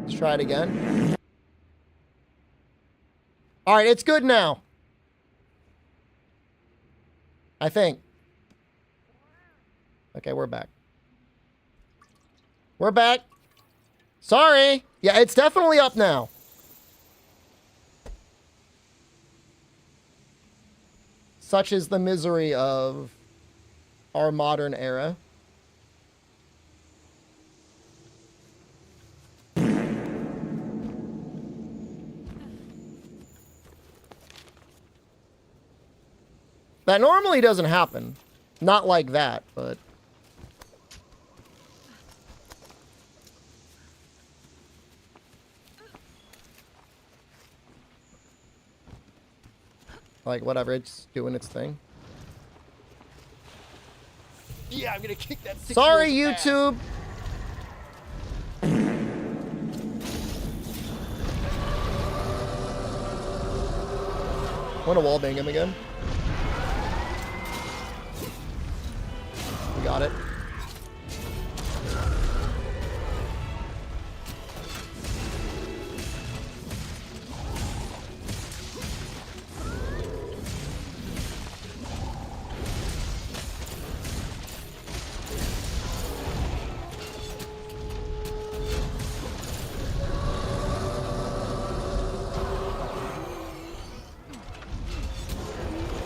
Let's try it again. All right, it's good now. I think. Okay, we're back. We're back. Sorry. Yeah, it's definitely up now. Such is the misery of our modern era. That normally doesn't happen. Not like that, but... like, whatever, it's doing its thing. Yeah, I'm gonna kick that 6-year-old's Sorry, ass. YouTube! Want to wallbang him again? We got it.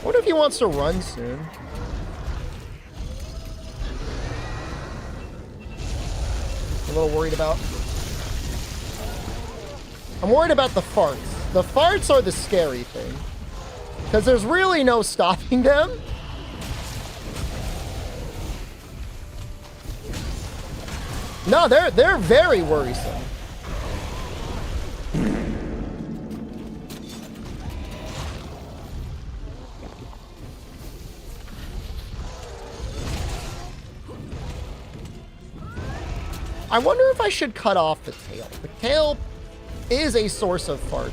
What if he wants to run soon? A little worried about. I'm worried about the farts. The farts are the scary thing. Because there's really no stopping them. No, they're very worrisome. I wonder if I should cut off the tail. The tail is a source of farts.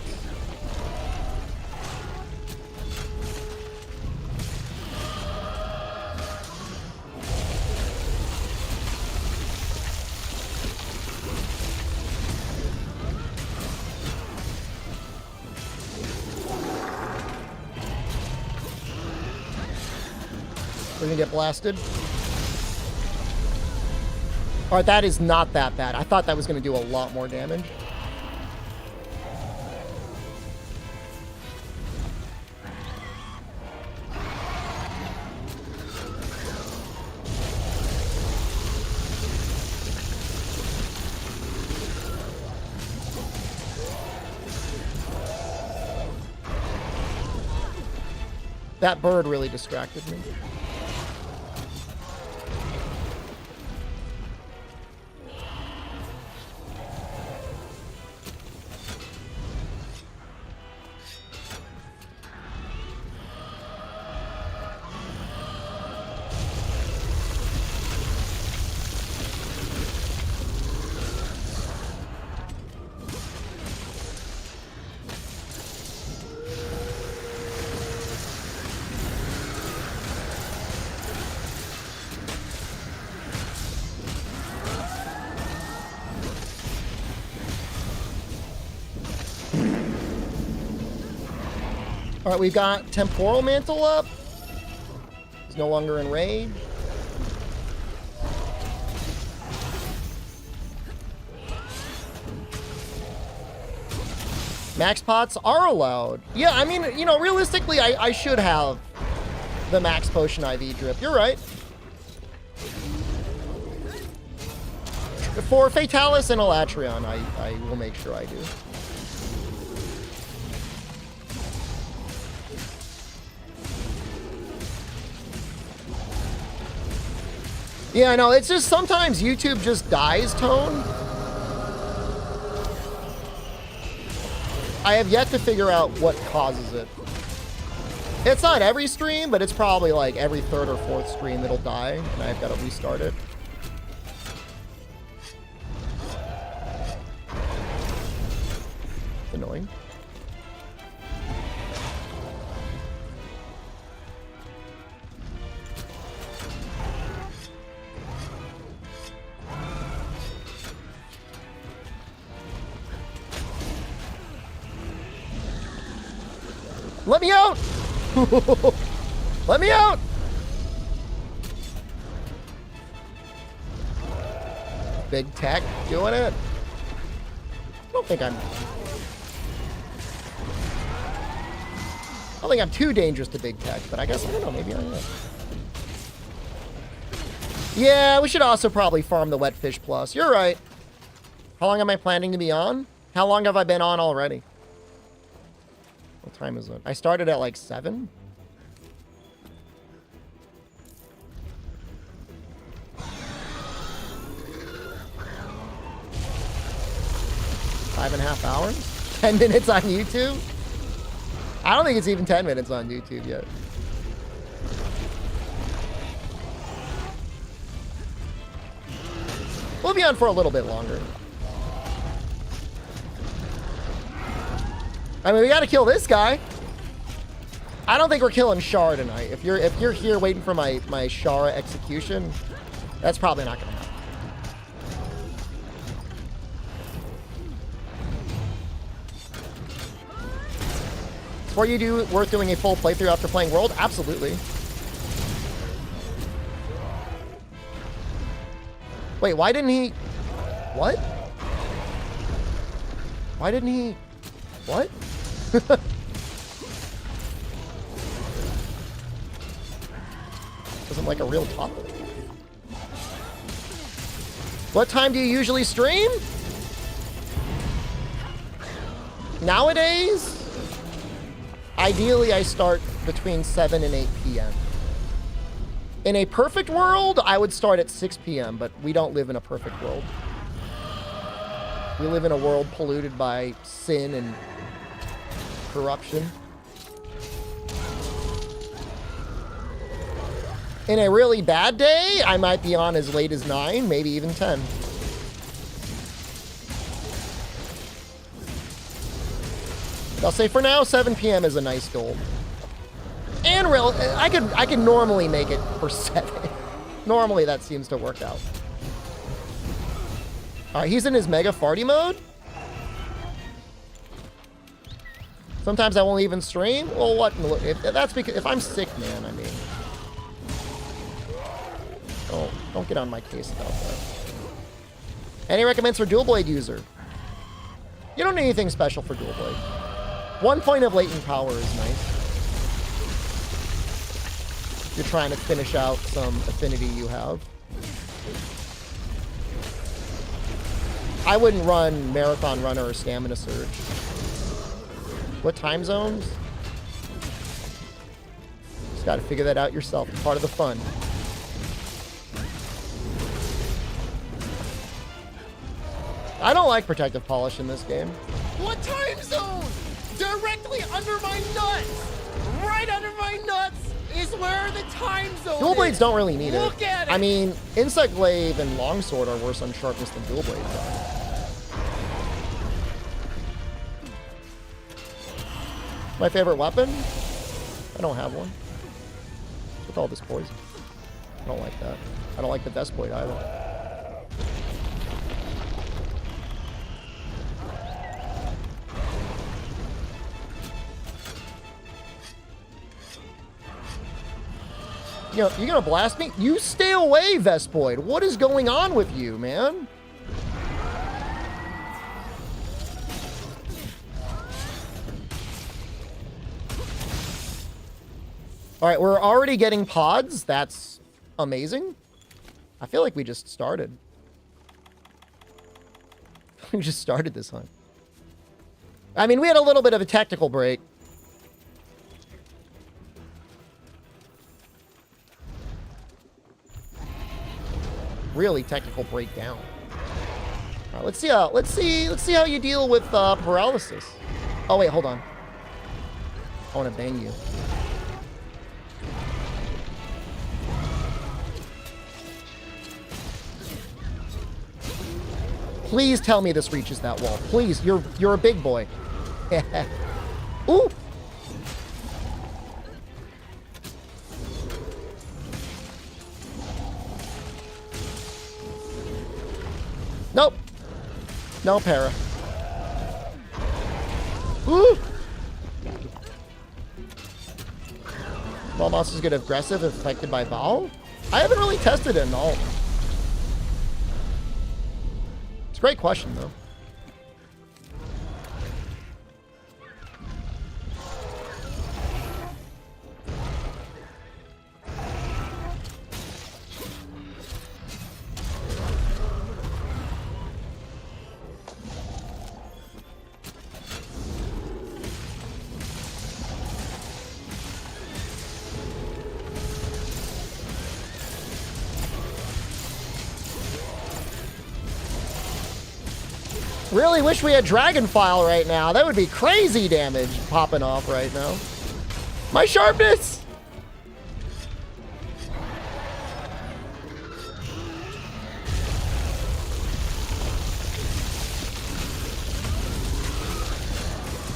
We're gonna get blasted. All right, that is not that bad. I thought that was going to do a lot more damage. That bird really distracted me. All right, we've got Temporal Mantle up. He's no longer in rage. Max pots are allowed. Yeah, I mean, you know, realistically, I should have the max potion IV drip. You're right. For Fatalis and Elatrion, I will make sure I do. Yeah, I know. It's just sometimes YouTube just dies, Tone. I have yet to figure out what causes it. It's not every stream, but it's probably like every third or fourth stream it'll die, and I've got to restart it. It's annoying. Let me out! Let me out! Big tech doing it. I don't think I'm too dangerous to big tech, but I guess, I don't know, maybe I am. Yeah, we should also probably farm the Wet Fish Plus. You're right. How long am I planning to be on? How long have I been on already? What time is it? I started at like 7. Five and a half hours? 10 minutes on YouTube? I don't think it's even 10 minutes on YouTube yet. We'll be on for a little bit longer. I mean, we gotta kill this guy. I don't think we're killing Shara tonight. If you're here waiting for my Shara execution, that's probably not gonna happen. Before you do worth doing a full playthrough after playing World? Absolutely. Wait, why didn't he... What? Why didn't he... What? Isn't like a real topic. What time do you usually stream? Nowadays, ideally I start between 7 and 8 p.m. In a perfect world, I would start at 6 p.m., but we don't live in a perfect world. We live in a world polluted by sin and corruption. In a really bad day, I might be on as late as 9, maybe even 10. I'll say for now, 7 p.m. is a nice goal. And I could normally make it for 7. Normally that seems to work out. Alright, he's in his mega farty mode. Sometimes I won't even stream. Well, what? If I'm sick, man, I mean. Oh, don't get on my case about that. Any recommends for dual blade user? You don't need anything special for dual blade. 1 point of latent power is nice. You're trying to finish out some affinity you have. I wouldn't run Marathon Runner or Stamina Surge. What time zones? Just gotta figure that out yourself. It's part of the fun. I don't like protective polish in this game. What time zone? Directly under my nuts! Right under my nuts is where the time zone Dual blades don't really need it. Look at it! I mean, Insect Glaive and Longsword are worse on sharpness than dual blades are. My favorite weapon? I don't have one. What's with all this poison? I don't like that. I don't like the Vespoid either. You know, you're gonna blast me? You stay away, Vespoid. What is going on with you, man? All right, we're already getting pods. That's amazing. I feel like we just started. We just started this hunt. I mean, we had a little bit of a tactical break. Really technical breakdown. All right, let's see how you deal with paralysis. Oh wait, hold on. I want to bang you. Please tell me this reaches that wall. Please, you're a big boy. Ooh. Nope. No para. Ooh. Small monsters get aggressive if affected by Vol? I haven't really tested it in all. It's a great question, though. Really wish we had Dragon File right now. That would be crazy damage popping off right now. My sharpness!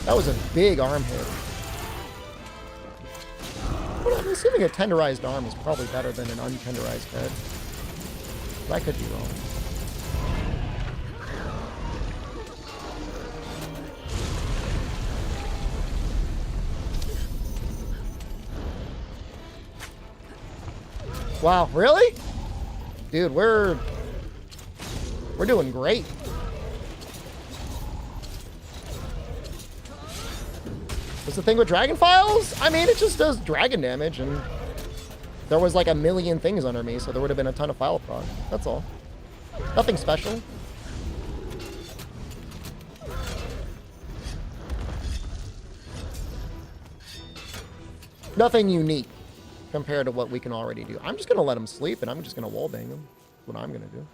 That was a big arm hit. Well, I'm assuming a tenderized arm is probably better than an untenderized head. But I could be wrong. Wow, really? Dude, we're doing great. What's the thing with Dragon Files? I mean, it just does dragon damage, and there was like a million things under me, so there would have been a ton of file proc. That's all. Nothing special. Nothing unique compared to what we can already do. I'm just going to let him sleep, and I'm just going to wallbang him. That's what I'm going to do.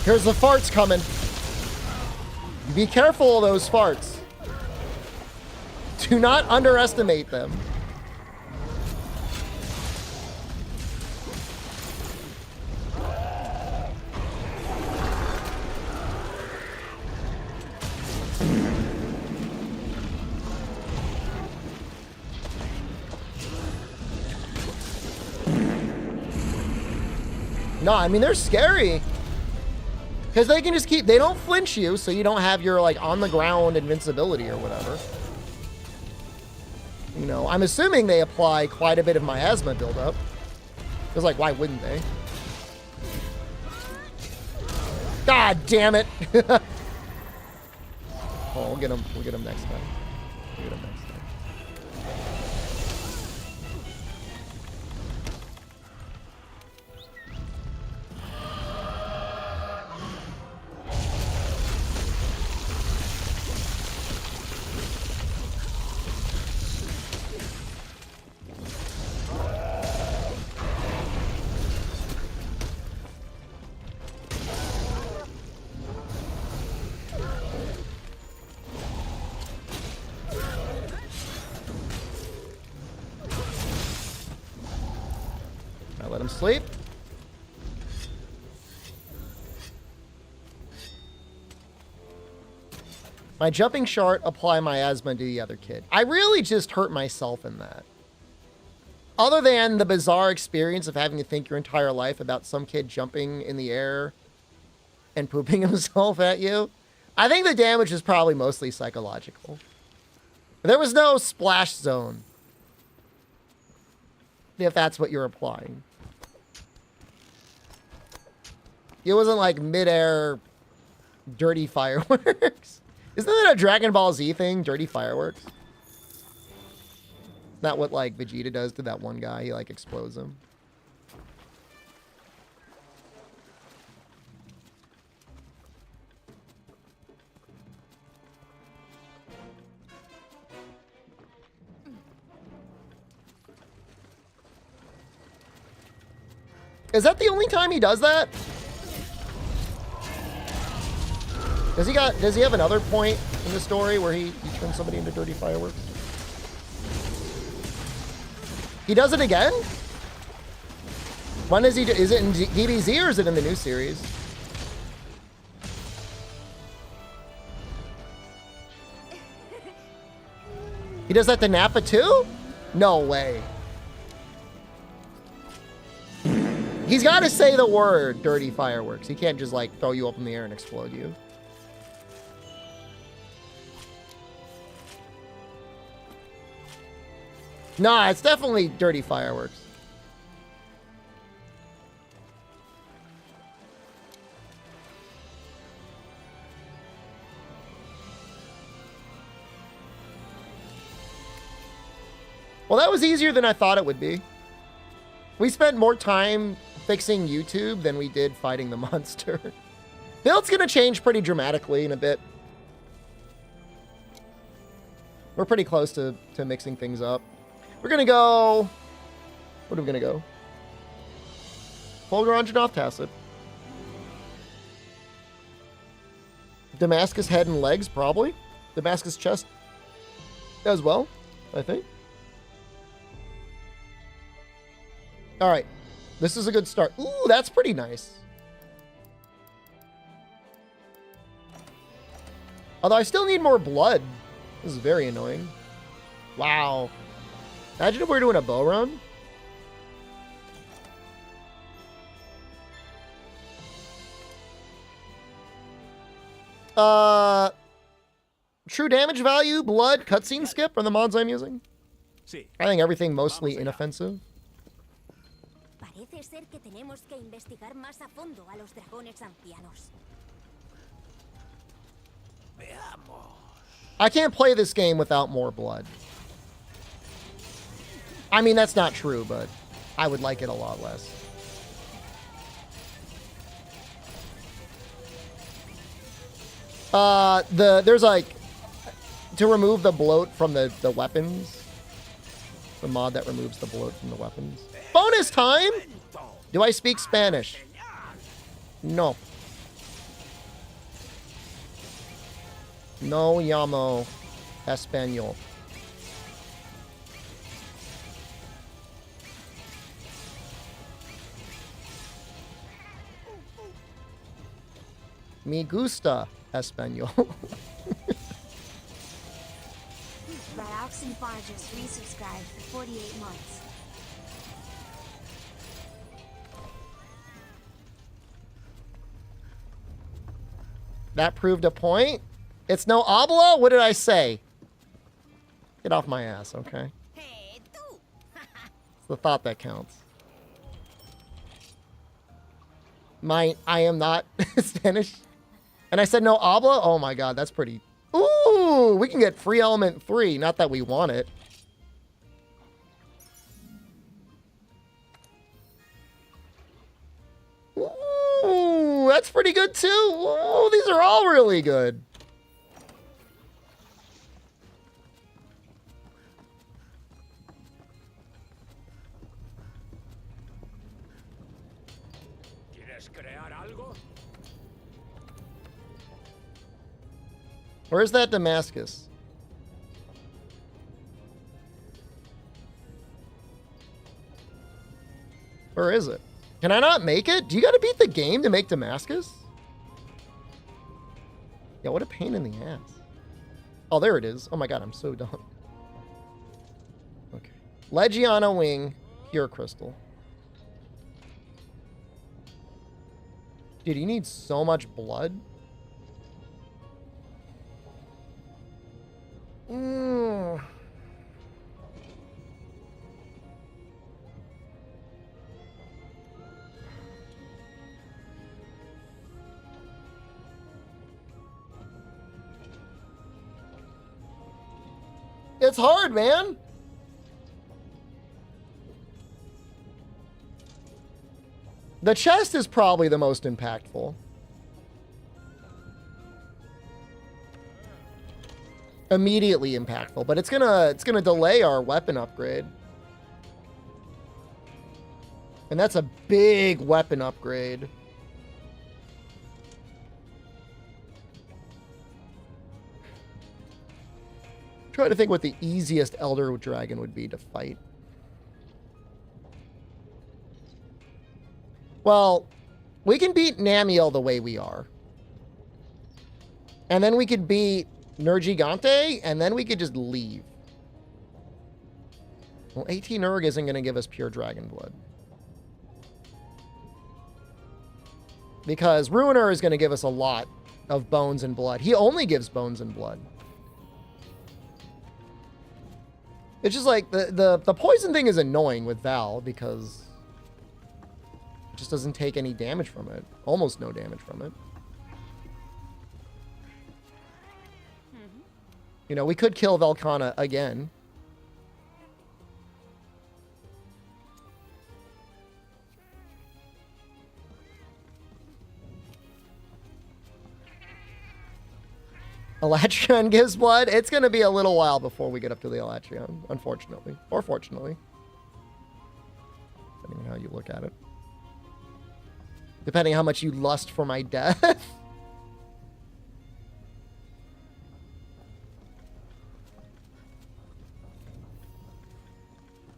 Here's the farts coming. Be careful of those farts. Do not underestimate them. No, I mean, they're scary. Because they can just keep, they don't flinch you, so you don't have your, like, on-the-ground invincibility or whatever. You know, I'm assuming they apply quite a bit of miasma buildup. Because, like, why wouldn't they? God damn it! Oh, we'll get him next time. We'll get him next time. Let him sleep. My jumping shart, apply miasma to the other kid. I really just hurt myself in that. Other than the bizarre experience of having to think your entire life about some kid jumping in the air and pooping himself at you, I think the damage is probably mostly psychological. There was no splash zone, if that's what you're applying. It wasn't like mid-air dirty fireworks. Isn't that a Dragon Ball Z thing? Dirty fireworks? Not what, like, Vegeta does to that one guy. He, like, explodes him. Is that the only time he does that? Does he have another point in the story where he turns somebody into dirty fireworks? He does it again? When does he do? Is it in DBZ or is it in the new series? He does that to Nappa too? No way. He's got to say the word dirty fireworks. He can't just like throw you up in the air and explode you. Nah, it's definitely dirty fireworks. Well, that was easier than I thought it would be. We spent more time fixing YouTube than we did fighting the monster. Build's gonna change pretty dramatically in a bit. We're pretty close to mixing things up. We're gonna go... What are we gonna go? Fulgurant off Tacit. Damascus head and legs, probably. Damascus chest as well, I think. All right. This is a good start. Ooh, that's pretty nice. Although I still need more blood. This is very annoying. Wow. Imagine if we were doing a bow run. True damage value, blood, cutscene skip are the mods I'm using. I think everything mostly inoffensive. Parece ser que tenemos que investigar más a fondo a los dragones ancianos. I can't play this game without more blood. I mean, that's not true, but I would like it a lot less. There's like, to remove the bloat from the weapons. The mod that removes the bloat from the weapons. Bonus time! Do I speak Spanish? No. No llamo español. Me gusta español. Raux and Bar just resubscribed for 48 months. That proved a point. It's no habla? What did I say? Get off my ass, okay? Hey, tú. It's the thought that counts. I am not Spanish. And I said no habla? Oh my god, that's pretty... Ooh, we can get free element 3. Not that we want it. Ooh, that's pretty good too. Ooh, these are all really good. Where's that Damascus? Where is it? Can I not make it? Do you gotta beat the game to make Damascus? Yeah, what a pain in the ass. Oh, there it is. Oh my god, I'm so dumb. Okay. Legiana Wing, Pure Crystal. Dude, he needs so much blood. It's hard, man. The chest is probably the most impactful. Immediately impactful, but it's gonna delay our weapon upgrade. And that's a big weapon upgrade. Try to think what the easiest Elder Dragon would be to fight. Well, we can beat Namiel the way we are. And then we could beat Nergigante, and then we could just leave. Well, 18 Urg isn't going to give us pure dragon blood. Because Ruiner is going to give us a lot of bones and blood. He only gives bones and blood. It's just like the poison thing is annoying with Val because it just doesn't take any damage from it. Almost no damage from it. You know, we could kill Velkhana again. Elatrion gives blood. It's going to be a little while before we get up to the Elatrion, unfortunately. Or fortunately. Depending on how you look at it. Depending on how much you lust for my death.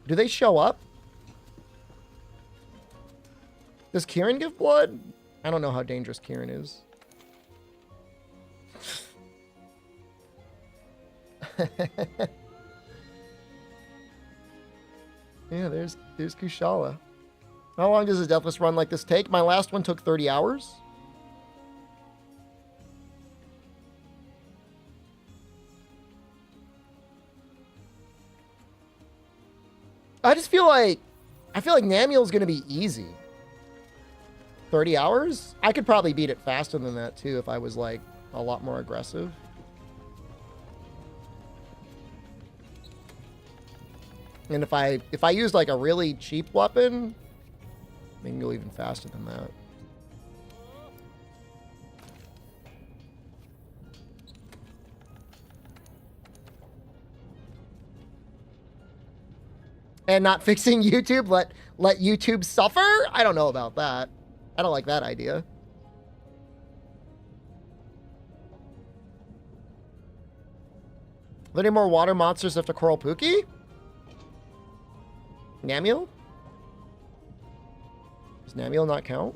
Do they show up? Does Kieran give blood? I don't know how dangerous Kieran is. Yeah, there's Kushala. How long does a Deathless run like this take? My last one took 30 hours. I feel like Namiel's going to be easy. 30 hours? I could probably beat it faster than that too if I was like a lot more aggressive. And if I used like a really cheap weapon, I can go even faster than that. And not fixing YouTube, let YouTube suffer? I don't know about that. I don't like that idea. Are there any more water monsters after Coral Pookie? Namiel? Does Namiel not count?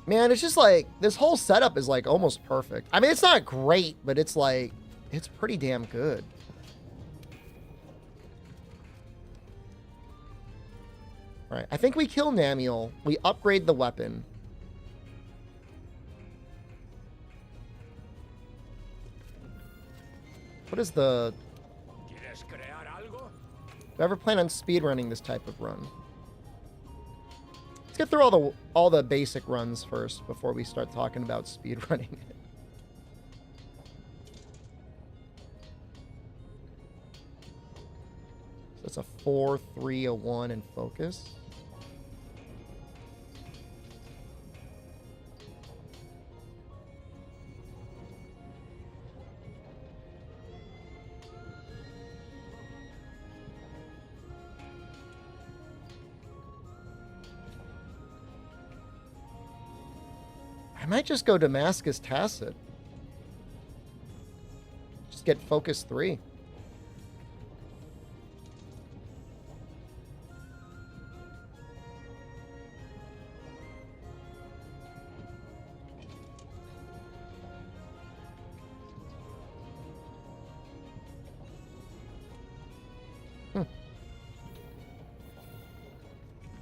Man, it's just like, this whole setup is like almost perfect. I mean, it's not great, but it's like, it's pretty damn good. All right, I think we kill Namiel. We upgrade the weapon. What is the... Do I ever plan on speedrunning this type of run? Let's get through all the basic runs first before we start talking about speedrunning it. So it's a 4, 3, a 1, and focus. I might just go Damascus Tacit. Just get focus 3.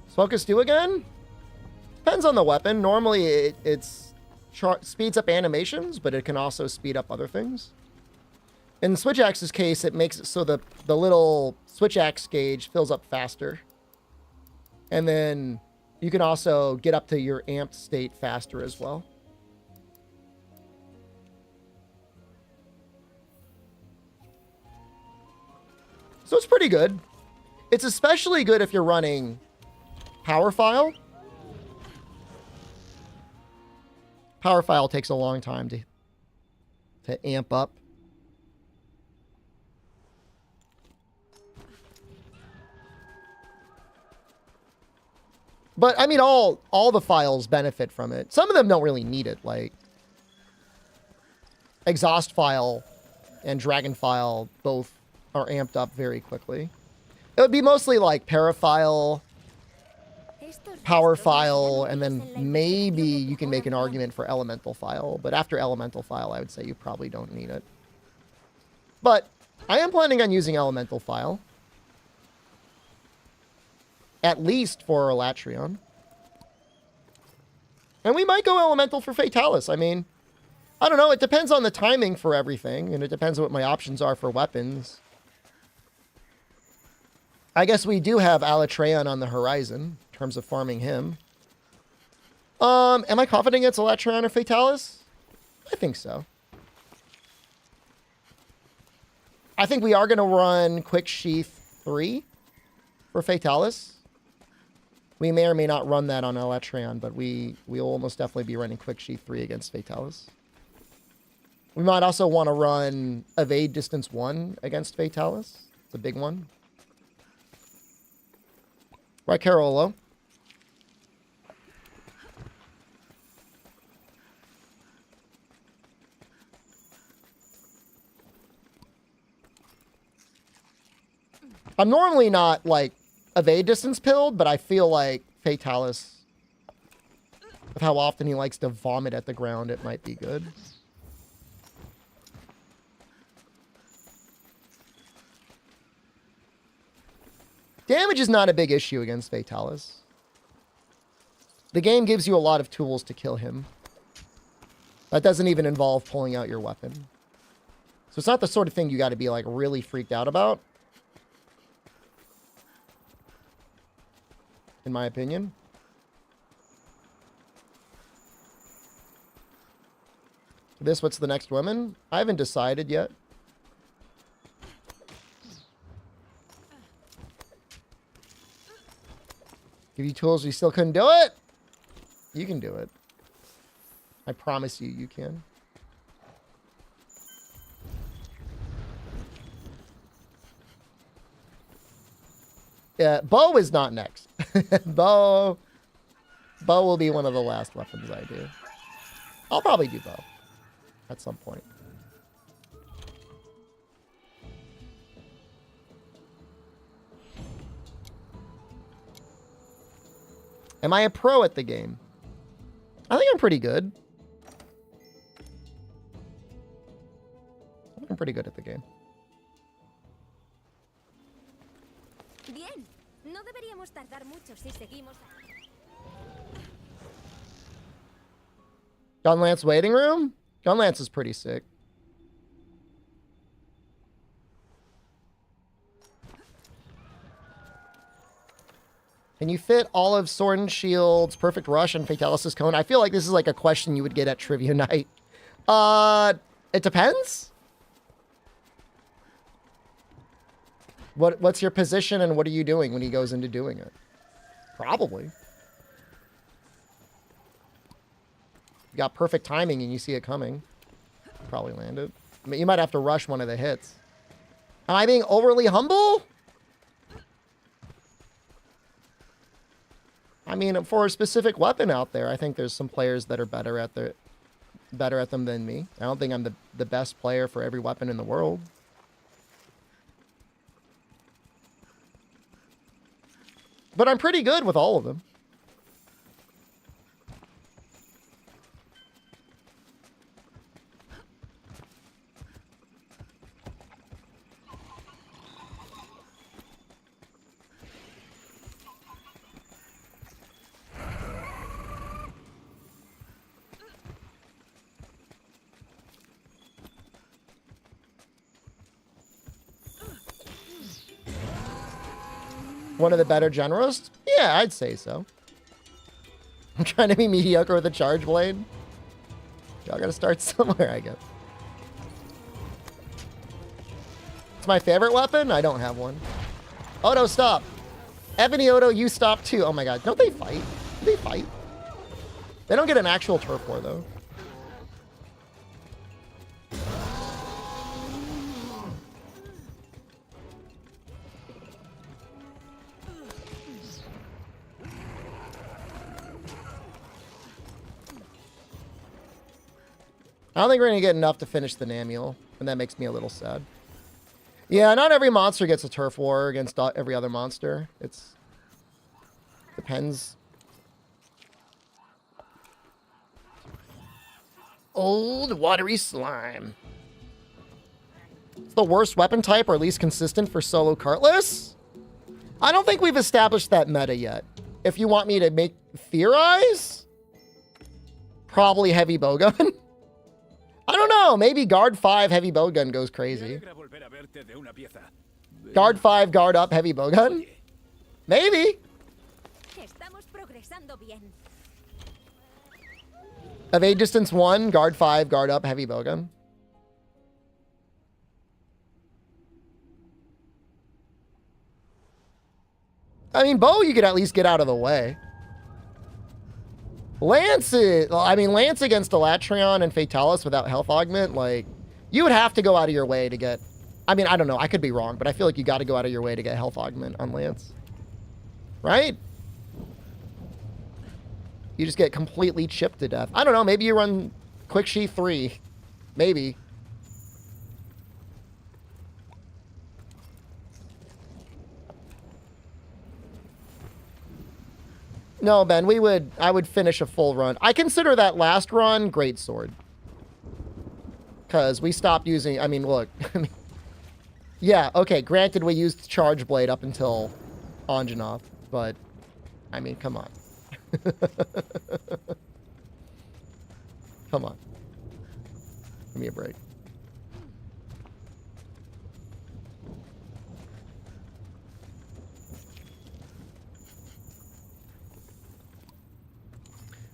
Focus 2 again? Depends on the weapon. Normally it's speeds up animations, but it can also speed up other things. In Switchaxe's case, it makes it so the little Switchaxe gauge fills up faster. And then you can also get up to your amped state faster as well. So it's pretty good. It's especially good if you're running Power File. Power file takes a long time to amp up. But I mean, all the files benefit from it. Some of them don't really need it, like exhaust file and dragon file both are amped up very quickly. It would be mostly like parafile, power file, and then maybe you can make an argument for elemental file. But after elemental file, I would say you probably don't need it. But I am planning on using elemental file. At least for Elatrion. And we might go elemental for Fatalis. I mean, I don't know. It depends on the timing for everything. And it depends on what my options are for weapons. I guess we do have Elatrion on the horizon in terms of farming him. Am I confident against Elatrion or Fatalis? I think so. I think we are going to run Quick Sheath 3 for Fatalis. We may or may not run that on Elatrion, but we'll almost definitely be running Quick Sheath 3 against Fatalis. We might also want to run Evade Distance 1 against Fatalis. It's a big one. Right, Carolo? I'm normally not, like, evade distance pilled, but I feel like Fatalis, with how often he likes to vomit at the ground, it might be good. Damage is not a big issue against Fatalis. The game gives you a lot of tools to kill him. That doesn't even involve pulling out your weapon. So it's not the sort of thing you got to be like really freaked out about. In my opinion. What's the next woman? I haven't decided yet. Give you tools, you still couldn't do it? You can do it. I promise you, you can. Yeah, bow is not next. Bow will be one of the last weapons I do. I'll probably do bow at some point. Am I a pro at the game? I think I'm pretty good. I'm pretty good at the game. Bien. No deberíamos tardar mucho si seguimos. Gunlance waiting room? Gunlance is pretty sick. Can you fit Olive, Sword and Shields, Perfect Rush, and Fatalis' Cone? I feel like this is like a question you would get at Trivia Night. It depends. What's your position and what are you doing when he goes into doing it? Probably. You got perfect timing and you see it coming. Probably landed. I mean, you might have to rush one of the hits. Am I being overly humble? I mean, for a specific weapon out there, I think there's some players that are better at them than me. I don't think I'm the best player for every weapon in the world. But I'm pretty good with all of them. One of the better generalists? Yeah, I'd say so. I'm trying to be mediocre with a charge blade. Y'all gotta start somewhere, I guess. It's my favorite weapon? I don't have one. Odo, stop. Ebony Odo, you stop too. Oh my god. Don't they fight? Do they fight? They don't get an actual turf war, though. I don't think we're going to get enough to finish the Namiel, and that makes me a little sad. Yeah, not every monster gets a turf war against every other monster. It's... depends. Old watery slime. It's the worst weapon type, or least consistent for solo cartless? I don't think we've established that meta yet. If you want me to theorize, probably heavy bowgun. I don't know. Maybe guard 5 heavy bowgun goes crazy. Guard 5 guard up heavy bowgun. Maybe. Evade distance 1 guard 5 guard up heavy bowgun. I mean, bow you could at least get out of the way. Lance is... I mean, Lance against Elatrion and Fatalis without health augment, like... You would have to go out of your way to get... I mean, I don't know. I could be wrong, but I feel like you got to go out of your way to get health augment on Lance. Right? You just get completely chipped to death. I don't know. Maybe you run Quick Sheath 3. Maybe. No, Ben, I would finish a full run. I consider that last run great sword. Because we stopped using, I mean, look. Yeah, okay, granted we used Charge Blade up until Anjanath, but, I mean, come on. Come on. Give me a break.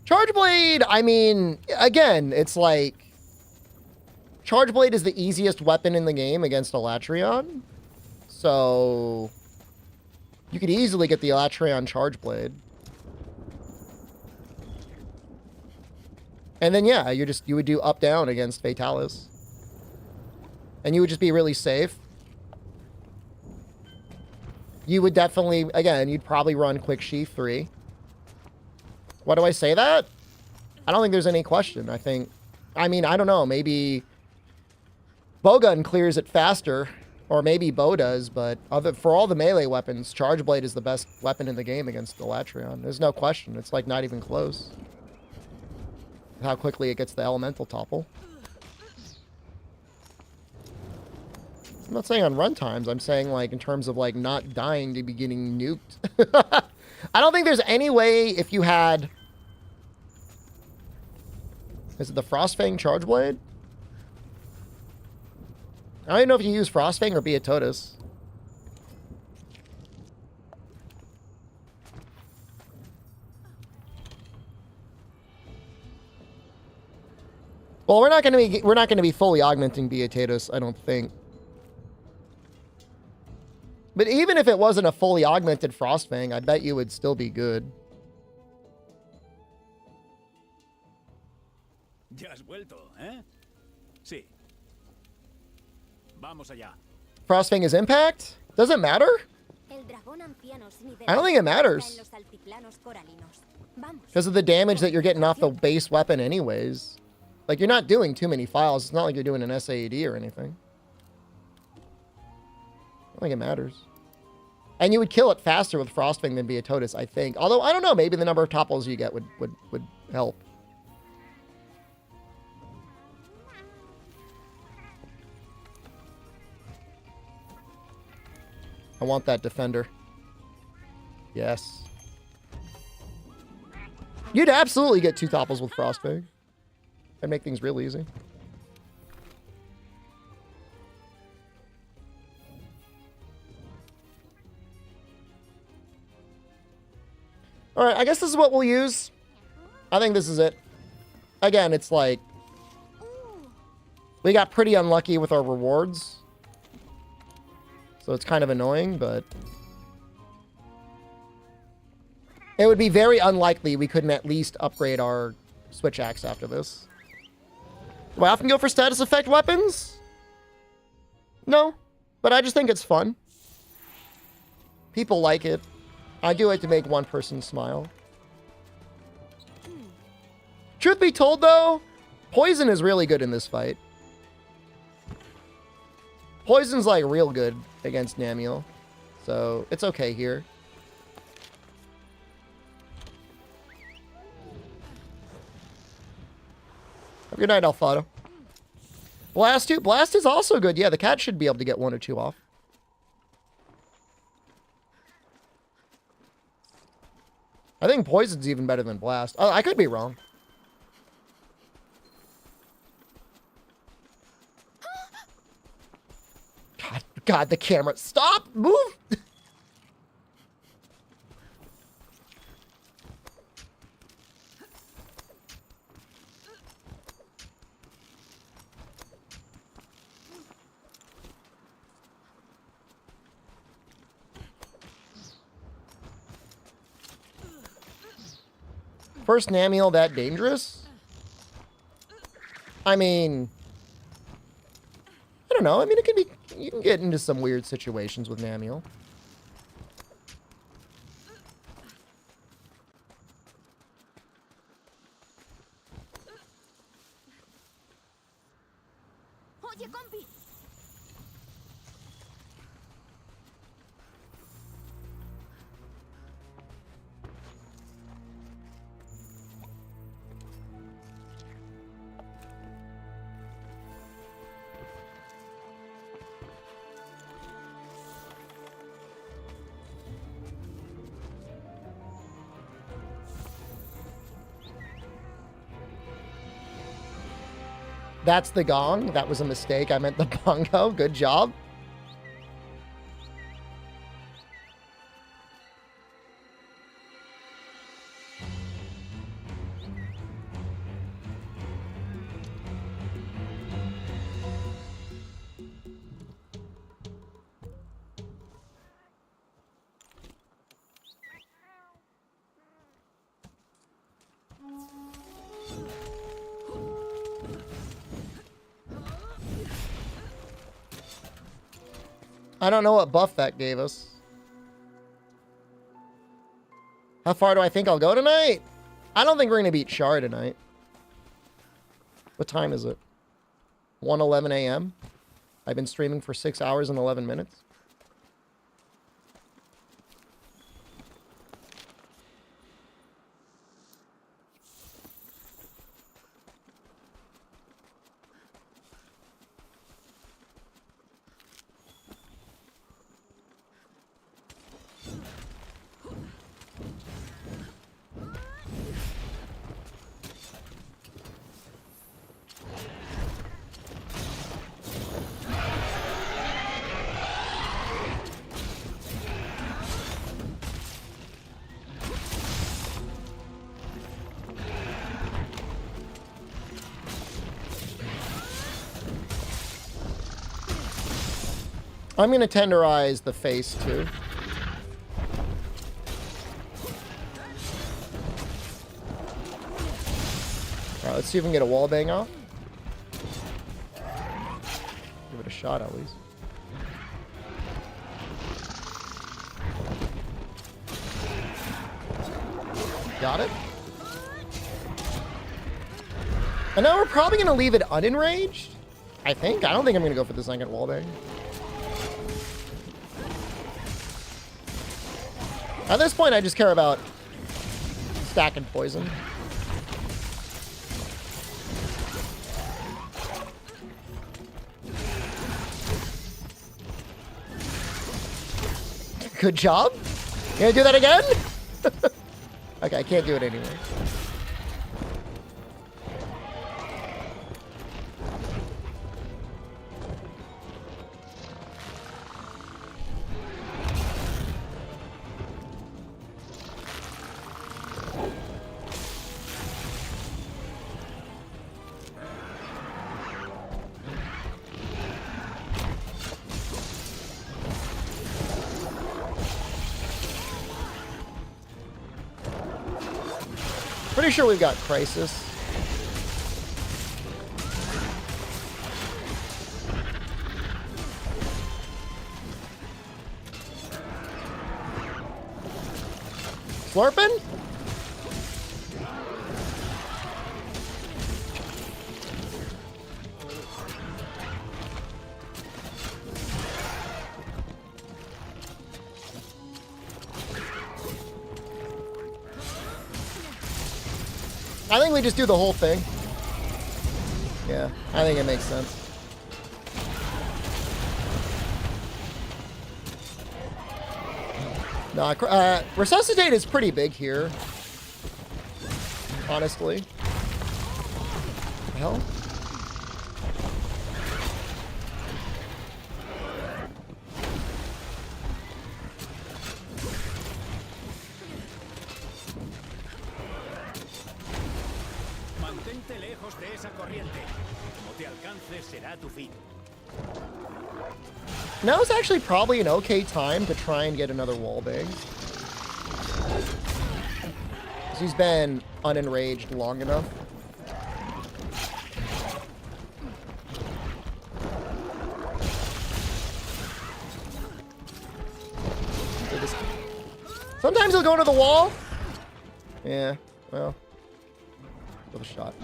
Charge Blade, I mean, again, it's like... Charge Blade is the easiest weapon in the game against Elatrion. So... you could easily get the Elatrion Charge Blade. And then, yeah, you would do up-down against Fatalis. And you would just be really safe. You would definitely, again, you'd probably run Quick Sheath 3. Why do I say that? I don't think there's any question. I mean, I don't know. Maybe Bowgun clears it faster, or maybe Bow does, but for all the melee weapons, Charge Blade is the best weapon in the game against Elatrion. There's no question. It's like not even close. How quickly it gets the elemental topple. I'm not saying on run times. I'm saying like in terms of like not dying to be getting nuked. I don't think there's any way if you had... Is it the Frostfang Charge Blade? I don't even know if you use Frostfang or Beatotus. Well, we're not going to be fully augmenting Beatotus, I don't think. But even if it wasn't a fully augmented Frostfang, I bet you would still be good. Ya has vuelto, ¿eh? Sí. Vamos allá. Frostfang is impact? Does it matter? I don't think it matters. Because of the damage that you're getting off the base weapon anyways. Like, you're not doing too many files. It's not like you're doing an SAED or anything. I don't think it matters. And you would kill it faster with Frostfang than Beatotus, I think. Although, I don't know. Maybe the number of topples you get would help. I want that defender. Yes. You'd absolutely get 2 topples with Frostfang. That'd make things real easy. Alright, I guess this is what we'll use. I think this is it. Again, it's like... we got pretty unlucky with our rewards. So it's kind of annoying, but... it would be very unlikely we couldn't at least upgrade our Switchaxe after this. Do I often go for status effect weapons? No, but I just think it's fun. People like it. I do it to make one person smile. Truth be told, though, Poison is really good in this fight. Poison's like real good against Namiel. So it's okay here. Have a good night, Alfado. Blast 2. Blast is also good. Yeah, the cat should be able to get 1 or 2 off. I think Poison's even better than Blast. Oh, I could be wrong. God, the camera. Stop! Move! First Namiel that dangerous? I mean, I don't know. I mean, it could be, you can get into some weird situations with Namiel. Oye, compi. That's the gong. That was a mistake. I meant the bongo. Good job. I don't know what buff that gave us. How far do I think I'll go tonight? I don't think we're going to beat Char tonight. What time is it? 1:11 a.m. I've been streaming for 6 hours and 11 minutes. I'm going to tenderize the face, too. Alright, let's see if we can get a wall bang off. Give it a shot, at least. Got it. And now we're probably going to leave it unenraged. I think. I don't think I'm going to go for the second wall bang. At this point, I just care about stacking poison. Good job. You gonna do that again? Okay, I can't do it anymore. Pretty sure we've got Crisis. Slurping? I think we just do the whole thing. Yeah, I think it makes sense. No, Resuscitate is pretty big here. Honestly. What the hell? Mantente lejos de esa corriente. Como te alcance será tu fin. Now is actually probably an okay time to try and get another wallbang. He's been unenraged long enough. Sometimes he'll go to the wall. Yeah, well, with a shot.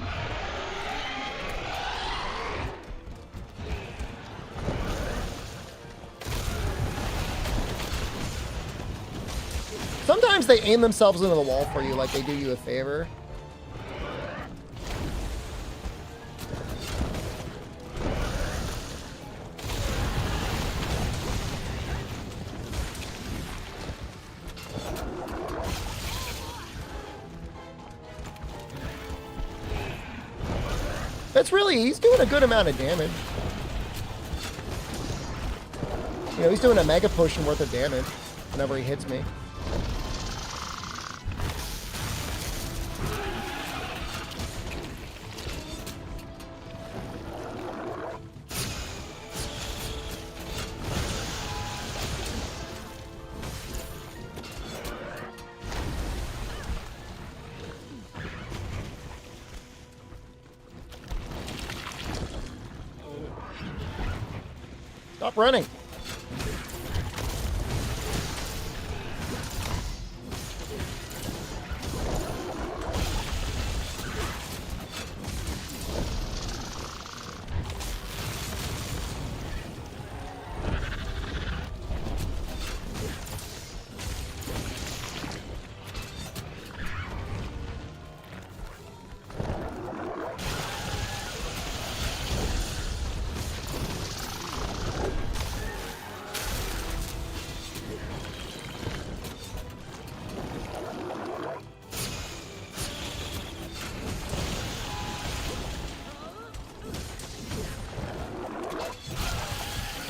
Sometimes they aim themselves into the wall for you like they do you a favor. That's really, he's doing a good amount of damage. You know, he's doing a mega potion worth of damage whenever he hits me. Stop running.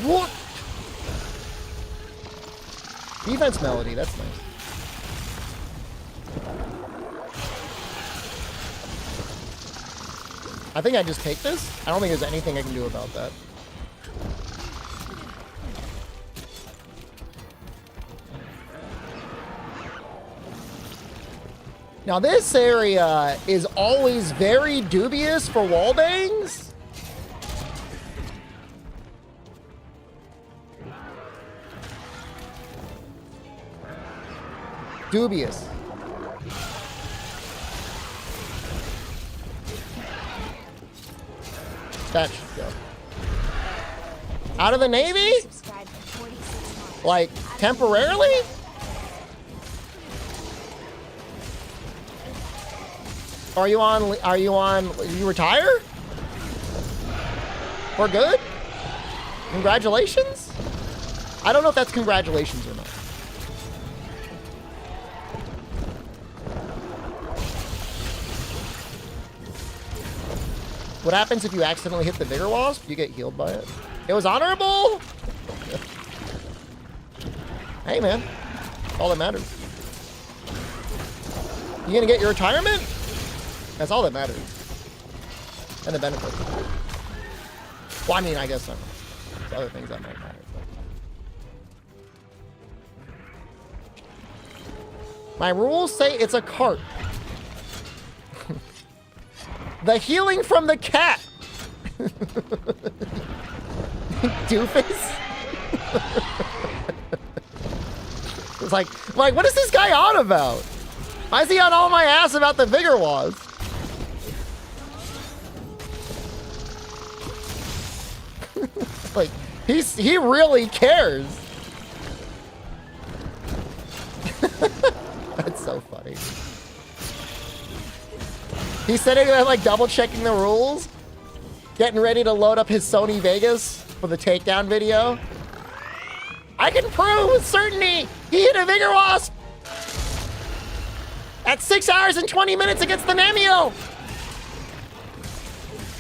What? Defense melody, that's nice. I think I just take this. I don't think there's anything I can do about that. Now this area is always very dubious for wallbangs. Dubious. That should go. Out of the Navy? Like, temporarily? You retire? We're good? Congratulations? I don't know if that's congratulations or not. What happens if you accidentally hit the Vigor Wasp? You get healed by it. It was honorable? Hey, man. All that matters. You gonna get your retirement? That's all that matters. And the benefit. Well, I mean, I guess there's other things that might matter. My rules say it's a cart. The healing from the cat. Doofus. It's like, what is this guy on about? Why is he on all my ass about the Vigor Wasp? Like, he really cares. That's so funny. He's sitting there like double checking the rules, getting ready to load up his Sony Vegas for the takedown video. I can prove with certainty he hit a Vigor Wasp at 6 hours and 20 minutes against the Nemio.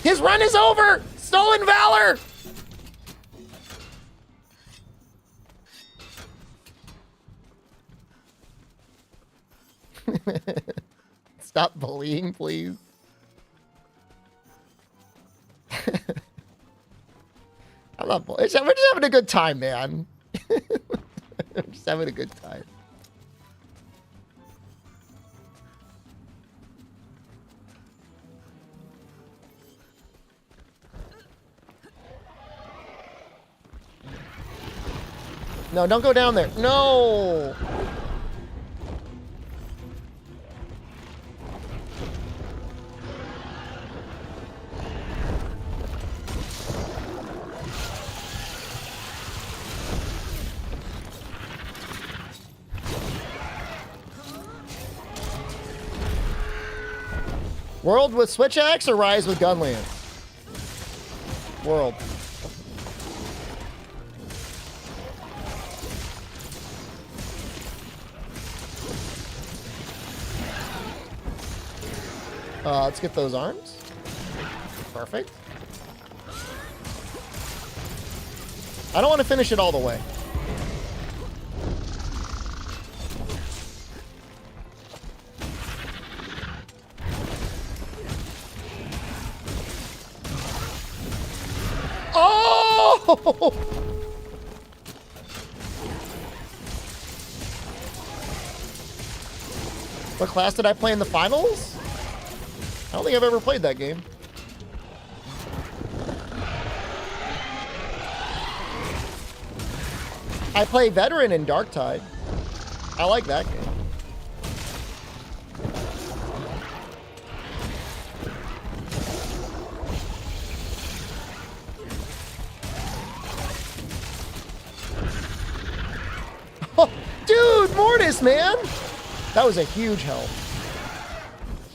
His run is over. Stolen Valor. Stop bullying, please. I'm not bullying. We're just having a good time, man. We're just having a good time. No, don't go down there. No! World with Switchaxe or Rise with Gunlance? World. Let's get those arms. Perfect. I don't want to finish it all the way. Oh! What class did I play in the finals? I don't think I've ever played that game. I play Veteran in Darktide. I like that game. Oh, dude, Mortis, man! That was a huge help.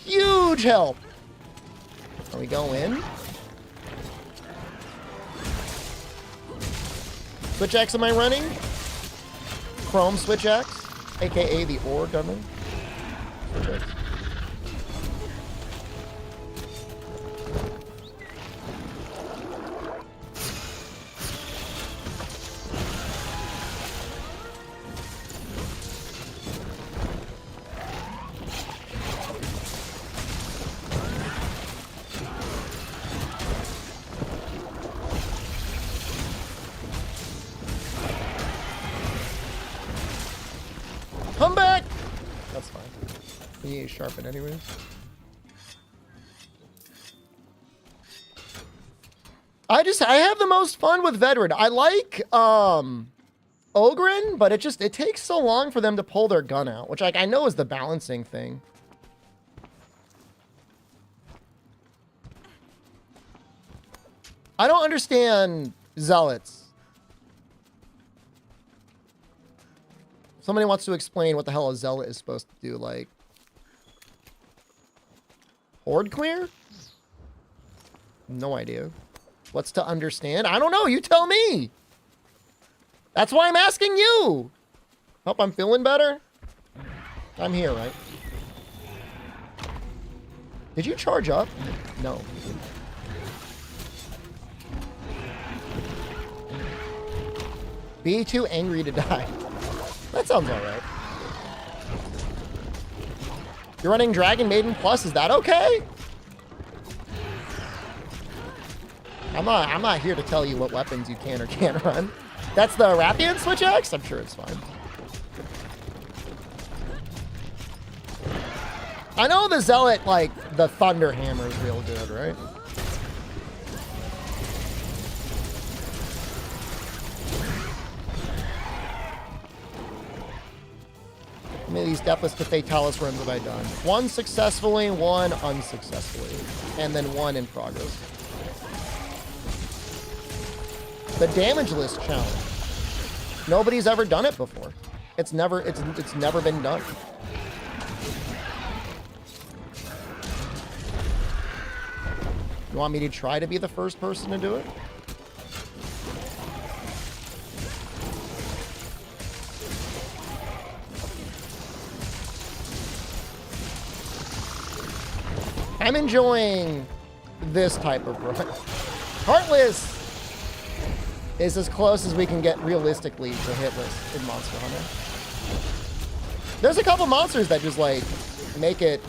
Huge help. Can we go in? Switchaxe am I running? Chrome Switchaxe, aka the Ore Gunner. Switchaxe. Come back! That's fine. You need to sharpen anyways. I have the most fun with Veteran. I like Ogren, but it takes so long for them to pull their gun out, which I know is the balancing thing. I don't understand Zealots. Somebody wants to explain what the hell a Zealot is supposed to do, like... Horde clear? No idea. What's to understand? I don't know, you tell me! That's why I'm asking you! Hope I'm feeling better? I'm here, right? Did you charge up? No. Be too angry to die. That sounds alright. You're running Dragon Maiden Plus, is that okay? I'm not here to tell you what weapons you can or can't run. That's the Rapian Switchaxe? I'm sure it's fine. I know the Zealot, like, the Thunder Hammer is real good, right? How many of these Deathless to Fatalis runs have I done? One successfully, one unsuccessfully, and then one in progress. The Damageless challenge. Nobody's ever done it before. It's never been done. You want me to try to be the first person to do it? I'm enjoying this type of run. Heartless is as close as we can get realistically to hitless in Monster Hunter. There's a couple monsters that just like make it,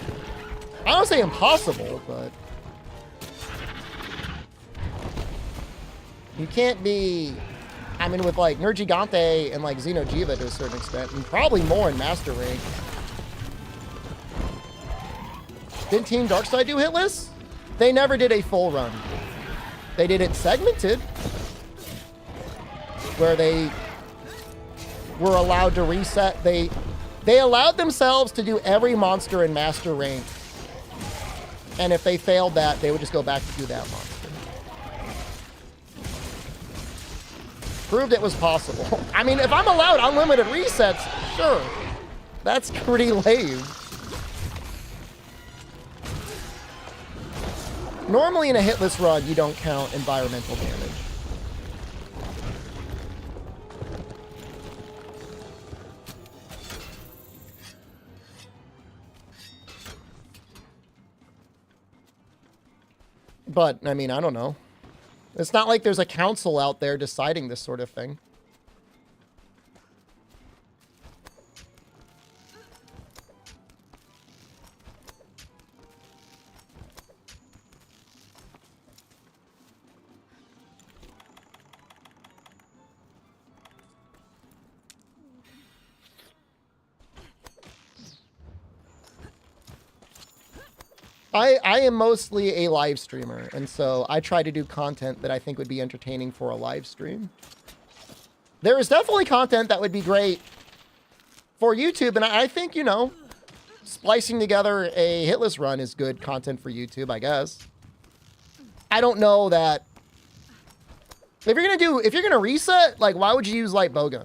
I don't say impossible, but you can't be, I mean, with like Nergigante and like Xeno'jiiva to a certain extent, and probably more in Master Rank. Didn't Team Darkside do hitless? They never did a full run. They did it segmented, where they were allowed to reset. They allowed themselves to do every monster in Master Rank. And if they failed that, they would just go back to do that monster. Proved it was possible. I mean, if I'm allowed unlimited resets, sure. That's pretty lame. Normally in a hitless run, you don't count environmental damage. But, I mean, I don't know. It's not like there's a council out there deciding this sort of thing. I am mostly a live streamer, and so I try to do content that I think would be entertaining for a live stream. There is definitely content that would be great for YouTube, and I think, you know, splicing together a hitless run is good content for YouTube, I guess. I don't know that if you're gonna reset, like, why would you use light bowgun?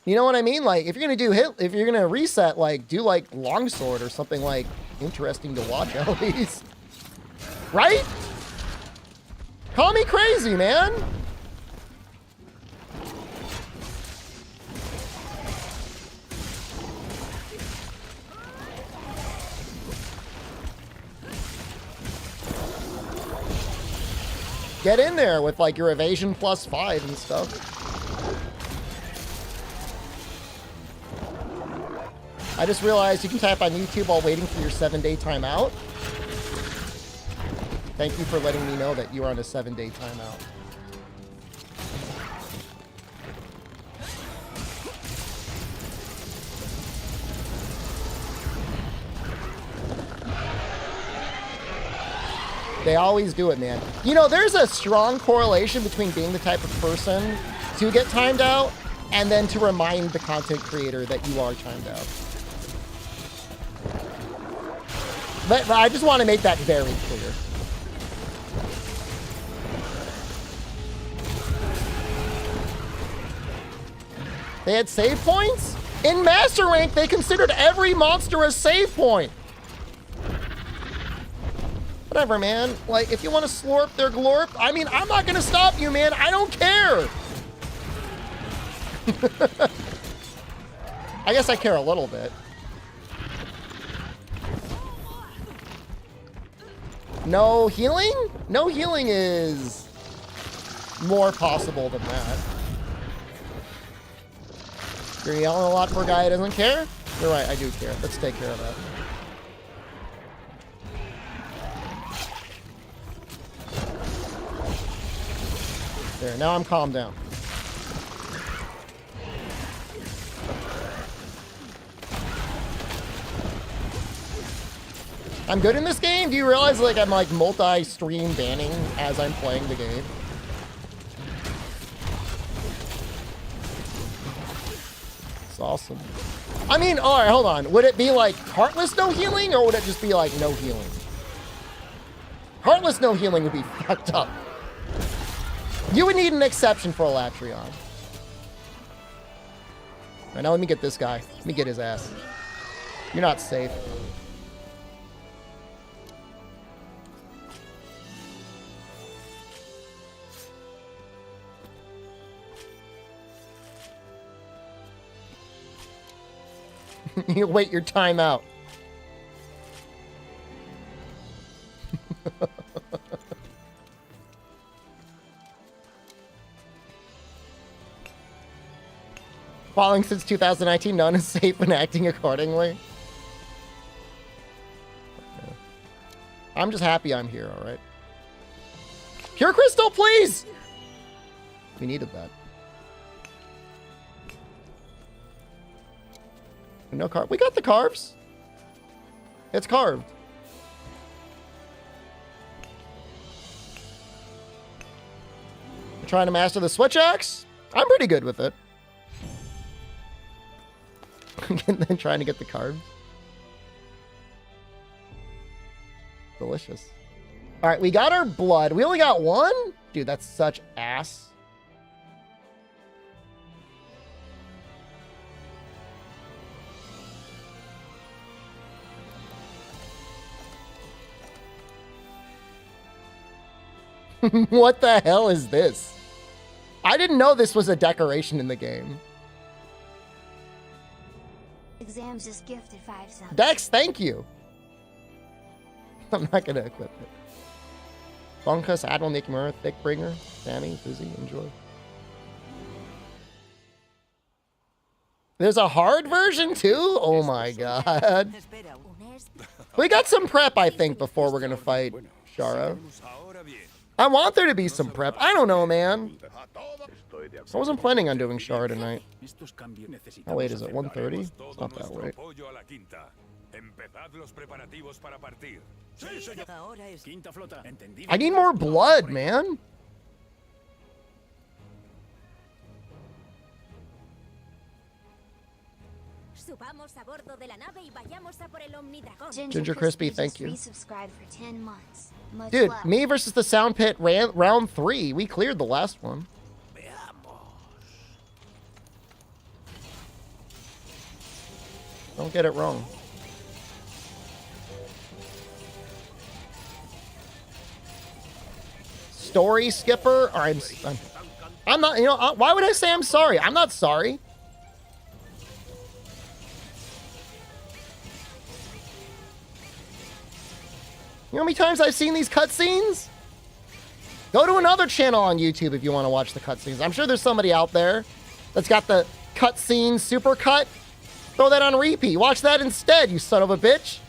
You know what I mean? Like, if you're gonna reset, like, do like longsword or something like interesting to watch at least. Right? Call me crazy, man. Get in there with like your evasion +5 and stuff. I just realized you can type on YouTube while waiting for your 7-day timeout. Thank you for letting me know that you are on a 7-day timeout. They always do it, man. You know, there's a strong correlation between being the type of person to get timed out and then to remind the content creator that you are timed out. But I just want to make that very clear. They had save points? In Master Rank, they considered every monster a save point. Whatever, man. Like, if you want to slurp their glorp, I mean, I'm not going to stop you, man. I don't care. I guess I care a little bit. No healing? No healing is more possible than that. You're yelling a lot for a guy who doesn't care? You're right, I do care. Let's take care of that. There, now I'm calmed down. I'm good in this game? Do you realize, like, I'm, like, multi-stream banning as I'm playing the game? It's awesome. I mean, alright, hold on. Would it be, like, Heartless no healing, or would it just be, like, no healing? Heartless no healing would be fucked up. You would need an exception for Alatreon. Alright, now let me get this guy. Let me get his ass. You're not safe. You wait your time out. Falling since 2019, none is safe and acting accordingly. Okay. I'm just happy I'm here, alright? Pure Crystal, please! We needed that. No carve. We got the carves. It's carved. We're trying to master the Switchaxe. I'm pretty good with it. And then trying to get the cards. Delicious. All right, we got our blood. We only got one? Dude, that's such ass. What the hell is this? I didn't know this was a decoration in the game. Exams just gifted 5 cents. Dex, thank you. I'm not gonna equip it. Bunkus, Admiral, Nikimura, Thickbringer, Sammy, Fuzzy, enjoy. There's a hard version too? Oh my god. We got some prep, I think, before we're gonna fight Shara. I want there to be some prep. I don't know, man. I wasn't planning on doing Shara tonight. How late is it? 1:30? It's not that late. I need more blood, man. Ginger Crispy, thank you. Resubscribed for 10 months. Much Dude, love. me versus the Sound Pit round 3. We cleared the last one. Don't get it wrong. Story skipper? Or I'm not, you know, why would I say I'm sorry? I'm not sorry. You know how many times I've seen these cutscenes? Go to another channel on YouTube if you want to watch the cutscenes. I'm sure there's somebody out there that's got the cutscene super cut. Throw that on repeat. Watch that instead, you son of a bitch.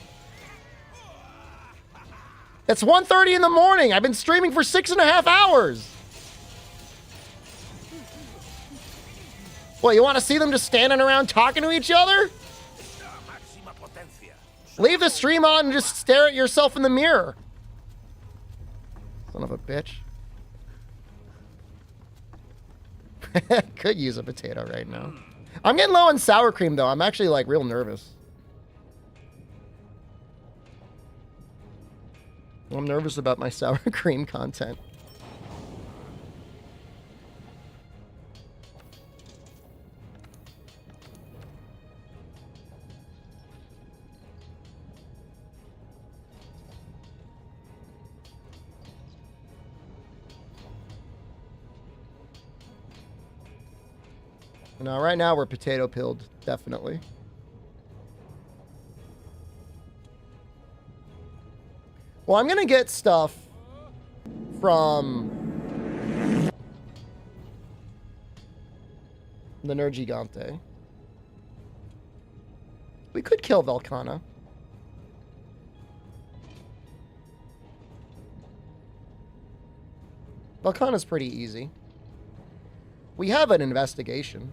It's 1:30 in the morning. I've been streaming for 6.5 hours. What, you want to see them just standing around talking to each other? Leave the stream on and just stare at yourself in the mirror. Son of a bitch. Could use a potato right now. I'm getting low on sour cream, though. I'm actually, like, real nervous. I'm nervous about my sour cream content. No, right now we're potato pilled, definitely. Well, I'm gonna get stuff from the Nergigante. We could kill Velkhana. Velkhana's pretty easy. We have an investigation.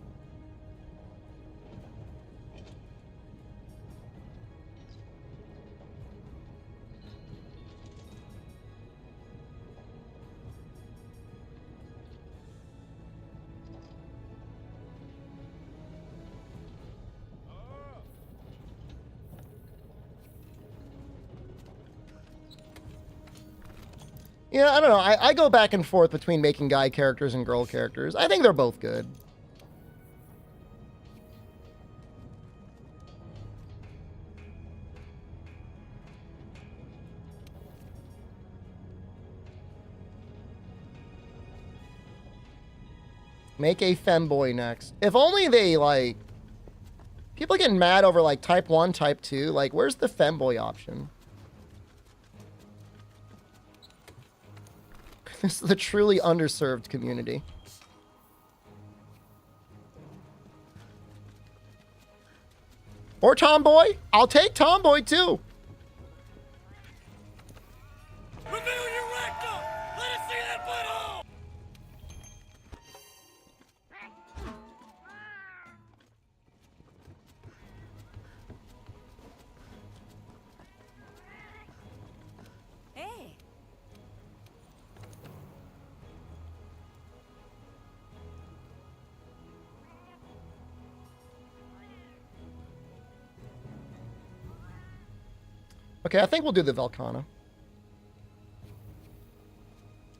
Yeah, I don't know. I go back and forth between making guy characters and girl characters. I think they're both good. Make a femboy next. If only they, like... People are getting mad over, like, type 1, type 2. Like, where's the femboy option? This is the truly underserved community. Or tomboy. I'll take tomboy, too. Reveal your rectum! Let us see that butthole! ¡Eh! Okay, I think we'll do the Velcana.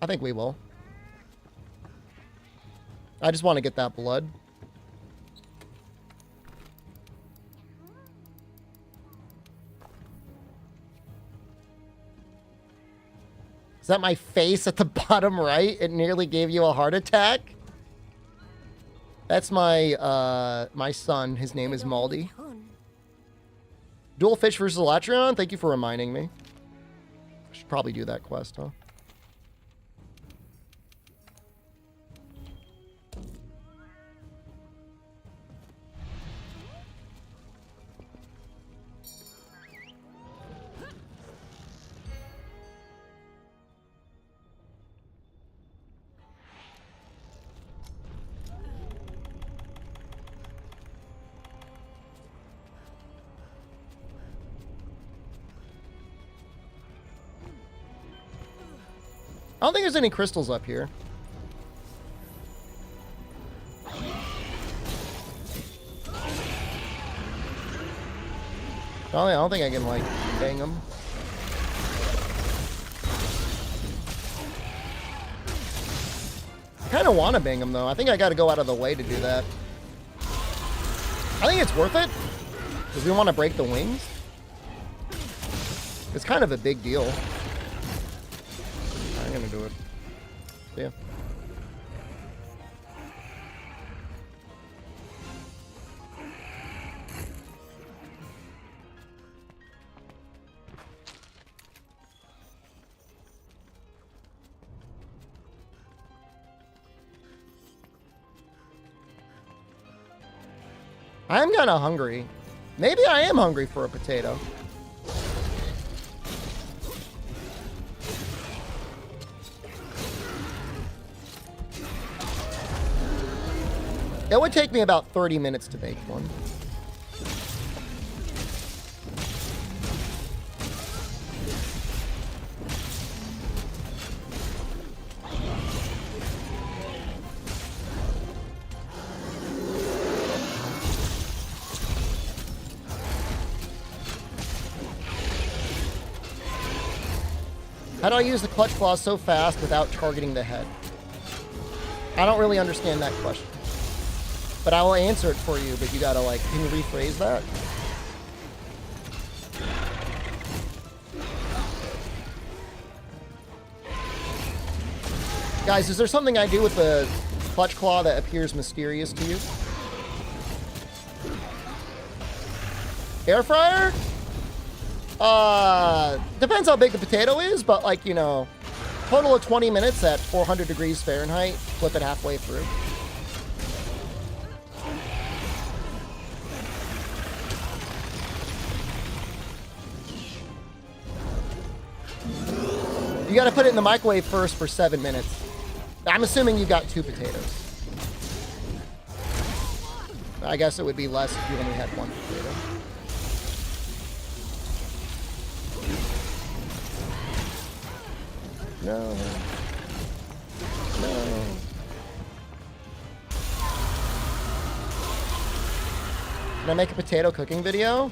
I think we will. I just want to get that blood. Is that my face at the bottom right? It nearly gave you a heart attack? That's my, my son. His name is Maldi. Dual Fish versus Latreon? Thank you for reminding me. I should probably do that quest, huh? I don't think there's any crystals up here. I don't think I can, like, bang them. I kind of want to bang them, though. I think I got to go out of the way to do that. I think it's worth it. Because we want to break the wings. It's kind of a big deal. I'm gonna do it. See ya. I am kind of hungry. Maybe I am hungry for a potato. It would take me about 30 minutes to make one. How do I use the clutch claw so fast without targeting the head? I don't really understand that question. But I will answer it for you, but you gotta, like, can you rephrase that? Guys, is there something I do with the clutch claw that appears mysterious to you? Air fryer? Depends how big the potato is, but, like, you know, total of 20 minutes at 400 degrees Fahrenheit, flip it halfway through. You gotta put it in the microwave first for 7 minutes. I'm assuming you got 2 potatoes. I guess it would be less if you only had 1 potato. No. No. Can I make a potato cooking video?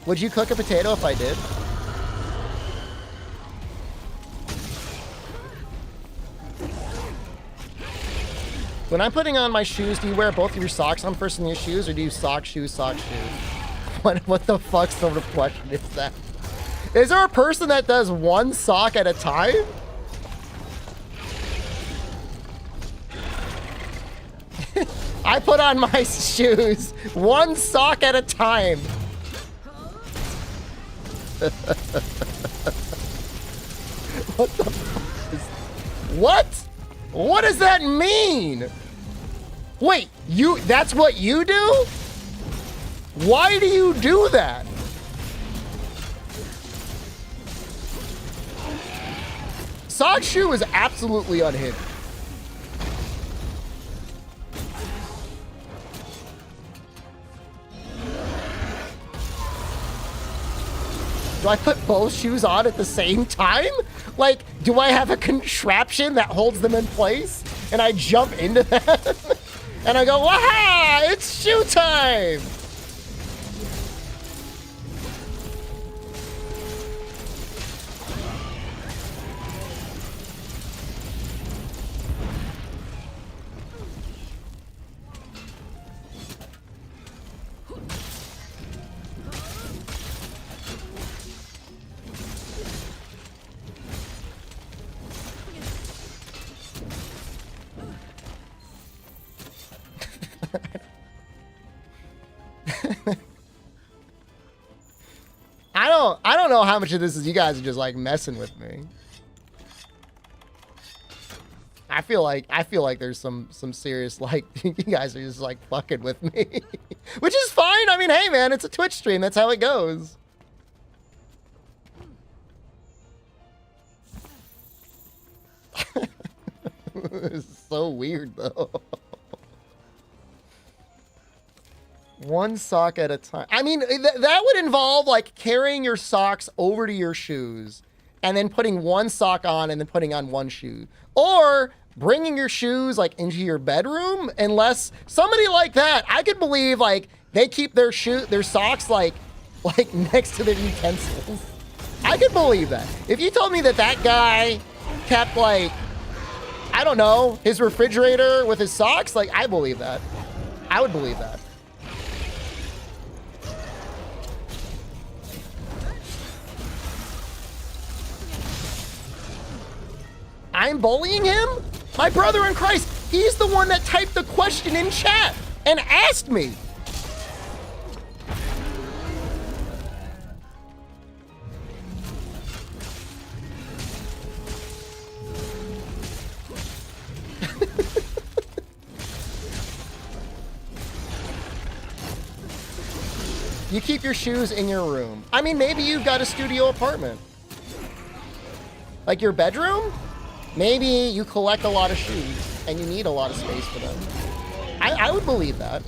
Would you cook a potato if I did? When I'm putting on my shoes, do you wear both of your socks on first in your shoes, or do you sock, shoes, sock, shoes? What the fuck sort of question is that? Is there a person that does one sock at a time? I put on my shoes one sock at a time. What the fuck is... What? What does that mean? Wait, that's what you do? Why do you do that? Sock shoe is absolutely unhinged. Do I put both shoes on at the same time? Like, do I have a contraption that holds them in place? And I jump into that? And I go, waha! It's shoe time! I don't know how much of this is you guys are just like messing with me. I feel like there's some serious, like, you guys are just like fucking with me. Which is fine. I mean, hey man, it's a Twitch stream. That's how it goes. This is so weird though. One sock at a time. I mean, that would involve like carrying your socks over to your shoes and then putting one sock on and then putting on one shoe, or bringing your shoes like into your bedroom. Unless somebody like that, I could believe like they keep their socks like next to their utensils. I could believe that. If you told me that that guy kept like, I don't know, his refrigerator with his socks, like I believe that. I would believe that. I'm bullying him? My brother in Christ, he's the one that typed the question in chat and asked me. You keep your shoes in your room. I mean, maybe you've got a studio apartment. Like your bedroom? Maybe you collect a lot of shoes and you need a lot of space for them. I would believe that.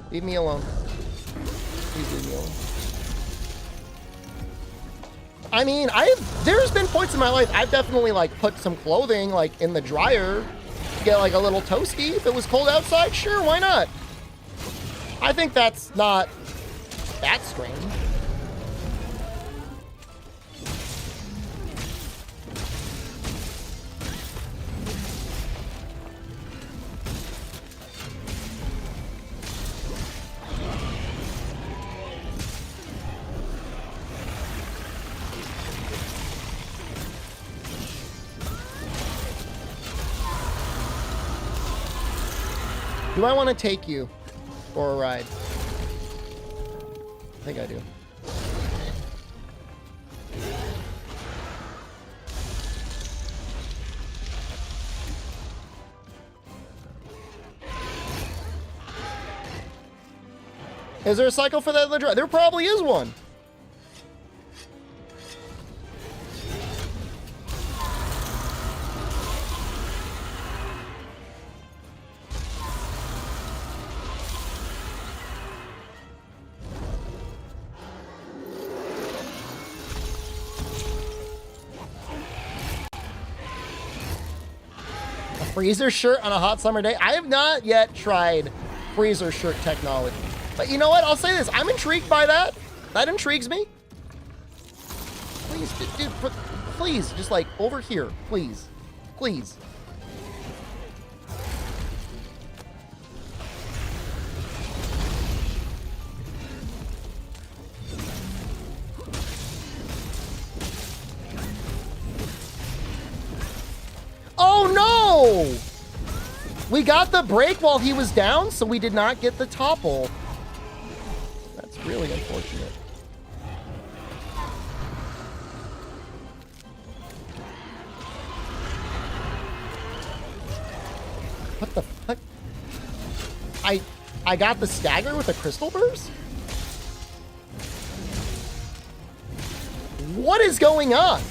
Leave me alone. Please leave me alone. I mean, there's been points in my life I've definitely like put some clothing like in the dryer to get like a little toasty. If it was cold outside, sure, why not? I think that's not that strange. Do I want to take you for a ride? I think I do. Is there a cycle for that in the drive? There probably is one. Freezer shirt on a hot summer day? I have not yet tried freezer shirt technology. But you know what? I'll say this. I'm intrigued by that. That intrigues me. Please, dude, please, just like over here. Please. Please. We got the break while he was down, so we did not get the topple. That's really unfortunate. What the fuck? I got the stagger with a crystal burst? What is going on?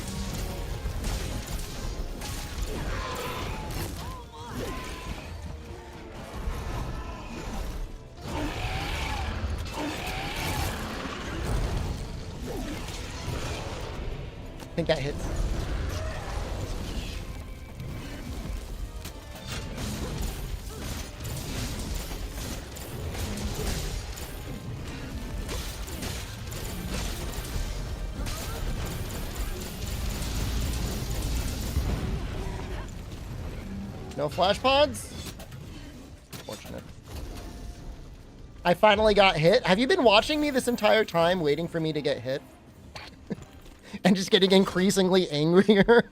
I think that hits. No flash pods? Fortunate. I finally got hit. Have you been watching me this entire time waiting for me to get hit? And just getting increasingly angrier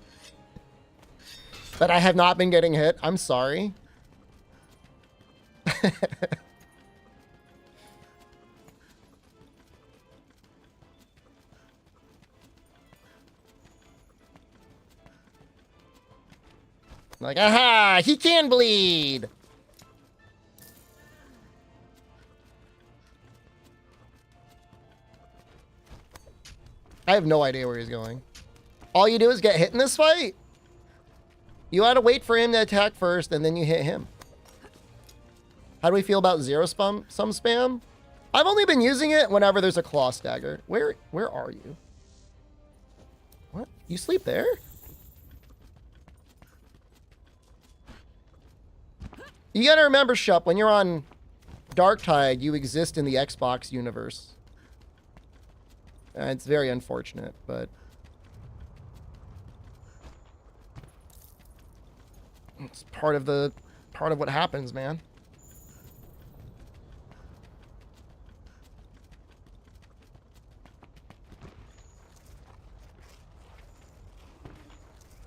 that I have not been getting hit? I'm sorry. Like, aha, he can bleed. I have no idea where he's going. All you do is get hit in this fight. You gotta wait for him to attack first, and then you hit him. How do we feel about zero some spam? I've only been using it whenever there's a claw stagger. Where are you? What? You sleep there? You gotta remember, Shup, when you're on Darktide, you exist in the Xbox universe. It's very unfortunate, but it's part of what happens, man.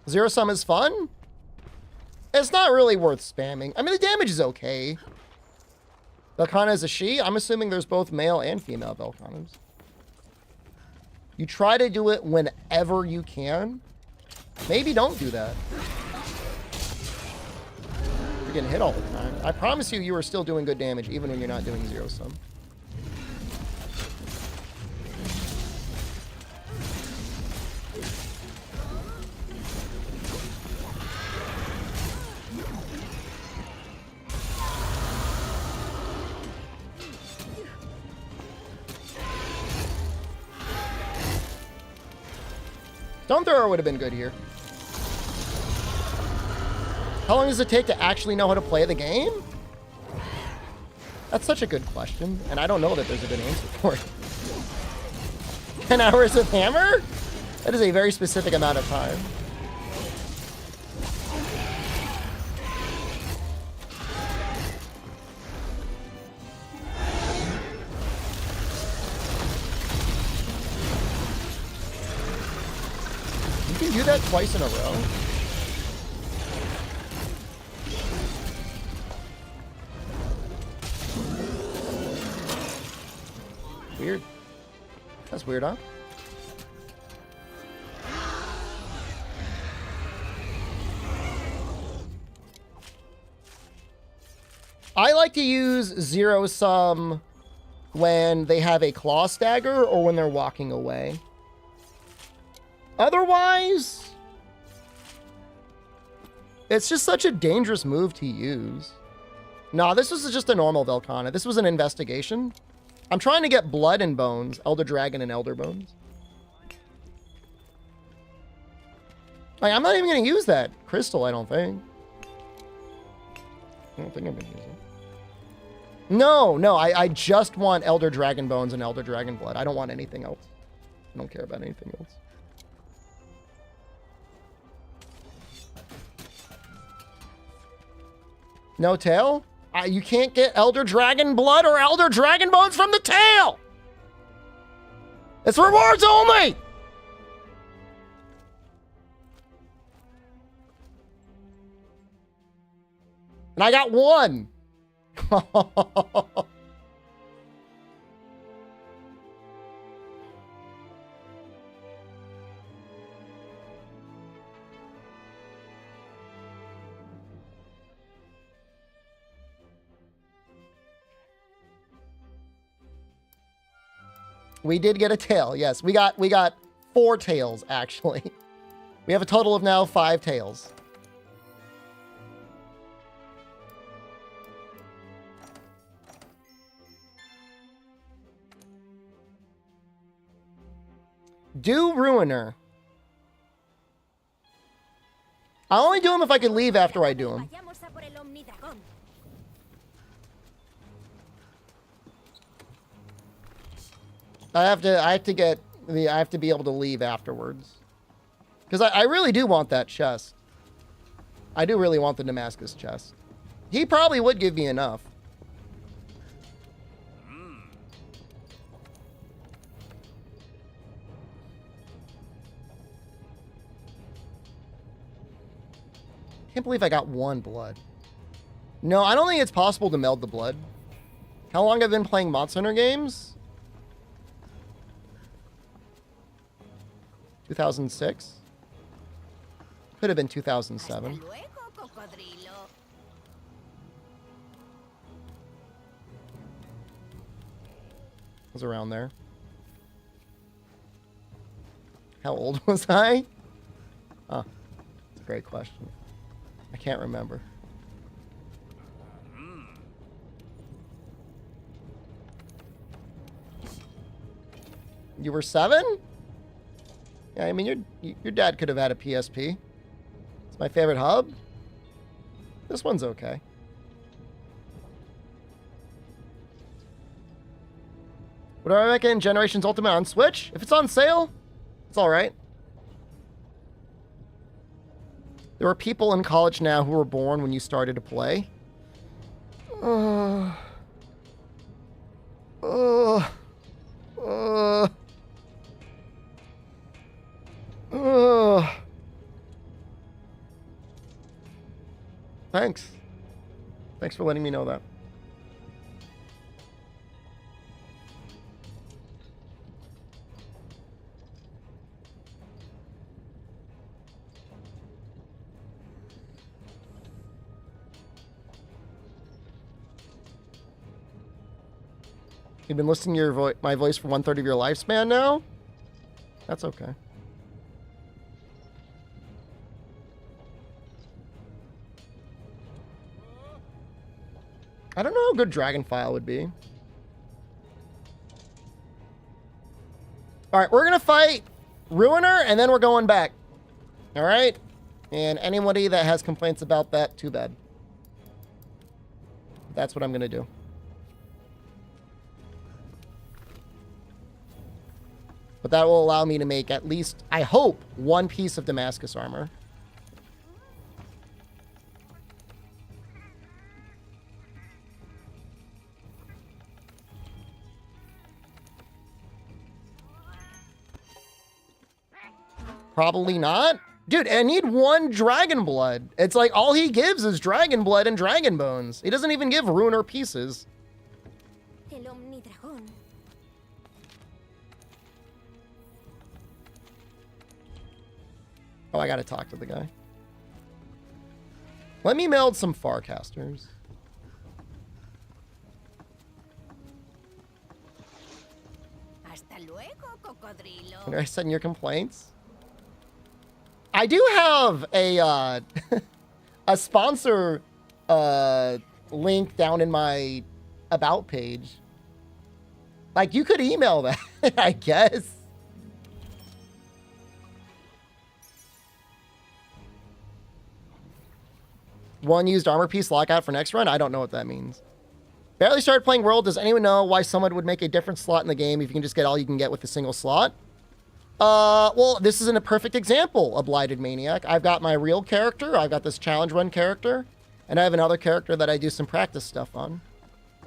Zero sum is fun. It's not really worth spamming. I mean, the damage is okay. Velkhana is a she. I'm assuming there's both male and female Velkhanas. You try to do it whenever you can. Maybe don't do that. You're getting hit all the time. I promise you are still doing good damage even when you're not doing zero sum. Stone thrower would have been good here. How long does it take to actually know how to play the game? That's such a good question, and I don't know that there's a good answer for it. 10 hours of hammer? That is a very specific amount of time. You can do that twice in a row. Weird. That's weird, huh? I like to use zero sum when they have a claw stagger or when they're walking away. Otherwise, it's just such a dangerous move to use. Nah, this was just a normal Velkhana. This was an investigation. I'm trying to get blood and bones, Elder Dragon and Elder Bones. Like, I'm not even going to use that crystal, I don't think. I don't think I'm going to use it. No, I just want Elder Dragon Bones and Elder Dragon Blood. I don't want anything else. I don't care about anything else. No tail? You can't get Elder Dragon Blood or Elder Dragon Bones from the tail! It's rewards only! And I got 1. We did get a tail. Yes, we got 4 tails actually. We have a total of now 5 tails. Do Ruiner. I only do him if I can leave after I do him. Vayamos a por el Omnidragón. I have to be able to leave afterwards. Because I really do want that chest. I do really want the Damascus chest. He probably would give me enough. Can't believe I got 1 blood. No, I don't think it's possible to meld the blood. How long have I been playing Monster Hunter games? 2006? Could have been 2007. Hasta luego, cocodrilo. Was around there. How old was I? Huh. That's a great question. I can't remember. You were 7? Yeah, I mean, your dad could have had a PSP. It's my favorite hub. This one's okay. Would I recommend Generations Ultimate on Switch? If it's on sale, it's alright. There are people in college now who were born when you started to play. Thanks. Thanks for letting me know that. You've been listening to my voice for 1/3 of your lifespan now? That's okay. I don't know how good Dragon File would be. Alright, we're gonna fight Ruiner, and then we're going back. Alright? And anybody that has complaints about that, too bad. That's what I'm gonna do. But that will allow me to make at least, I hope, 1 piece of Damascus armor. Probably not. Dude, I need 1 dragon blood. It's like all he gives is dragon blood and dragon bones. He doesn't even give Ruiner pieces. El Omnidragón. Oh, I gotta talk to the guy. Let me meld some Farcasters. Hasta luego, cocodrilo. Can I send your complaints? I do have a a sponsor link down in my about page. Like, you could email that, I guess. One used armor piece lockout for next run? I don't know what that means. Barely started playing World. Does anyone know why someone would make a different slot in the game if you can just get all you can get with a single slot? Well, this isn't a perfect example, a Blighted Maniac. I've got my real character. I've got this challenge run character. And I have another character that I do some practice stuff on.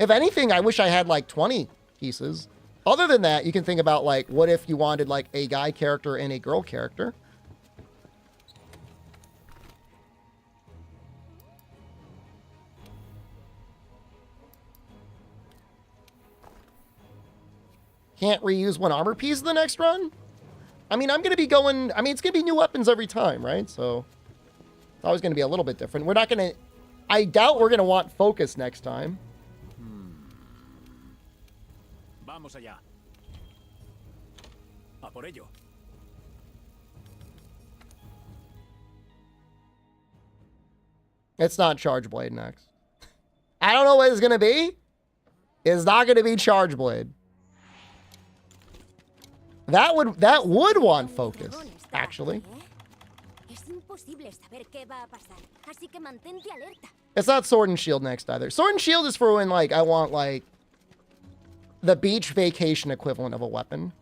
If anything, I wish I had like 20 pieces. Other than that, you can think about like, what if you wanted like a guy character and a girl character? Can't reuse one armor piece the next run? I mean, I'm going to be going... I mean, it's going to be new weapons every time, right? So, it's always going to be a little bit different. We're not going to... I doubt we're going to want focus next time. Vamos allá. A por ello. It's not Charge Blade next. I don't know what it's going to be. It's not going to be Charge Blade. That would want focus, actually. It's not Sword and Shield next either. Sword and Shield is for when, like, I want, like, the beach vacation equivalent of a weapon.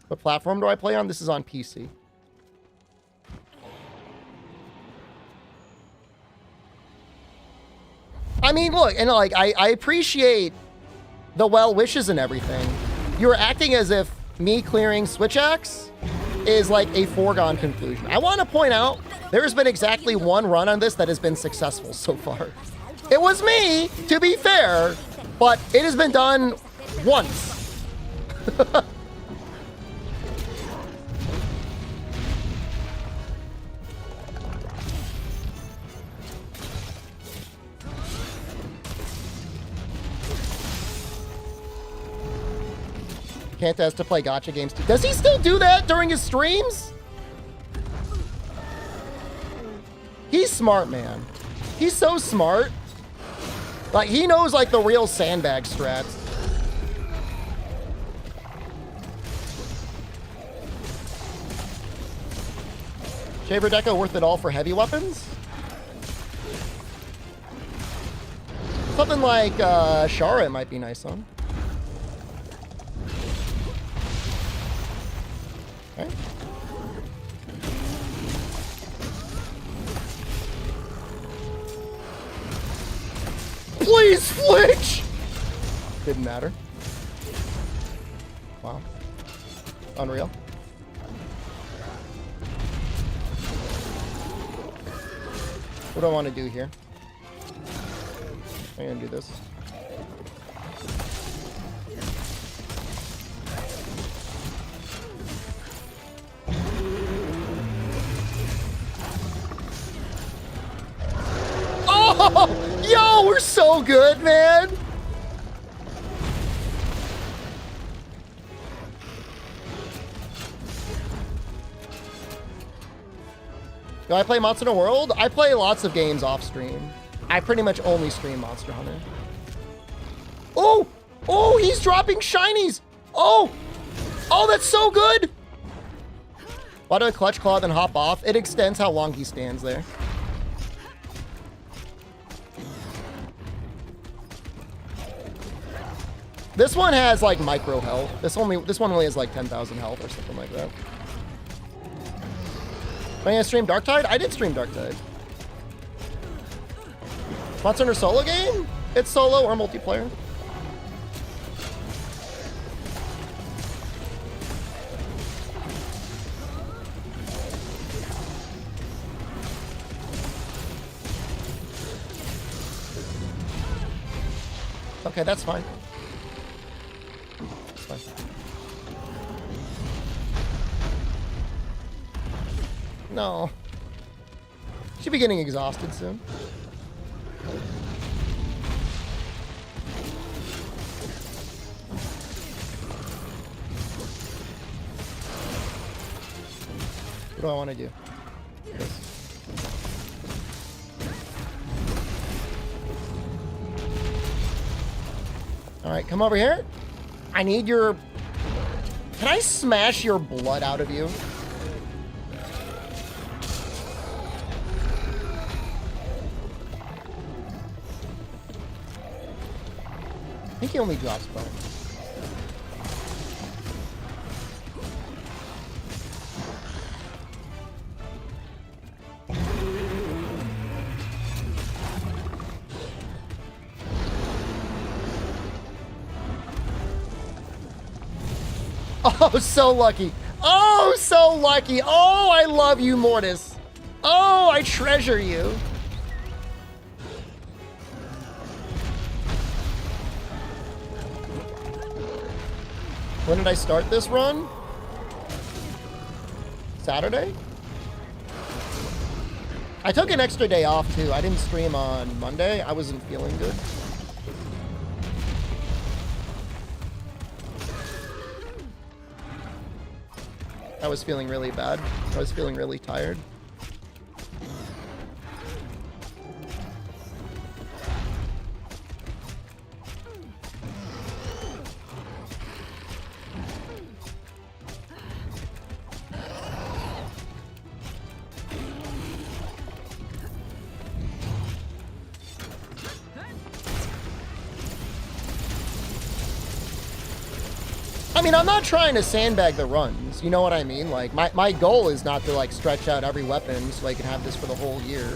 What platform do I play on? This is on PC. I mean, look, and like, I appreciate the well wishes and everything. You're acting as if me clearing Switchaxe is like a foregone conclusion. I want to point out there's been exactly one run on this that has been successful so far. It was me, to be fair, but it has been done once. Kanta has to play gacha games too. Does he still do that during his streams? He's smart, man. He's so smart. Like, he knows, like, the real sandbag strats. Shaver Deco worth it all for heavy weapons? Something like Shara might be nice on. Okay. Please flinch! Didn't matter. Wow. Unreal. What do I want to do here? I'm gonna do this. Oh, yo, we're so good, man. Do I play Monster Hunter World? I play lots of games off stream. I pretty much only stream Monster Hunter. Oh, oh, he's dropping shinies. Oh, oh, that's so good. Why do I clutch claw then hop off? It extends how long he stands there. This one has like micro health. This one only has like 10,000 health or something like that. Am I gonna stream Darktide? I did stream Darktide. Monster Hunter solo game? It's solo or multiplayer. Okay, that's fine. That's fine. No. Should be getting exhausted soon. What do I want to do? This. All right, come over here. I need your... Can I smash your blood out of you? I think he only drops bones. Oh, so lucky. Oh, so lucky. Oh, I love you, Mortis. Oh, I treasure you. When did I start this run? Saturday? I took an extra day off too. I didn't stream on Monday. I wasn't feeling good. I was feeling really bad. I was feeling really tired. I mean, I'm not trying to sandbag the runs. You know what I mean? Like, my goal is not to, like, stretch out every weapon so I can have this for the whole year.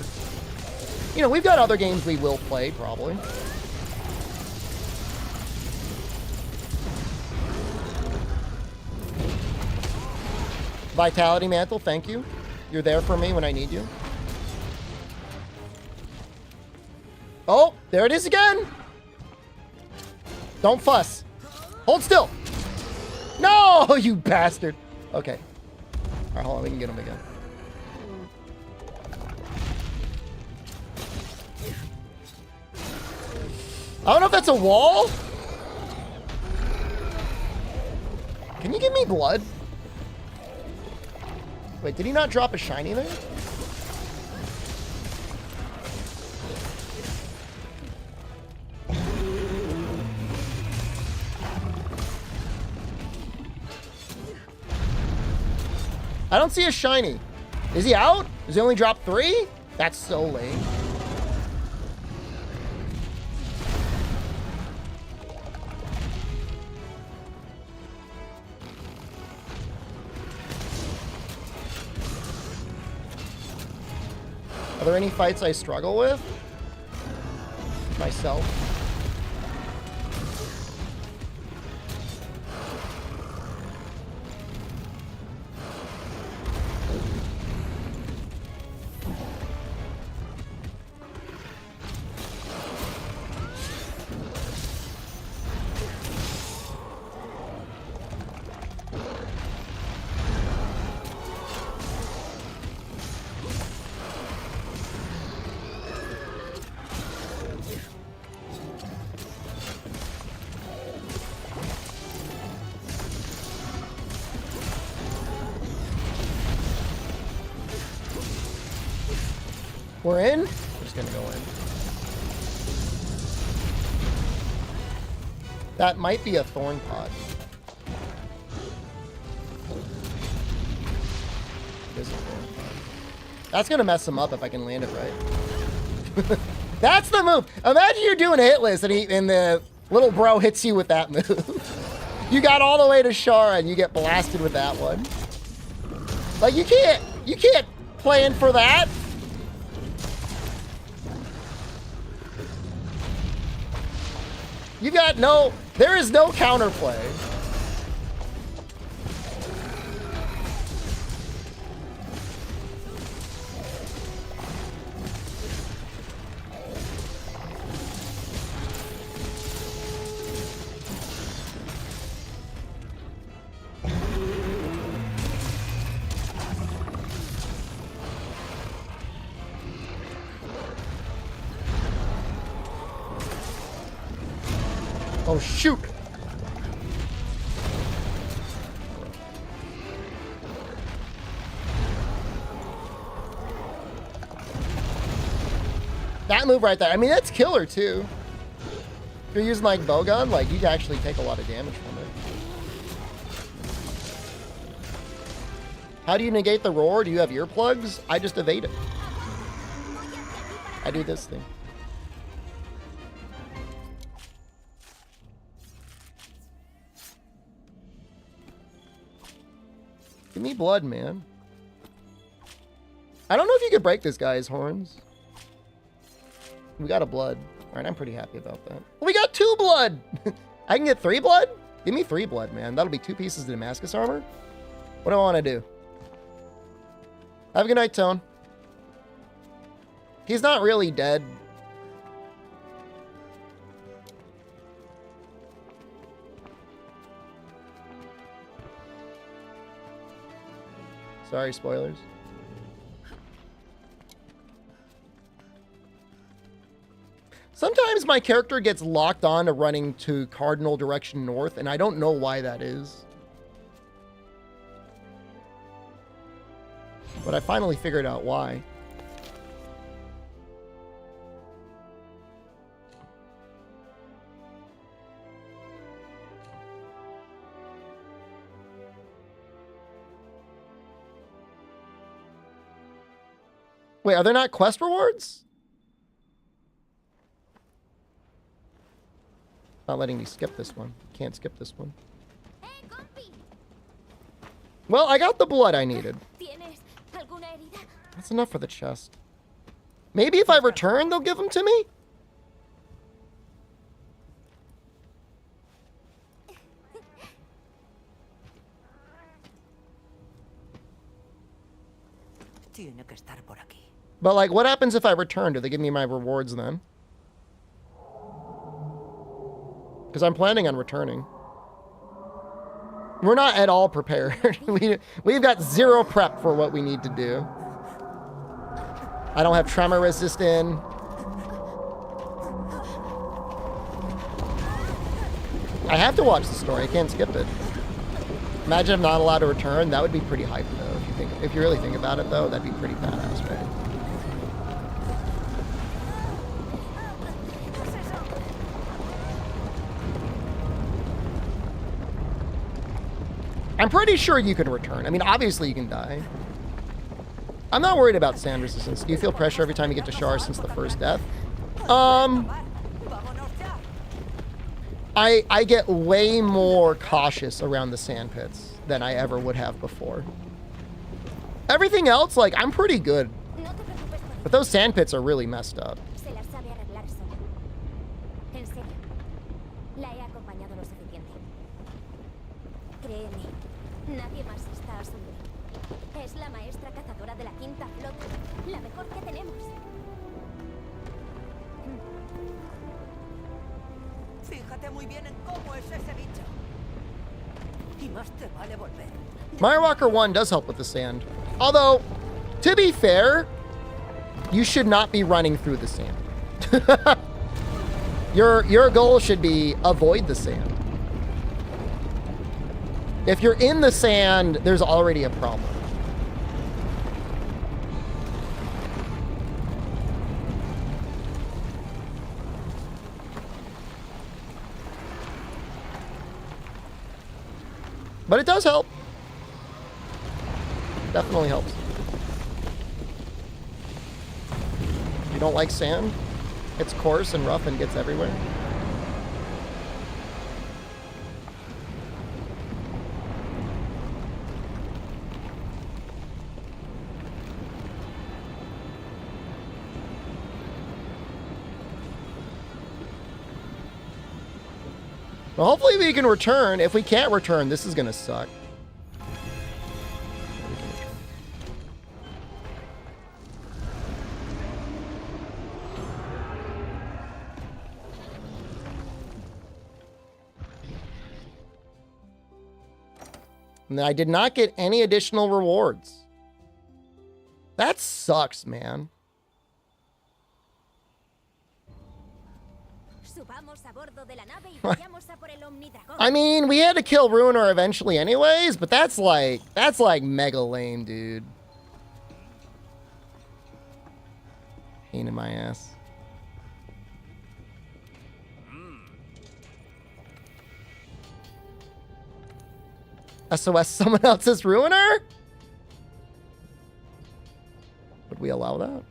You know, we've got other games we will play, probably. Vitality Mantle, thank you. You're there for me when I need you. Oh, there it is again. Don't fuss. Hold still. No, you bastard. Okay. All right, hold on. We can get him again. I don't know if that's a wall. Can you give me blood? Wait, did he not drop a shiny there? I don't see a shiny. Is he out? Does he only drop 3? That's so lame. Are there any fights I struggle with? Myself. We're in? We're just gonna go in. That might be a thorn pod. It is a thorn pod. That's gonna mess him up if I can land it right. That's the move. Imagine you're doing a hit list and the little bro hits you with that move. You got all the way to Shara and you get blasted with that one. Like you can't plan for that. You got no, there is no counterplay. Oh, shoot. That move right there. I mean, that's killer, too. If you're using, like, bowgun, like, you can actually take a lot of damage from it. How do you negate the roar? Do you have earplugs? I just evade it. I do this thing. Give me blood, man. I don't know if you could break this guy's horns. We got a blood. All right, I'm pretty happy about that. We got 2 blood. I can get 3 blood? Give me 3 blood, man. That'll be 2 pieces of Damascus armor. What do I want to do? Have a good night, Tone. He's not really dead. Sorry, spoilers. Sometimes my character gets locked on to running to cardinal direction north, and I don't know why that is. But I finally figured out why. Wait, are there not quest rewards? Not letting me skip this one. Can't skip this one. ¡Eh, compi! Well, I got the blood I needed. ¿Tienes alguna herida? That's enough for the chest. Maybe if I return, they'll give them to me? Tiene que estar por aquí. But, like, what happens if I return? Do they give me my rewards then? Because I'm planning on returning. We're not at all prepared. We've got zero prep for what we need to do. I don't have tremor resist in. I have to watch the story. I can't skip it. Imagine I'm not allowed to return. That would be pretty hype, though. If you really think about it, though, that'd be pretty badass, right? I'm pretty sure you can return. I mean, obviously you can die. I'm not worried about sand resistance. Do you feel pressure every time you get to Shar since the first death? I get way more cautious around the sand pits than I ever would have before. Everything else, like, I'm pretty good. No te preocupes por But those sand pits are really messed up. Se las sabe arreglar sola. En serio. La he acompañado lo suficiente. Créeme, nadie más está a su nivel. Es la maestra cazadora de la quinta flota. La mejor que tenemos. Fíjate muy bien en cómo es ese bicho. Y más te vale volver. Mario Walker 1 does help with the sand. Although, to be fair, you should not be running through the sand. Your goal should be avoid the sand. If you're in the sand, there's already a problem. But it does help. Definitely helps. You don't like sand? It's coarse and rough and gets everywhere. Well, hopefully we can return. If we can't return, this is gonna suck. And I did not get any additional rewards. That sucks, man. Subamos a bordo de la nave y vayamos a por el omnidragón. I mean, we had to kill Ruiner eventually anyways, but that's like mega lame, dude. Pain in my ass. SOS someone else's Ruiner? Would we allow that?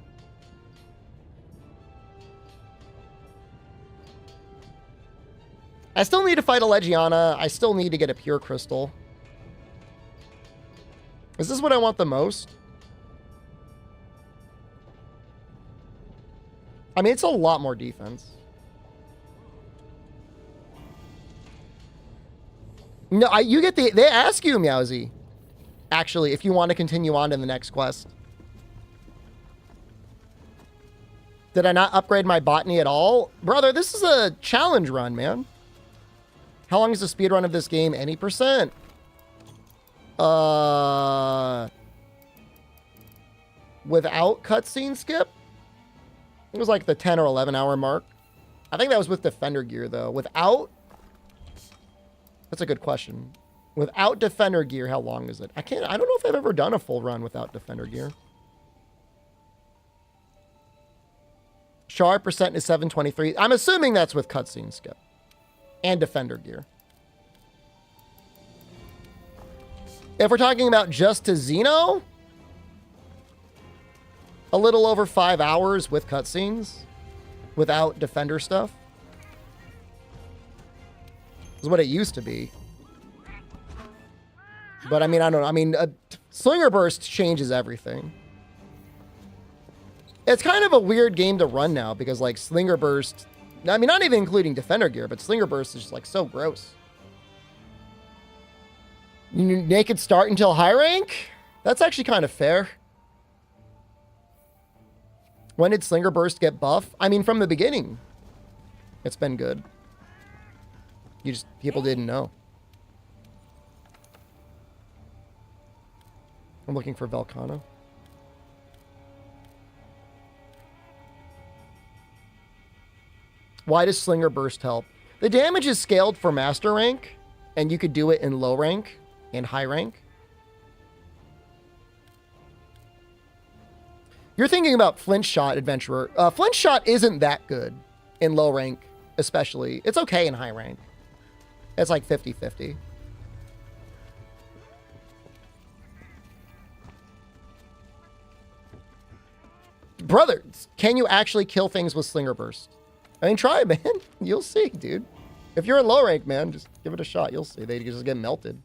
I still need to fight a Legiana. I still need to get a pure crystal. Is this what I want the most? I mean, it's a lot more defense. No, you get they ask you, Meowsy, actually, if you want to continue on to the next quest. Did I not upgrade my botany at all? Brother, this is a challenge run, man. How long is the speed run of this game? Any percent? without cutscene skip. It was like the 10 or 11 hour mark. I think that was with Defender gear, though. Without... That's a good question. Without Defender gear, how long is it? I don't know if I've ever done a full run without Defender gear. Shard percent is 723. I'm assuming that's with cutscene skip. And Defender gear. If we're talking about just to Xeno, a little over 5 hours with cutscenes without Defender stuff. Is what it used to be. But I mean, I don't know. I mean, Slinger Burst changes everything. It's kind of a weird game to run now because, like, Slinger Burst... I mean, not even including Defender gear, but Slinger Burst is just, like, so gross. Naked start until high rank? That's actually kind of fair. When did Slinger Burst get buff? I mean, from the beginning. It's been good. People didn't know. I'm looking for Velcano. Why does Slinger Burst help? The damage is scaled for Master Rank, and you could do it in low rank and high rank. You're thinking about Flint Shot Adventurer. Flint Shot isn't that good in low rank, especially. It's okay in high rank. It's like 50-50. Brother, can you actually kill things with Slinger Burst? I mean, try it, man. You'll see, dude. If you're in low rank, man, just give it a shot. You'll see. They just get melted.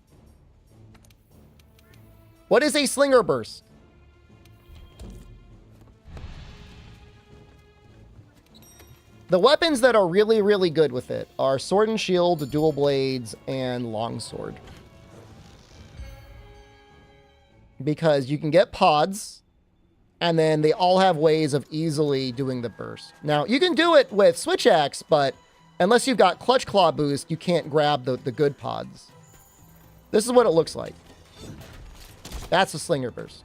What is a Slinger Burst? The weapons that are really, really good with it are Sword and Shield, Dual Blades, and Longsword. Because you can get pods, and then they all have ways of easily doing the burst. Now, you can do it with Switchaxe, but unless you've got Clutch Claw boost, you can't grab the good pods. This is what it looks like. That's a Slinger Burst.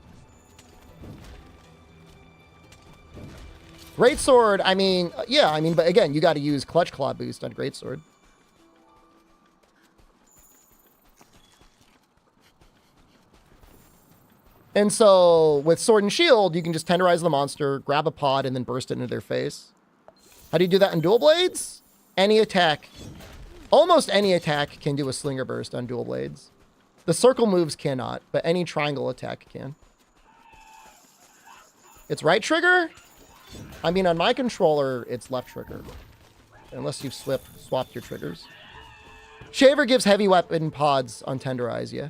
Greatsword, I mean, yeah, I mean, but again, you got to use Clutch Claw boost on Greatsword. And so, with Sword and Shield, you can just tenderize the monster, grab a pod, and then burst it into their face. How do you do that in Dual Blades? Any attack, almost any attack can do a Slinger Burst on Dual Blades. The circle moves cannot, but any triangle attack can. It's right trigger? I mean, on my controller, it's left trigger. Unless you've swapped your triggers. Shaver gives heavy weapon pods on Tenderize, yeah.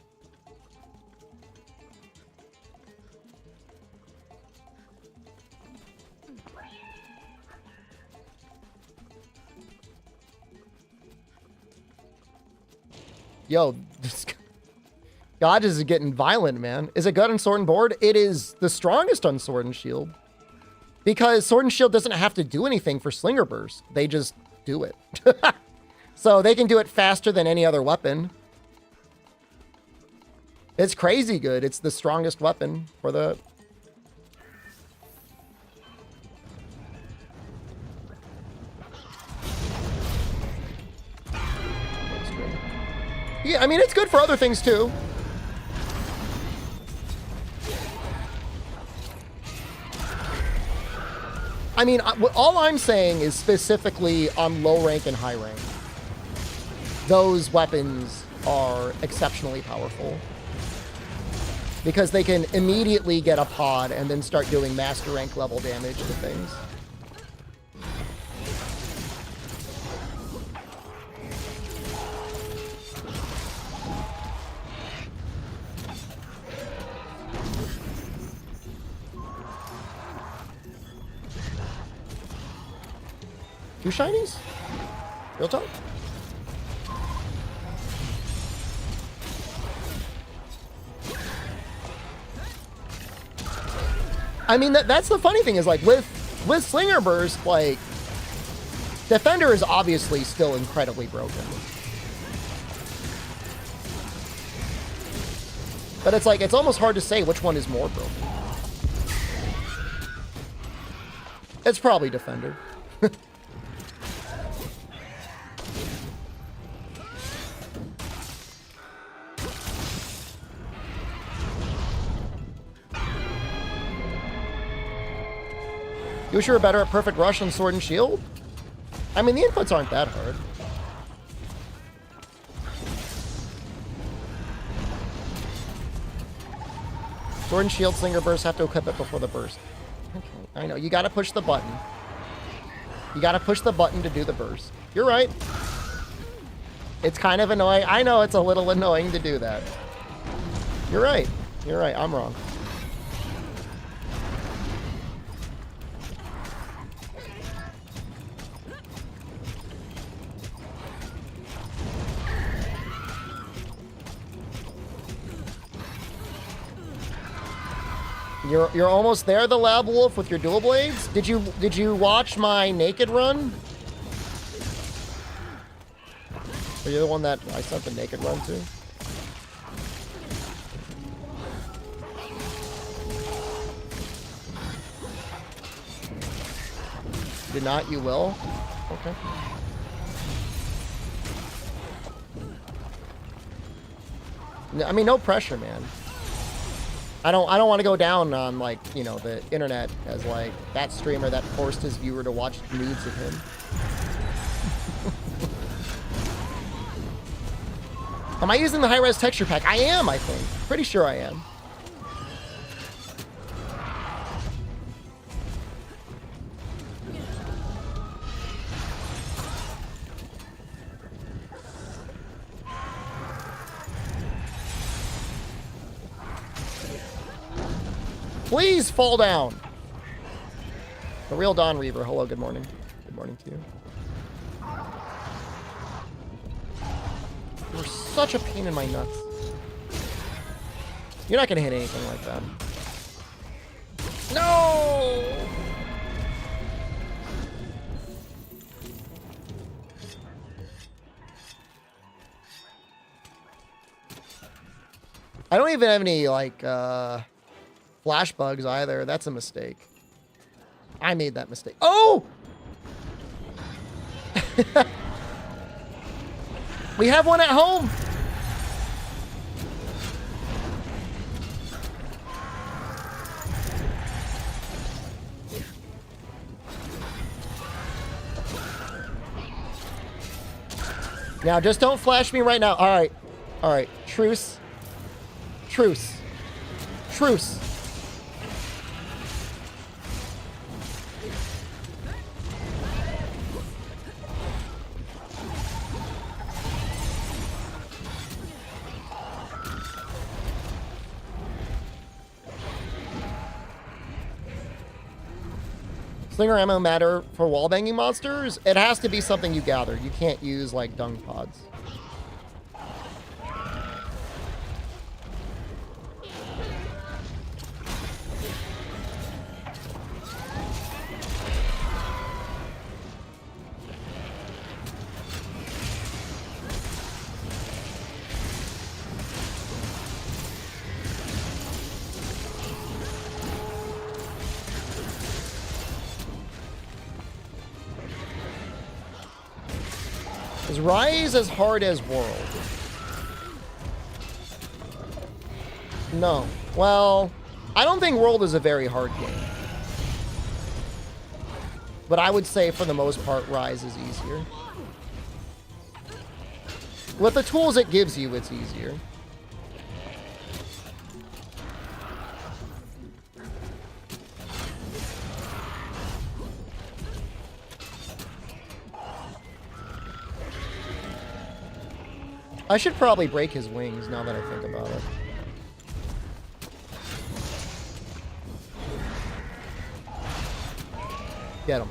Yo, this God is getting violent, man. Is it good on Sword and Board? It is the strongest on Sword and Shield. Because Sword and Shield doesn't have to do anything for Slinger Burst. They just do it. So they can do it faster than any other weapon. It's crazy good. It's the strongest weapon for the... Yeah, I mean, it's good for other things too. I mean, all I'm saying is specifically on low rank and high rank. Those weapons are exceptionally powerful. Because they can immediately get a pod and then start doing master rank level damage to things. Two shinies? Real talk? I mean, that's the funny thing is, like, with Slinger Burst, like, Defender is obviously still incredibly broken. But it's like, it's almost hard to say which one is more broken. It's probably defender. You wish you were better at Perfect Rush on Sword and Shield? I mean, the inputs aren't that hard. Sword and Shield Slinger Burst, have to equip it before the burst. Okay, I know. You gotta push the button. You gotta push the button to do the burst. You're right. It's kind of annoying. I know it's a little annoying to do that. You're right. You're right. I'm wrong. You're almost there, the Lab Wolf, with your dual blades. Did you watch my naked run? Are you the one that I sent the naked run to? Did not, you will. Okay. I mean, no pressure, man. I don't want to go down on, like, you know, the internet as like that streamer that forced his viewer to watch nudes of him. Am I using the high-res texture pack? I am, I think. Pretty sure I am. Please fall down. The real Dawn Reaver. Hello, good morning. Good morning to you. You're such a pain in my nuts. You're not gonna hit anything like that. No! I don't even have any, like, flash bugs either. That's a mistake. I made that mistake. Oh! We have one at home. Now, just don't flash me right now. All right. All right. Truce. Truce. Truce. Slinger ammo matter for wallbanging monsters? It has to be something you gather. You can't use, like, dung pods. Is Rise as hard as World? No. Well, I don't think World is a very hard game. But I would say for the most part, Rise is easier. With the tools it gives you, it's easier. I should probably break his wings now that I think about it. Get him.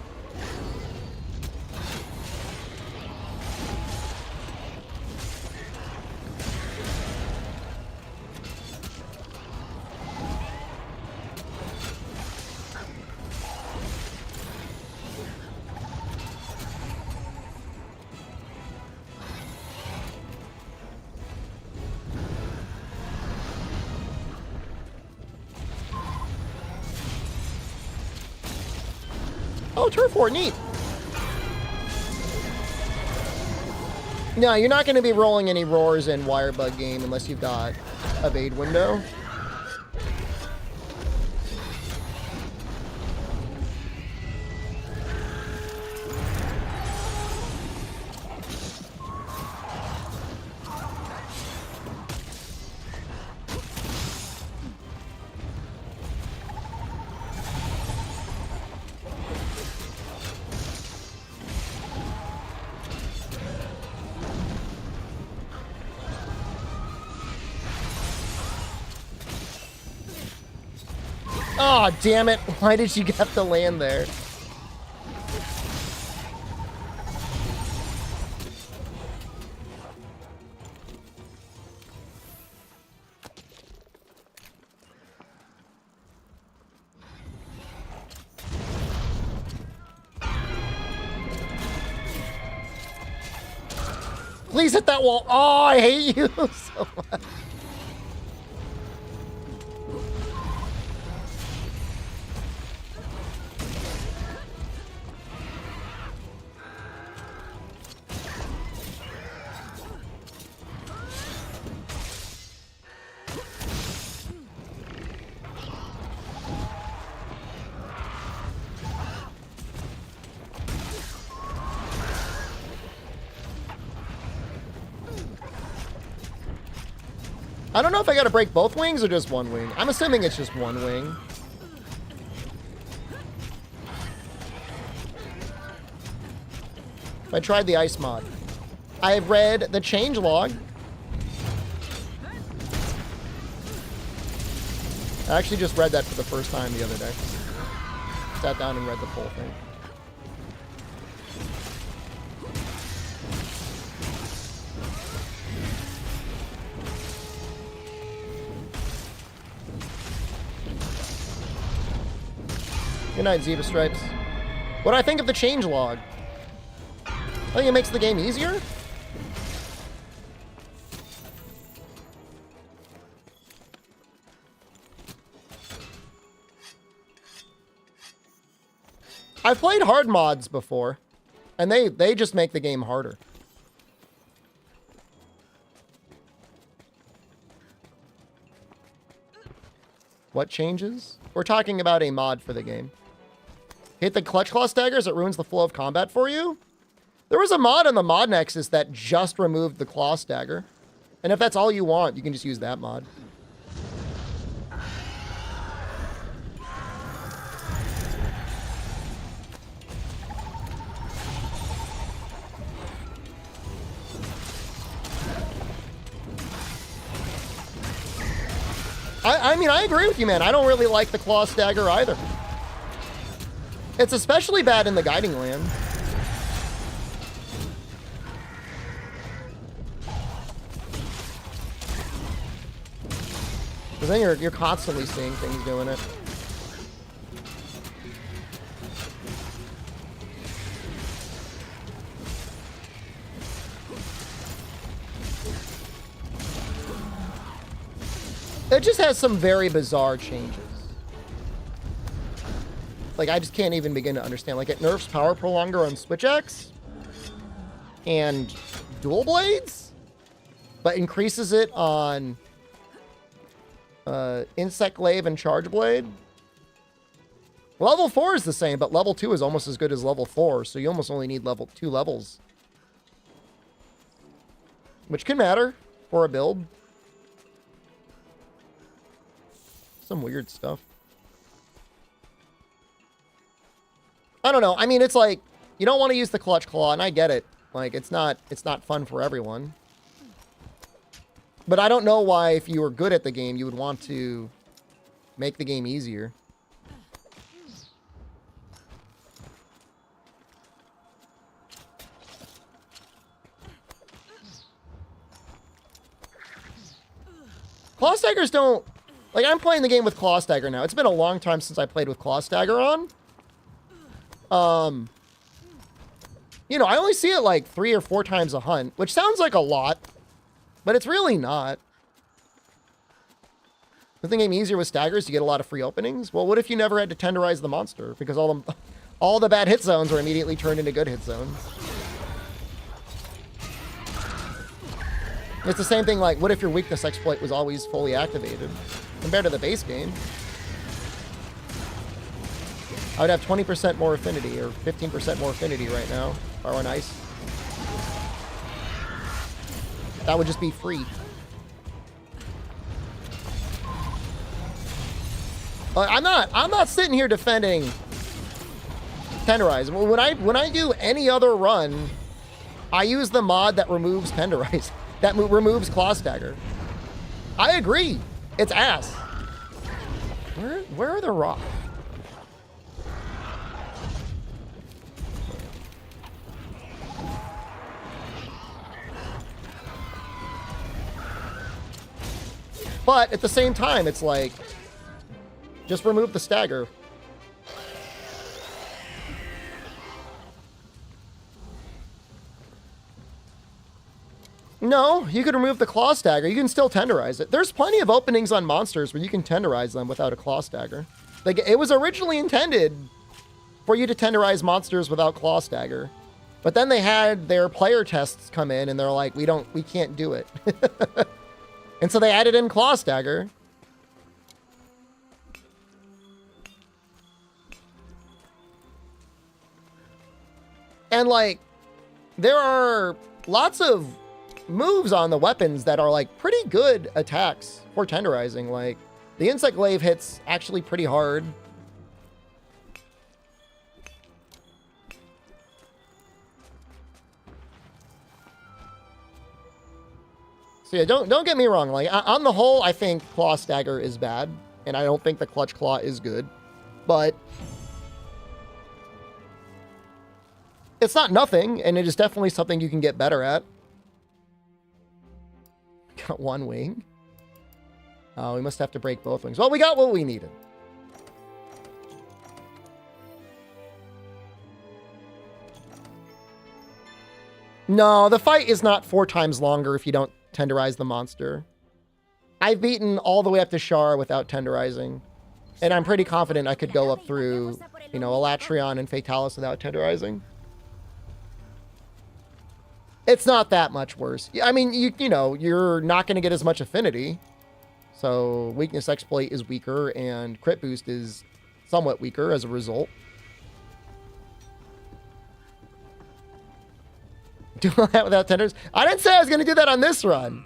Oh, turf war, neat. No, you're not going to be rolling any roars in wire bug game unless you've got evade window. Oh, damn it. Why did you have to land there? Please hit that wall. Oh, I hate you so much. I don't know if I gotta break both wings or just one wing. I'm assuming it's just one wing. I tried the ice mod. I read the changelog. I actually just read that for the first time the other day. Sat down and read the full thing. Good night, Zebra Stripes. What do I think of the changelog? I think it makes the game easier. I've played hard mods before, and they just make the game harder. What changes? We're talking about a mod for the game. Hit the clutch claw staggers, it ruins the flow of combat for you. There was a mod on the mod Nexus that just removed the claw stagger. And if that's all you want, you can just use that mod. I mean, I agree with you, man. I don't really like the claw stagger either. It's especially bad in the guiding land. Because then you're constantly seeing things doing it. It just has some very bizarre changes. Like, I just can't even begin to understand. Like, it nerfs Power Prolonger on Switchaxe and Dual Blades, but increases it on Insect Glaive and Charge Blade. Level 4 is the same, but level 2 is almost as good as level 4, so you almost only need 2 levels. Which can matter for a build. Some weird stuff. I don't know. I mean, it's like, you don't want to use the clutch claw, and I get it. Like, it's not fun for everyone. But I don't know why, if you were good at the game, you would want to make the game easier. Claw staggers don't... Like, I'm playing the game with Claw Stagger now. It's been a long time since I played with Claw Stagger on. You know, I only see it like 3 or 4 times a hunt, which sounds like a lot, but it's really not. The game easier with staggers, you get a lot of free openings. Well, what if you never had to tenderize the monster? Because all all the bad hit zones were immediately turned into good hit zones. It's the same thing like, what if your weakness exploit was always fully activated compared to the base game? I would have 20% more affinity or 15% more affinity right now if I were nice. That would just be free. I'm not sitting here defending Tenderize. When I do any other run, I use the mod that removes Tenderize, that removes Claw Stagger. I agree. It's ass. Where are the rocks? But at the same time, it's like, just remove the stagger. No, you could remove the claw stagger. You can still tenderize it. There's plenty of openings on monsters where you can tenderize them without a claw stagger. Like, it was originally intended for you to tenderize monsters without claw stagger. But then they had their player tests come in and they're like, we can't do it. And so they added in claw stagger. And like, there are lots of moves on the weapons that are like pretty good attacks for tenderizing. Like, the insect glaive hits actually pretty hard. So yeah, don't get me wrong. Like, on the whole, I think Claw Stagger is bad, and I don't think the Clutch Claw is good, but it's not nothing, and it is definitely something you can get better at. Got one wing. Oh, we must have to break both wings. Well, we got what we needed. No, the fight is not 4 times longer if you don't tenderize the monster. I've beaten all the way up to Char without tenderizing. And I'm pretty confident I could go up through, you know, Elatrion and Fatalis without tenderizing. It's not that much worse. I mean, you know, you're not going to get as much affinity. So weakness exploit is weaker and crit boost is somewhat weaker as a result. Do that without tenders? I didn't say I was going to do that on this run.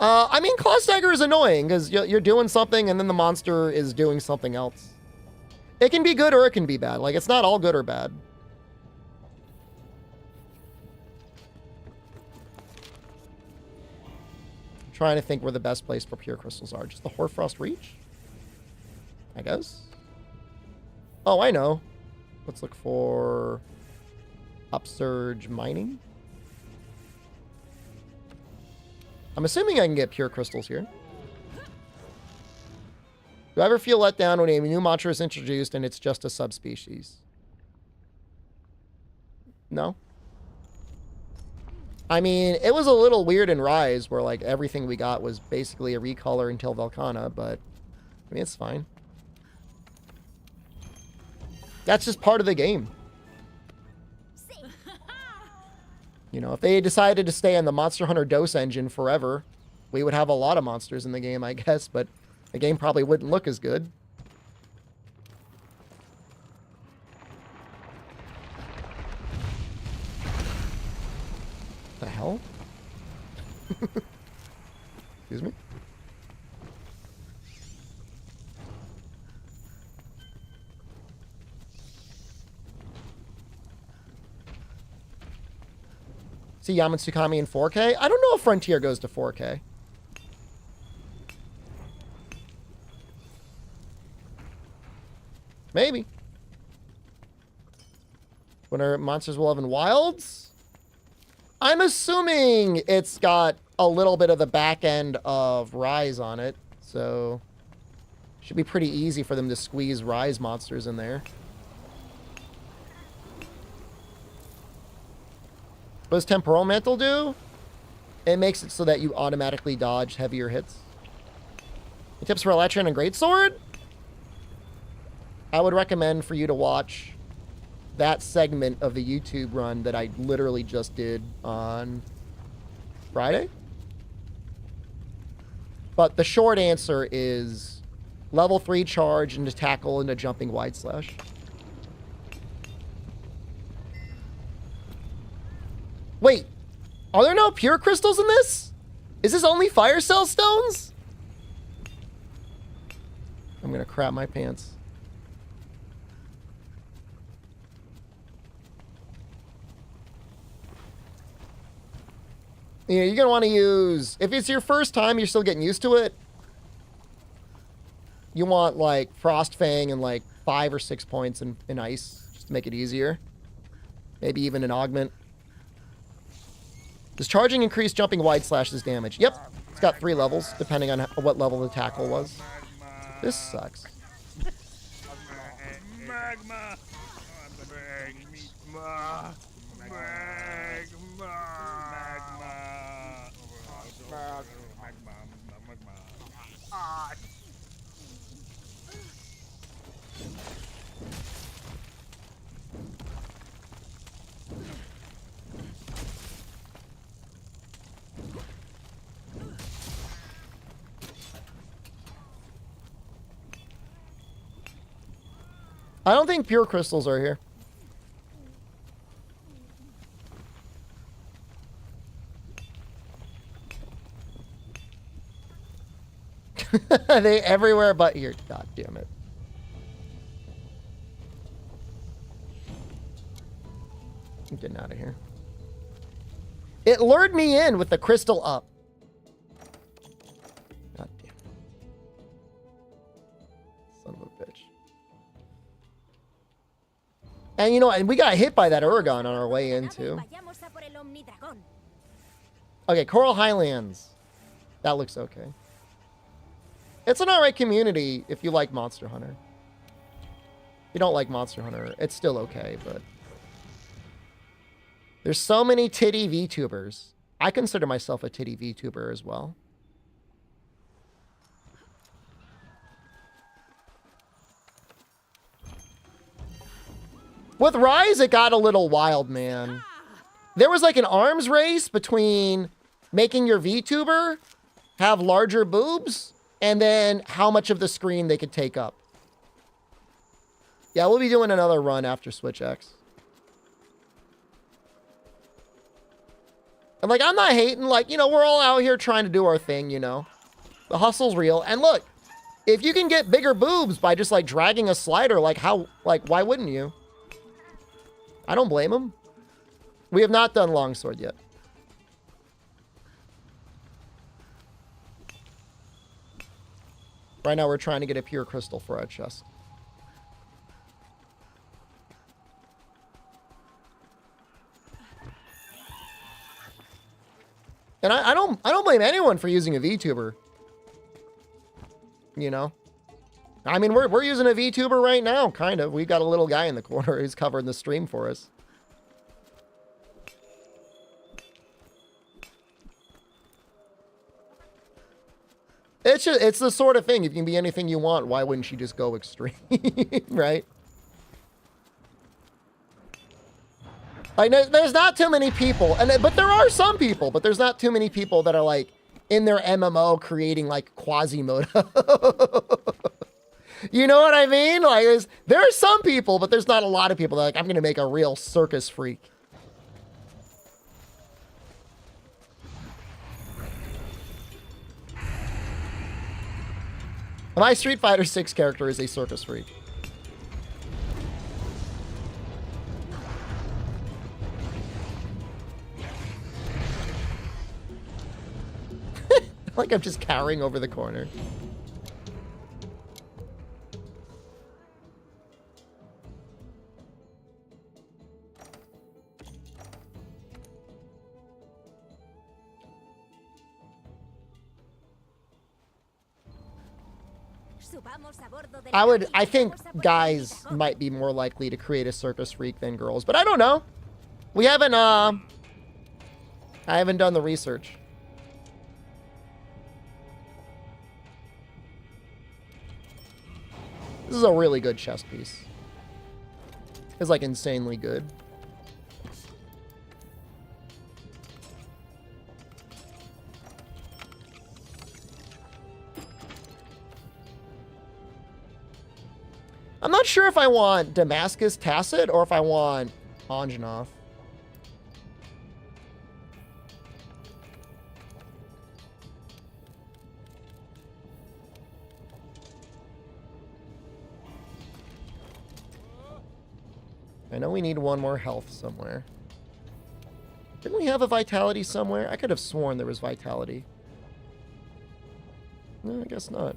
I mean, Claw Stagger is annoying because you're doing something and then the monster is doing something else. It can be good or it can be bad. Like, it's not all good or bad. I'm trying to think where the best place for pure crystals are. Just the Hoarfrost Reach? I guess. Oh, I know. Let's look for Upsurge Mining. I'm assuming I can get pure crystals here. Do I ever feel let down when a new monster is introduced and it's just a subspecies? No. I mean, it was a little weird in Rise where like everything we got was basically a recolor until Velkhana, but I mean, it's fine. That's just part of the game. You know, if they decided to stay on the Monster Hunter DOS engine forever, we would have a lot of monsters in the game, I guess, but the game probably wouldn't look as good. The hell? Excuse me? See Yamatsukami in 4K? I don't know if Frontier goes to 4K. Maybe. When our monsters will have in wilds? I'm assuming it's got a little bit of the back end of Rise on it. So should be pretty easy for them to squeeze Rise monsters in there. What does Temporal Mantle do? It makes it so that you automatically dodge heavier hits. Tips for Electron and Greatsword? I would recommend for you to watch that segment of the YouTube run that I literally just did on Friday. But the short answer is level 3 charge into tackle into jumping wide slash. Wait, are there no pure crystals in this? Is this only fire cell stones? I'm gonna crap my pants. Yeah, you're gonna want to use, if it's your first time, you're still getting used to it. You want like Frost Fang and like 5 or 6 points in ice, just to make it easier. Maybe even an augment. Does charging increase jumping wide slashes damage? Yep, it's got 3 levels, depending on what level the tackle was. This sucks. Magma. I don't think pure crystals are here. They everywhere but here. God damn it. I'm getting out of here. It lured me in with the crystal up. God damn it. Son of a bitch. And you know, and we got hit by that Uragon on our way in too. Okay, Coral Highlands. That looks okay. It's an alright community if you like Monster Hunter. If you don't like Monster Hunter, it's still okay, but... There's so many titty VTubers. I consider myself a titty VTuber as well. With Rise, it got a little wild, man. There was like an arms race between making your VTuber have larger boobs and then how much of the screen they could take up. Yeah, we'll be doing another run after Switchaxe. And like, I'm not hating, like, you know, we're all out here trying to do our thing, you know. The hustle's real. And look, if you can get bigger boobs by just like dragging a slider, like why wouldn't you? I don't blame them. We have not done Longsword yet. Right now we're trying to get a pure crystal for our chest. And I don't blame anyone for using a VTuber. You know? I mean, we're using a VTuber right now, kind of. We've got a little guy in the corner who's covering the stream for us. It's the sort of thing, if you can be anything you want, why wouldn't you just go extreme, right? Like, there's not too many people, but there are some people, but there's not too many people that are like in their MMO creating like Quasimodo. You know what I mean? Like, there are some people, but there's not a lot of people that are like, I'm going to make a real circus freak. My Street Fighter 6 character is a circus freak. Like I'm just cowering over the corner. I think guys might be more likely to create a circus freak than girls, but I don't know. We haven't, I haven't done the research. This is a really good chest piece. It's like insanely good. I'm not sure if I want Damascus Tacit or if I want Anjanath. I know we need one more health somewhere. Didn't we have a vitality somewhere? I could have sworn there was vitality. No, I guess not.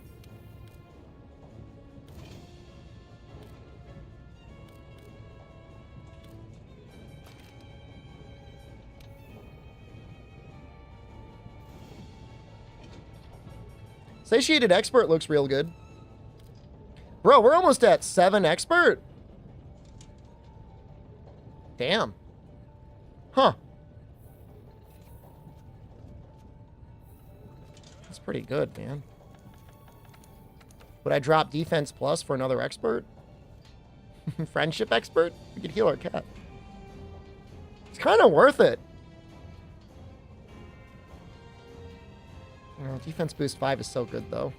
Satiated Expert looks real good. Bro, we're almost at 7 Expert. Damn. Huh. That's pretty good, man. Would I drop Defense Plus for another Expert? Friendship Expert? We could heal our cat. It's kind of worth it. Oh, Defense Boost 5 is so good, though.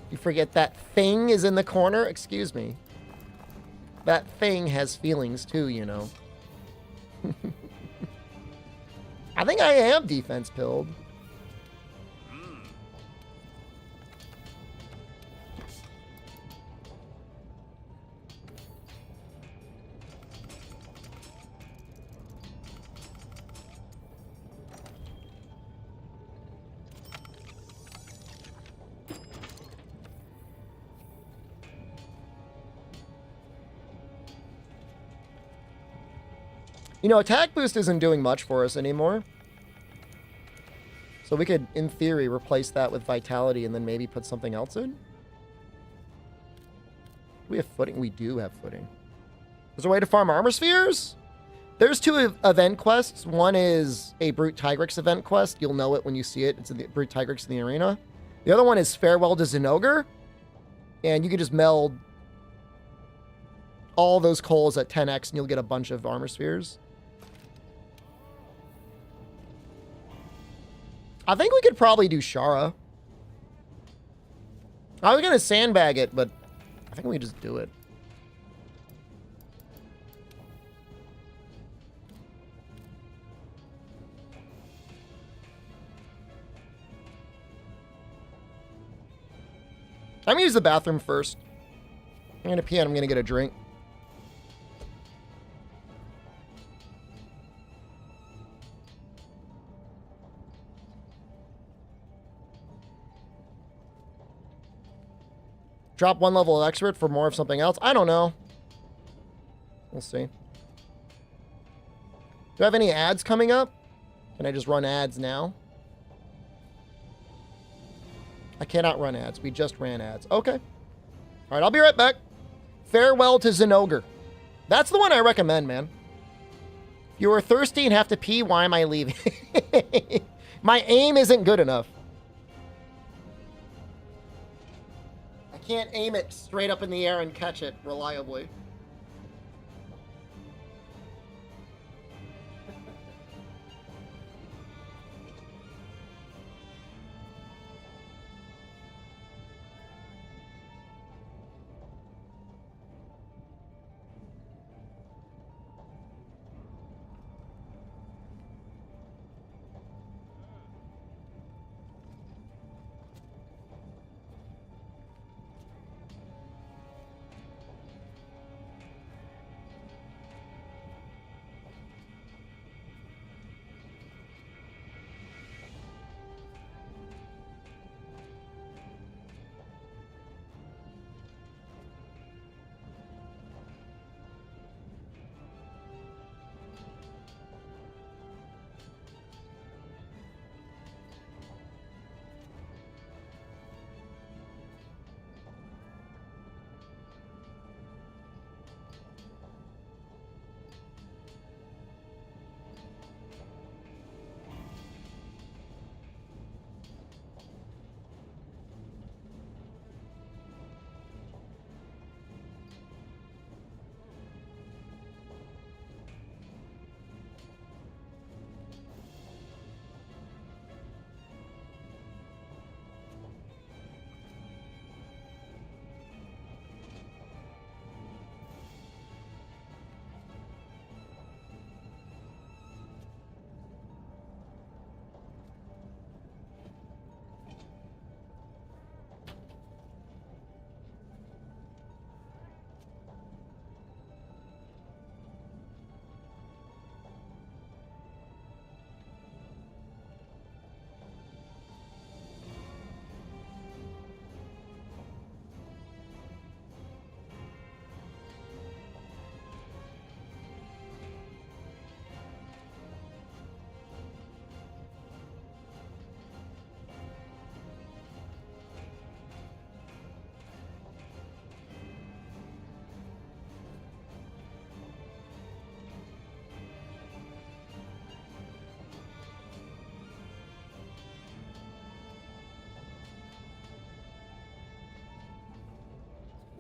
You forget that thing is in the corner? Excuse me. That thing has feelings, too, you know. I think I am defense pilled. You know, attack boost isn't doing much for us anymore. So we could, in theory, replace that with vitality and then maybe put something else in. Do we have footing? We do have footing. Is there a way to farm armor spheres? There's 2 event quests. One is a Brute Tigrix event quest. You'll know it when you see it. It's a Brute Tigrix in the arena. The other one is Farewell to Zinogre. And you can just meld all those coals at 10x and you'll get a bunch of armor spheres. I think we could probably do Shara. I was going to sandbag it, but I think we just do it. I'm going to use the bathroom first. I'm going to pee and I'm going to get a drink. Drop 1 level of expert for more of something else. I don't know. We'll see. Do I have any ads coming up? Can I just run ads now? I cannot run ads. We just ran ads. Okay. All right, I'll be right back. Farewell to Zinogre. That's the one I recommend, man. You are thirsty and have to pee. Why am I leaving? My aim isn't good enough. I can't aim it straight up in the air and catch it reliably.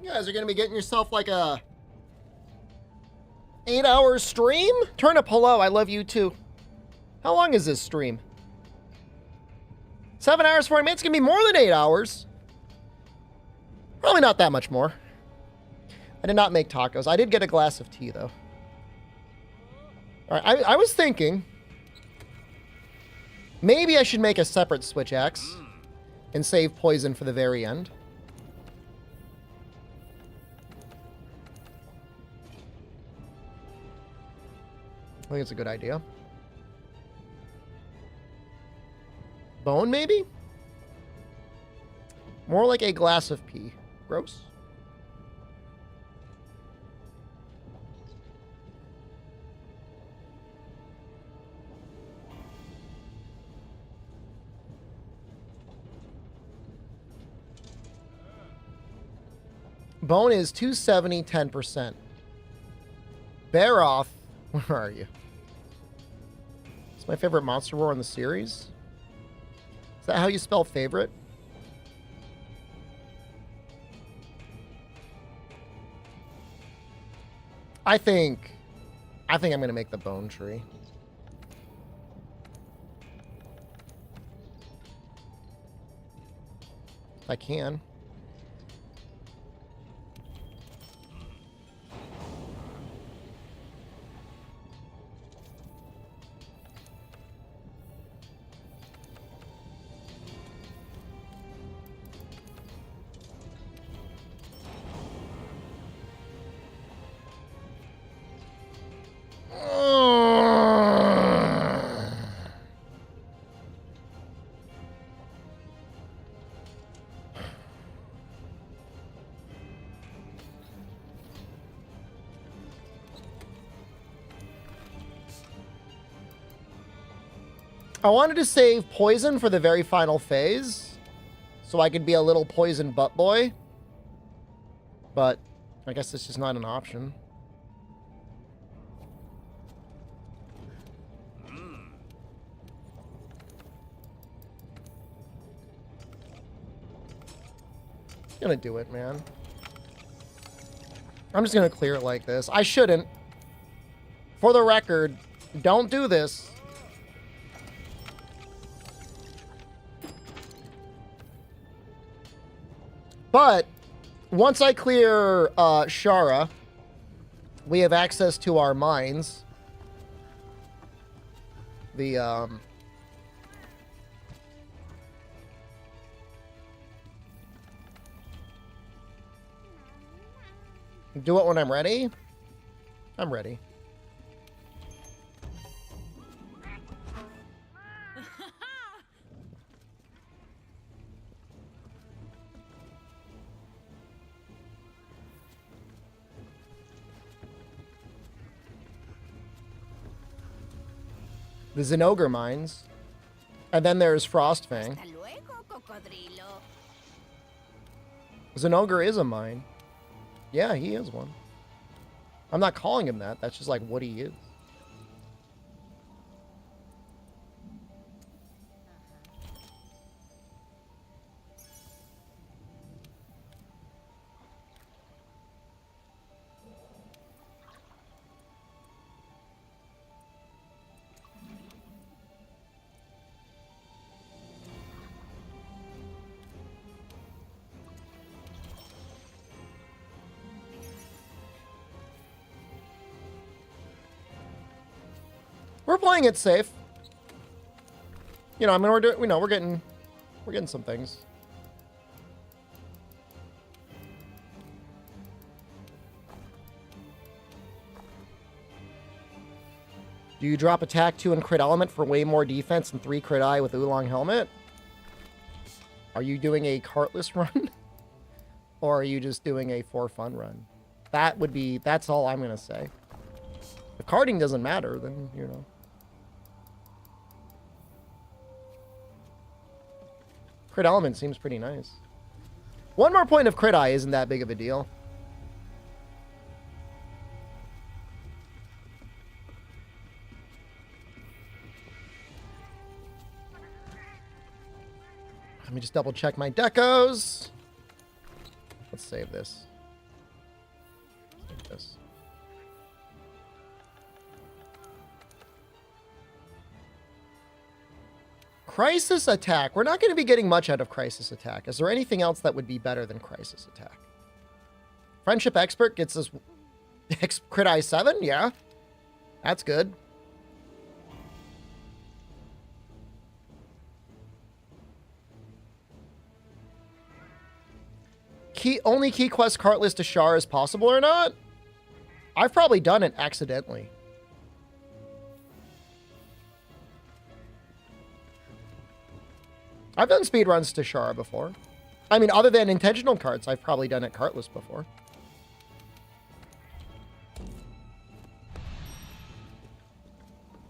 You guys are gonna be getting yourself like a 8-hour stream? Turnip, hello, I love you too. How long is this stream? 7 hours, 40 minutes? It's gonna be more than 8 hours. Probably not that much more. I did not make tacos. I did get a glass of tea though. All right, I was thinking maybe I should make a separate Switchaxe and save poison for the very end. I think it's a good idea. Bone, maybe? More like a glass of pee. Gross. Bone is 270, 10%. Baroth, where are you? It's my favorite monster roar in the series. Is that how you spell favorite? I think I'm gonna make the bone tree. If I can. I wanted to save poison for the very final phase, so I could be a little poison butt boy. But I guess this is not an option. Gonna do it, man. I'm just gonna clear it like this. I shouldn't. For the record, don't do this. But once I clear Shara, we have access to our mines. The do it when I'm ready. I'm ready. The Zinogre mines. And then there's Frostfang. Zinogre is a mine. Yeah, he is one. I'm not calling him that. That's just like what he is. We're playing it safe. You know, I mean, we're getting some things. Do you drop attack 2 and crit element for way more defense and 3 crit eye with Oolong helmet? Are you doing a cartless run? Or are you just doing a for fun run? That's all I'm gonna say. If carding doesn't matter, then, you know. Crit element seems pretty nice. One more point of crit eye isn't that big of a deal. Let me just double check my decos. Let's save this. Crisis Attack. We're not going to be getting much out of Crisis Attack. Is there anything else that would be better than Crisis Attack? Friendship Expert gets us crit I7? Yeah. That's good. Only key quest Cartless to Shar is possible or not? I've probably done it accidentally. I've done speedruns to Shara before. I mean, other than intentional carts, I've probably done it cartless before.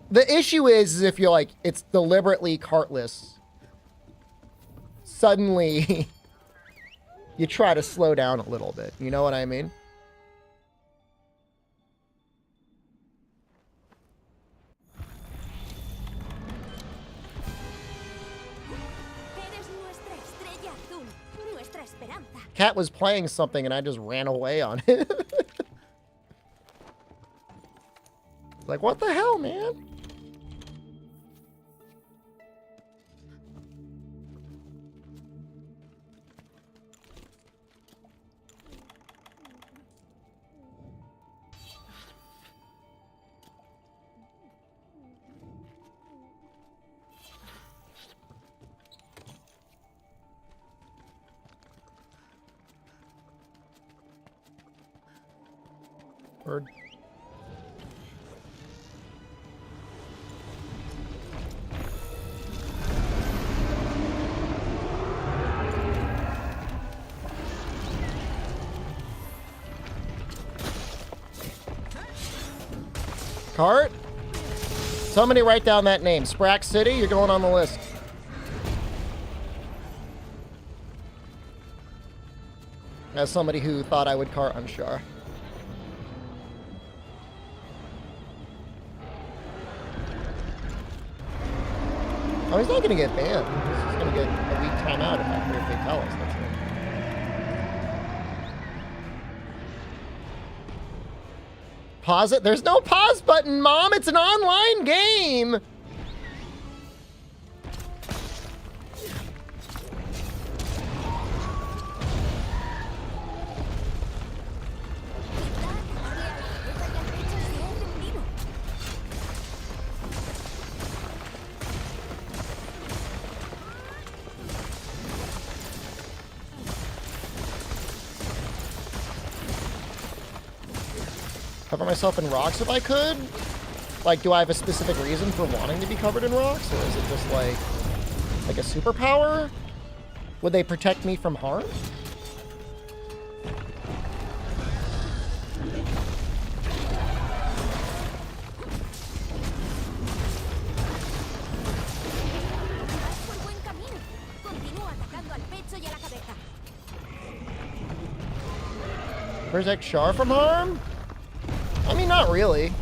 The issue is if you're like, it's deliberately cartless, suddenly you try to slow down a little bit. You know what I mean? Cat was playing something and I just ran away on it. Like, what the hell, man? Bird. Cart? Somebody write down that name. Switchaxe City, you're going on the list. As somebody who thought I would cart on Shar. Oh, he's not going to get banned. He's going to get a week timeout if they tell us. That's it. Pause it. There's no pause button, Mom. It's an online game. Cover myself in rocks if I could? Like, do I have a specific reason for wanting to be covered in rocks? Or is it just like a superpower? Would they protect me from harm? Protect Shar from harm? I mean, not really.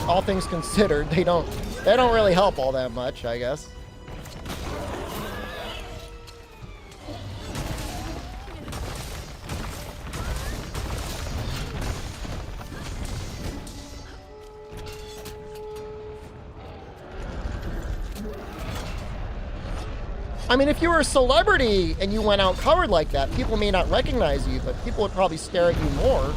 All things considered, they don't really help all that much, I guess. I mean, if you were a celebrity and you went out covered like that, people may not recognize you, but people would probably stare at you more.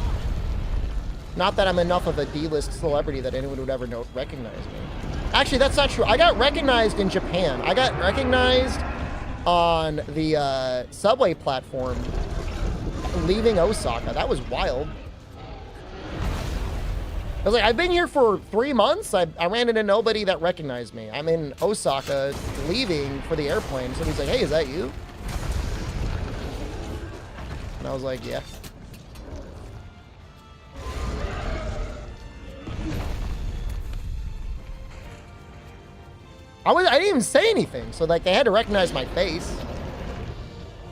Not that I'm enough of a D-list celebrity that anyone would ever recognize me. Actually, that's not true. I got recognized in Japan. I got recognized on the subway platform leaving Osaka. That was wild. I was like, I've been here for 3 months. I ran into nobody that recognized me. I'm in Osaka leaving for the airplane. Somebody's like, hey, is that you? And I was like, yeah. I didn't even say anything. So like they had to recognize my face.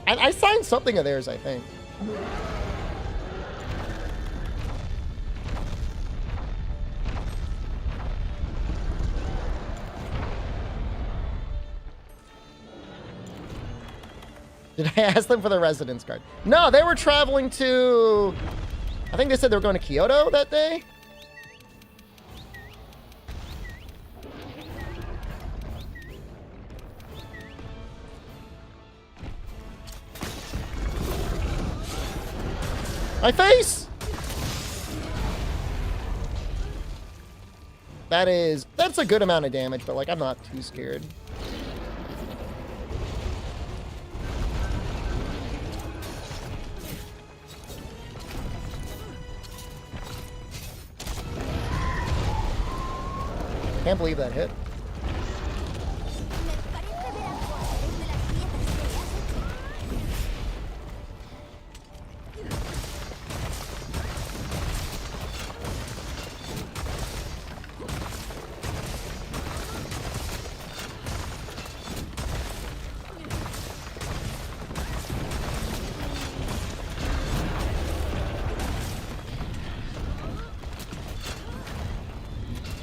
And I signed something of theirs, I think. Did I ask them for the residence card? No, they were traveling to... I think they said they were going to Kyoto that day. My face! That's a good amount of damage, but like I'm not too scared. Can't believe that hit.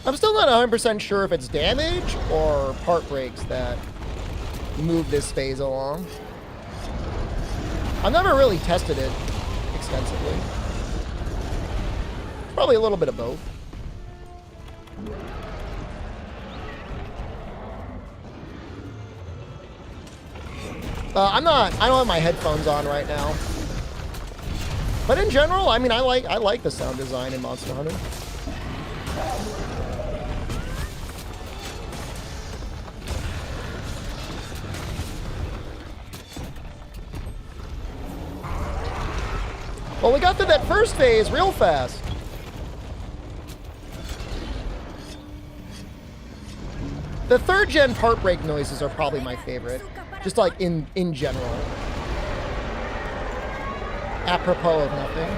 I'm still not 100% sure if it's damage or part breaks that move this phase along. I've never really tested it extensively. Probably a little bit of both. I don't have my headphones on right now. But in general, I mean, I like the sound design in Monster Hunter. Well, we got through that first phase real fast. The third gen part break noises are probably my favorite. Just like in general. Apropos of nothing.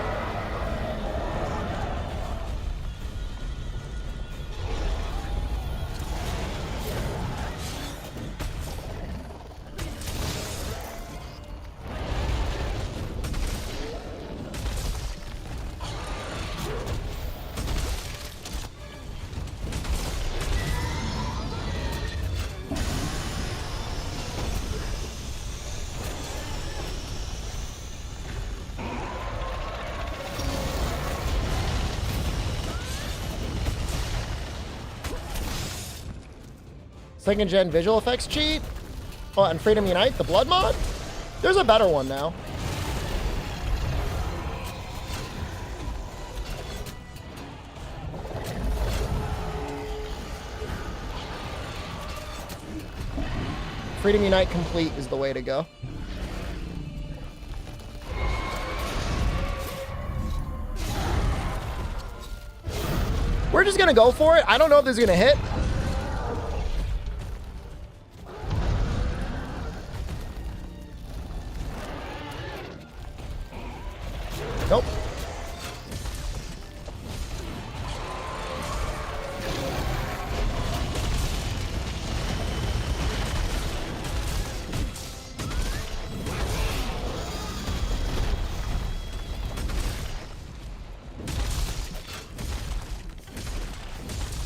Second gen visual effects cheat? Oh, and Freedom Unite, the blood mod? There's a better one now. Freedom Unite complete is the way to go. We're just gonna go for it. I don't know if this is gonna hit. Nope.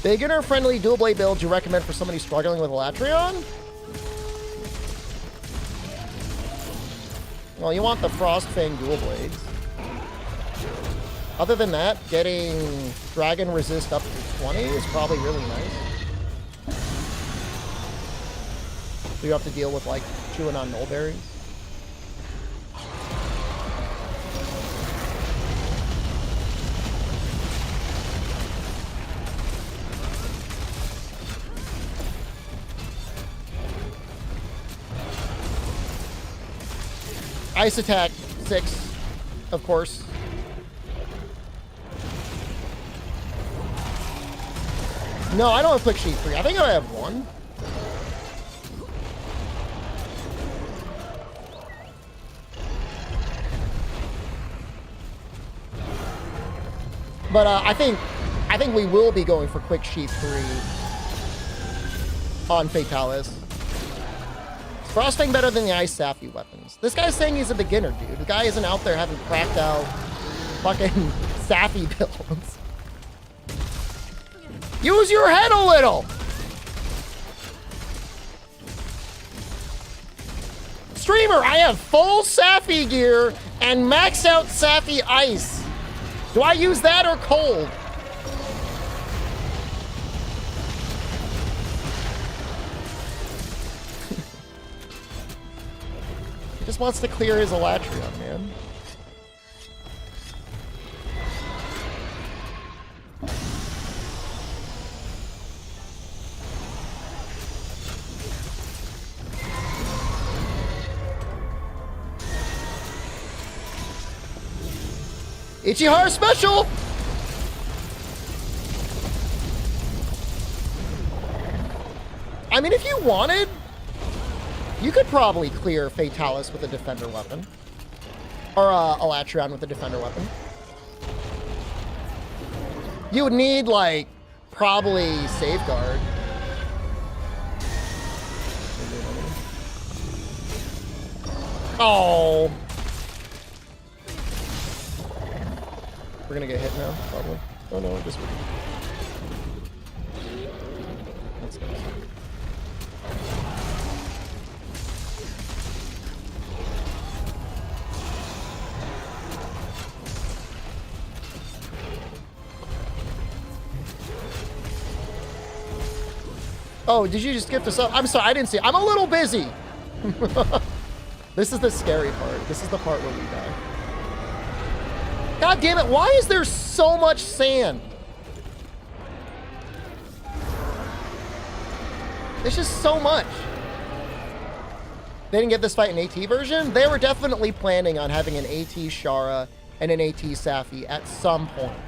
Beginner-friendly dual blade build you recommend for somebody struggling with Elatrion? Well, you want the Frostfang dual blades. Other than that, getting Dragon Resist up to 20 is probably really nice. So you have to deal with, like, chewing on Nullberries. Ice Attack 6, of course. No, I don't have Quick Sheet 3. I think I have one. But I think we will be going for Quick Sheet 3 on Fatalis. Frostfang better than the Ice Safi weapons. This guy's saying he's a beginner, dude. The guy isn't out there having cracked out fucking Safi builds. Use your head a little! Streamer, I have full Safi gear and max out Safi ice. Do I use that or cold? He just wants to clear his Elatrion, man. Ichihara special! I mean, if you wanted, you could probably clear Fatalis with a defender weapon. Or Alatreon with a defender weapon. You would need, like, probably Safeguard. Oh. We're gonna get hit now, probably. Oh no, this would. Let's go. Oh, did you just gift us up? I'm sorry, I didn't see it. I'm a little busy. This is the scary part. This is the part where we die. God damn it, why is there so much sand? There's just so much. They didn't get this fight in AT version? They were definitely planning on having an AT Shara and an AT Safi at some point.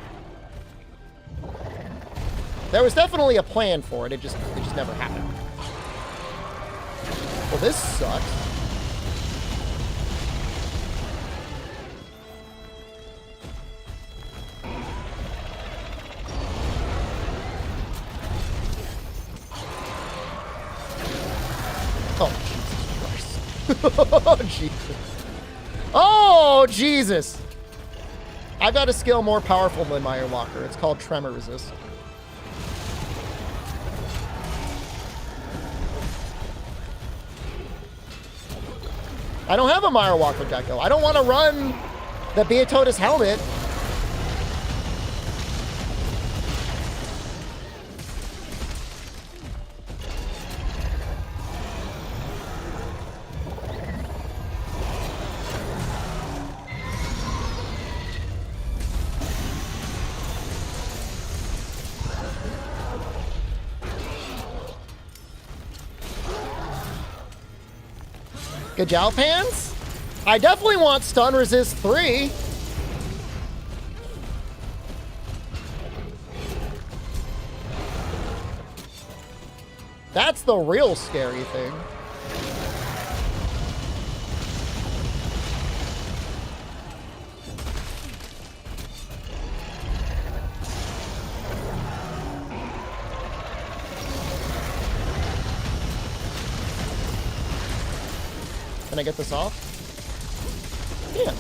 There was definitely a plan for it. It just never happened. Well, this sucks. Oh, Jesus Christ. Oh, Jesus. Oh, Jesus. I've got a skill more powerful than Meyer Walker. It's called Tremor Resist. I don't have a Meyer Walker Deco. I don't want to run the Beatotus helmet. Gajal Pants? I definitely want Stun Resist 3. That's the real scary thing. Can I get this off? Yeah.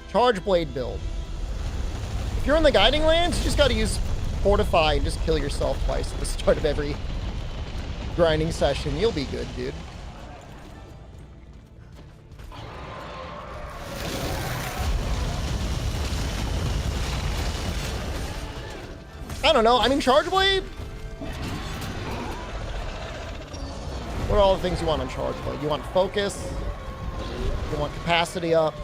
Charge Blade build. If you're in the Guiding Lands, you just gotta use Fortify and just kill yourself twice at the start of every grinding session. You'll be good, dude. I don't know. I mean, Charge Blade? What are all the things you want on Charge Blade? You want focus. You want capacity up.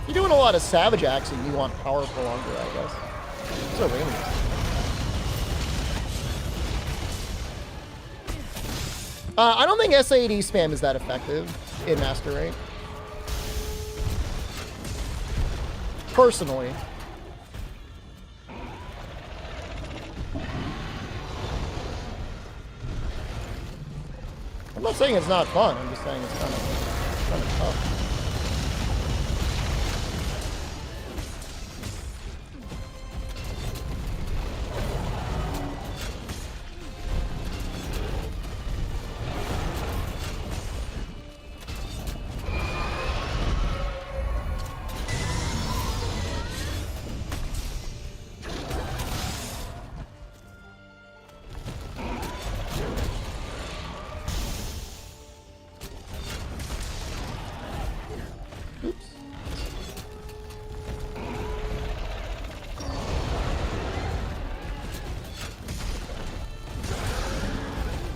You're doing a lot of Savage Axing. You want power for longer, I guess. So random. I don't think SAD spam is that effective in Master Rank. Personally. I'm not saying it's not fun, I'm just saying it's kind of tough.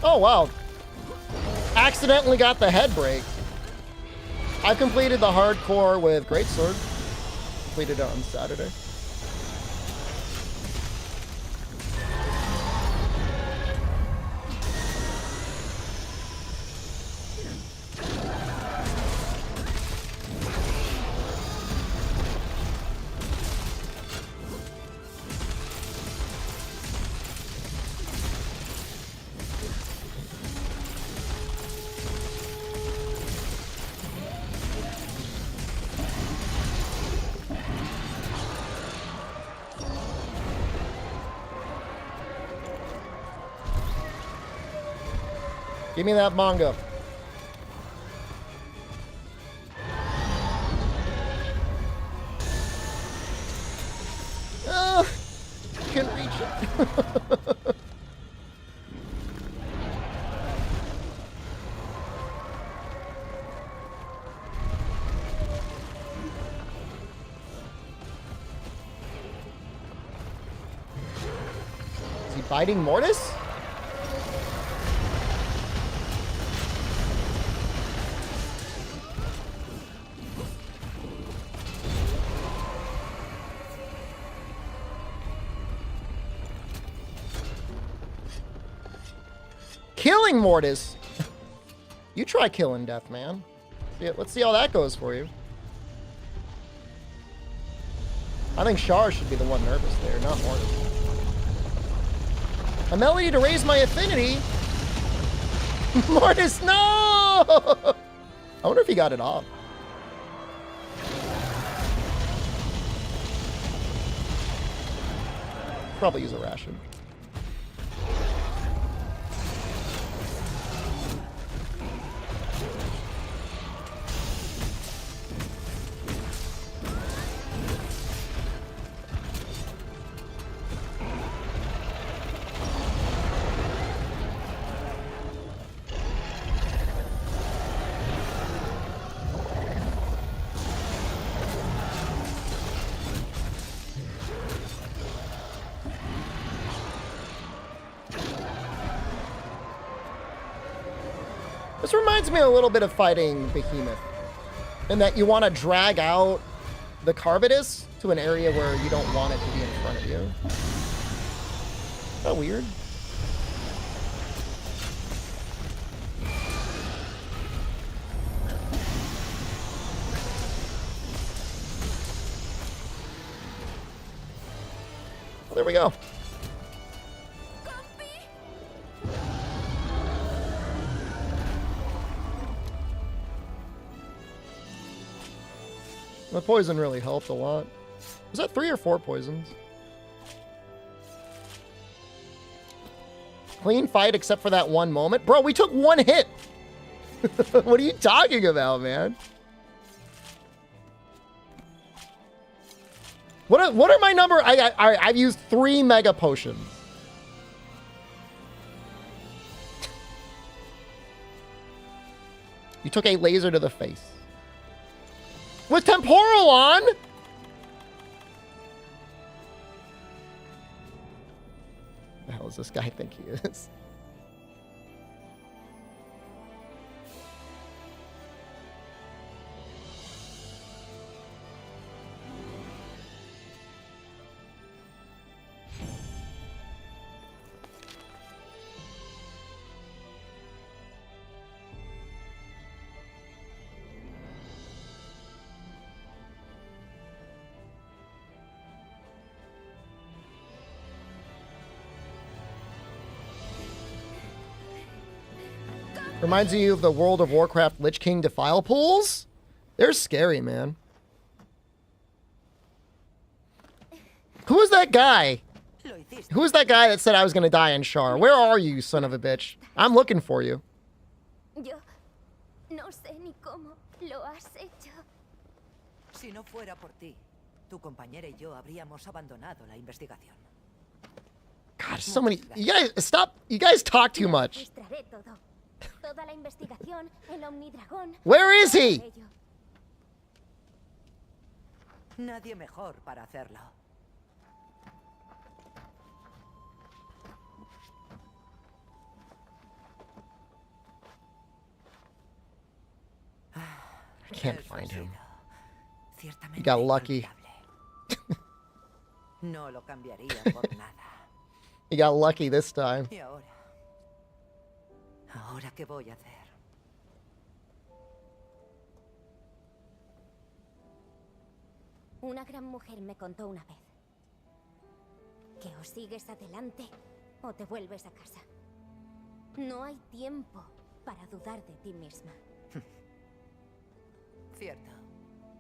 Oh, wow. Accidentally got the head break. I completed the hardcore with Greatsword. Completed it on Saturday. Give me that manga. Can't reach it. Is he biting Mortis? Killing Mortis. You try killing Death, man. Let's see how that goes for you. I think Char should be the one nervous there, not Mortis. A melody to raise my affinity. Mortis, no! I wonder if he got it off. Probably use a ration. This reminds me a little bit of fighting Behemoth, in that you want to drag out the Carbitus to an area where you don't want it to be in front of you. Is that weird? Well, there we go. The poison really helped a lot. Was that 3 or 4 poisons? Clean fight except for that one moment. Bro, we took 1 hit. What are you talking about, man? What are my number? I've used 3 mega potions. You took a laser to the face. With temporal on? The hell does this guy think he is? Reminds you of the World of Warcraft Lich King defile pools? They're scary, man. Who was that guy? Who was that guy that said I was going to die in Char? Where are you, son of a bitch? I'm looking for you. Yo no sé ni cómo lo has hecho. Si no fuera por ti, tu compañera y yo habríamos abandonado la investigación. God, so many. You guys, stop. You guys talk too much. Toda la investigación, el Omnidragón. Where is he? Nadie mejor para hacerlo. I can't find him. Ciertamente You got lucky. inolvidable. No lo cambiaría por nada. You got lucky this time. Y ahora. ¿Ahora qué voy a hacer? Una gran mujer me contó una vez que o sigues adelante o te vuelves a casa. No hay tiempo para dudar de ti misma. Cierto.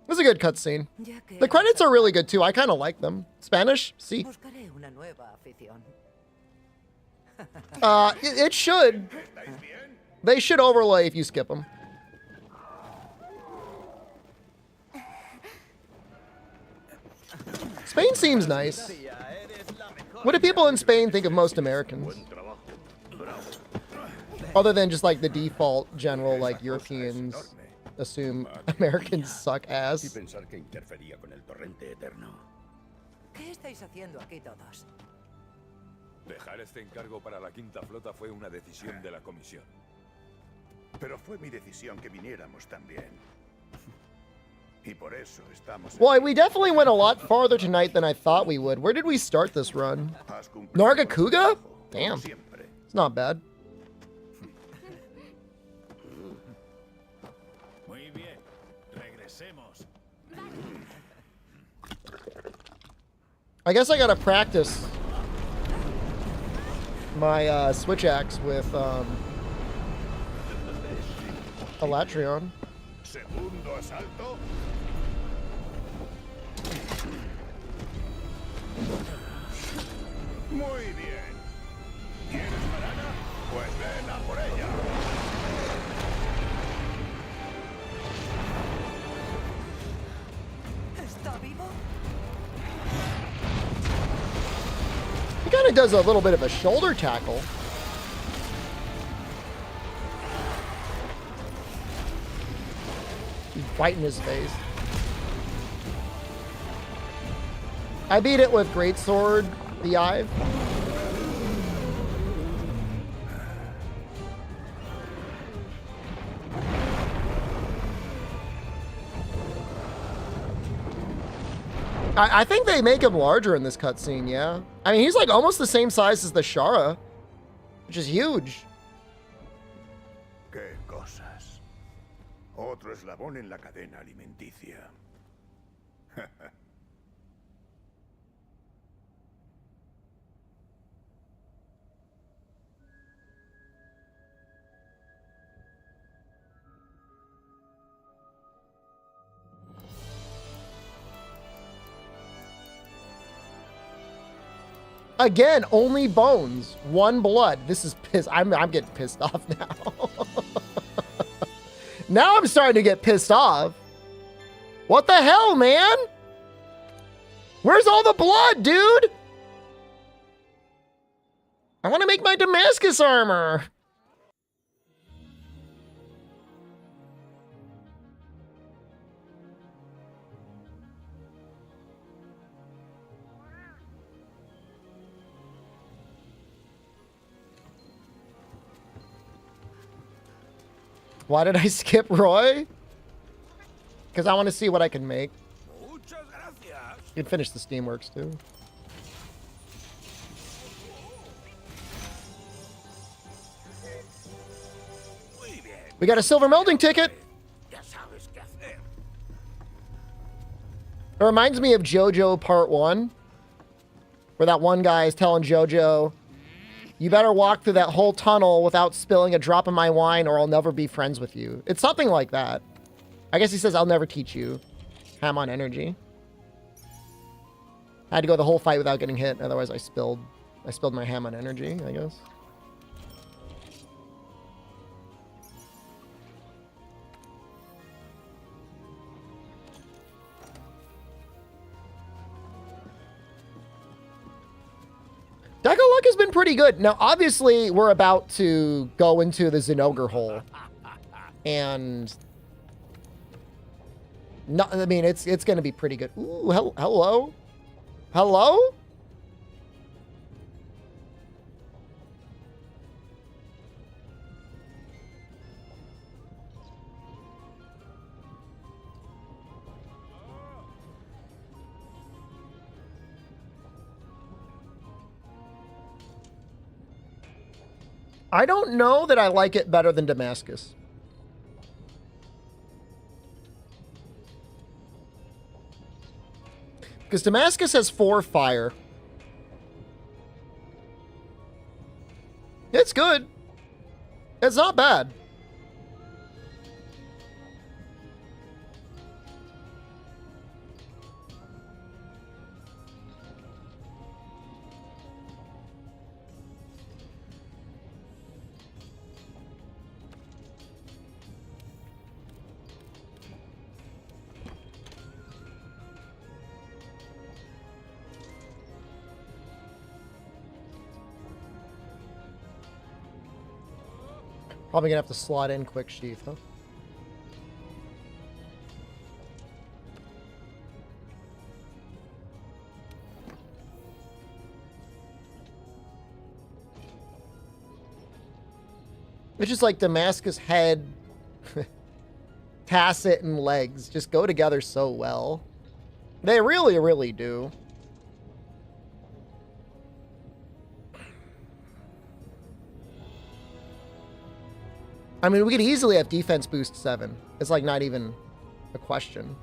It was a good cutscene. Ya que The credits are really good too. I kind of like them. Spanish? Sí. buscaré una nueva afición. It should. They should overlay if you skip them. Spain seems nice. What do people in Spain think of most Americans? Other than just like the default general, like Europeans assume Americans suck Y ass. pensar que interfería con el torrente eterno. ¿Qué estáis haciendo aquí todos? Dejar este encargo para la quinta flota fue una decisión de la comisión. Pero fue mi decisión que viniéramos también. Y por eso estamos Well, we definitely went a lot farther tonight than I thought we would. Where did we start this run? Has cumplido Nargacuga? tu trabajo, Damn. como siempre. It's not bad. Muy bien. Regresemos. I guess I gotta practice my Switchaxe with Elatrion. Segundo asalto. Muy bien. ¿Quieres banana? Pues ven a por ella. ¿Está vivo? He kind of does a little bit of a shoulder tackle. He's biting his face. I beat it with Greatsword, the Ive. I think they make him larger in this cutscene, yeah. I mean, he's like almost the same size as the Shara, which is huge. Qué cosas. Otro eslabón en la cadena alimenticia. Again, only bones, one blood. This is piss. I'm getting pissed off now. Now I'm starting to get pissed off. What the hell, man? Where's all the blood, dude? I want to make my Damascus armor. Why did I skip Roy? Because I want to see what I can make. Muchas gracias. You can finish the Steamworks too. Muy bien. We got a silver melting ticket. Ya sabes qué hacer. It reminds me of JoJo Part 1, where that one guy is telling JoJo, you better walk through that whole tunnel without spilling a drop of my wine or I'll never be friends with you. It's something like that. I guess he says, I'll never teach you. Ham on energy. I had to go the whole fight without getting hit, otherwise I spilled my ham on energy, I guess. Deck of Luck has been pretty good. Now, obviously, we're about to go into the Zinogre hole. And... no, I mean, it's going to be pretty good. Ooh, hello? Hello? I don't know that I like it better than Damascus. Because Damascus has 4 fire. It's good. It's not bad. Probably gonna have to slot in quick sheath, huh? It's just like Damascus head, Tacit, and legs just go together so well. They really, really do. I mean, we could easily have defense boost 7. It's like not even a question.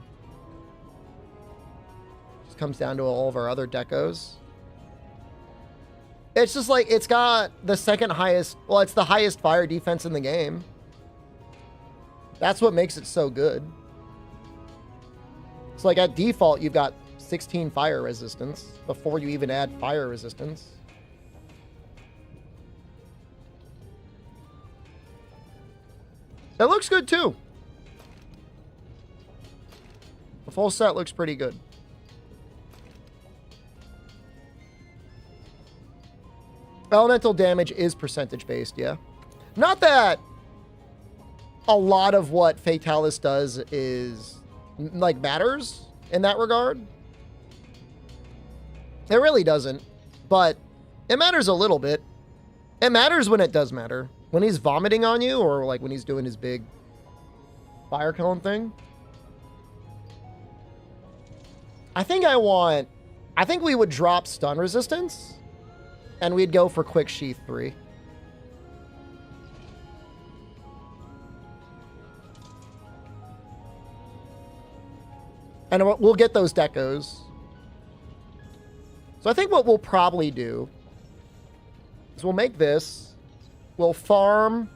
Just comes down to all of our other decos. It's just like, it's got the second highest, well, it's the highest fire defense in the game. That's what makes it so good. It's like at default, you've got 16 fire resistance before you even add fire resistance. It looks good too. The full set looks pretty good. Elemental damage is percentage based, yeah. Not that a lot of what Fatalis does is like matters in that regard. It really doesn't, but it matters a little bit. It matters when it does matter. When he's vomiting on you, or like when he's doing his big fire cone thing. I think we would drop stun resistance and we'd go for quick sheath 3. And we'll get those decos. So I think what we'll probably do is we'll make this. We'll farm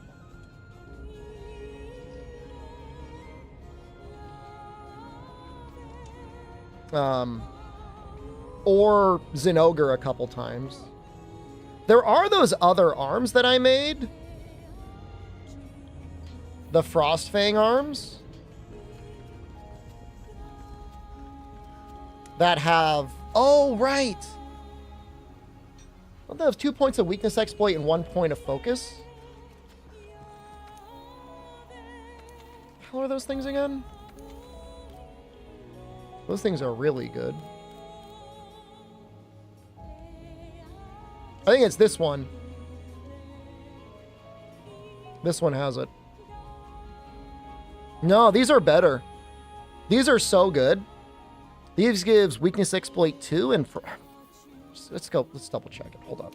or Zinogre a couple times. There are those other arms that I made. The Frostfang arms. That have... Oh, right! Don't they have 2 points of weakness exploit and 1 point of focus? How are those things again? Those things are really good. I think it's this one. This one has it. No, these are better. These are so good. These gives weakness exploit 2 and for... Let's go. Let's double check it. Hold up.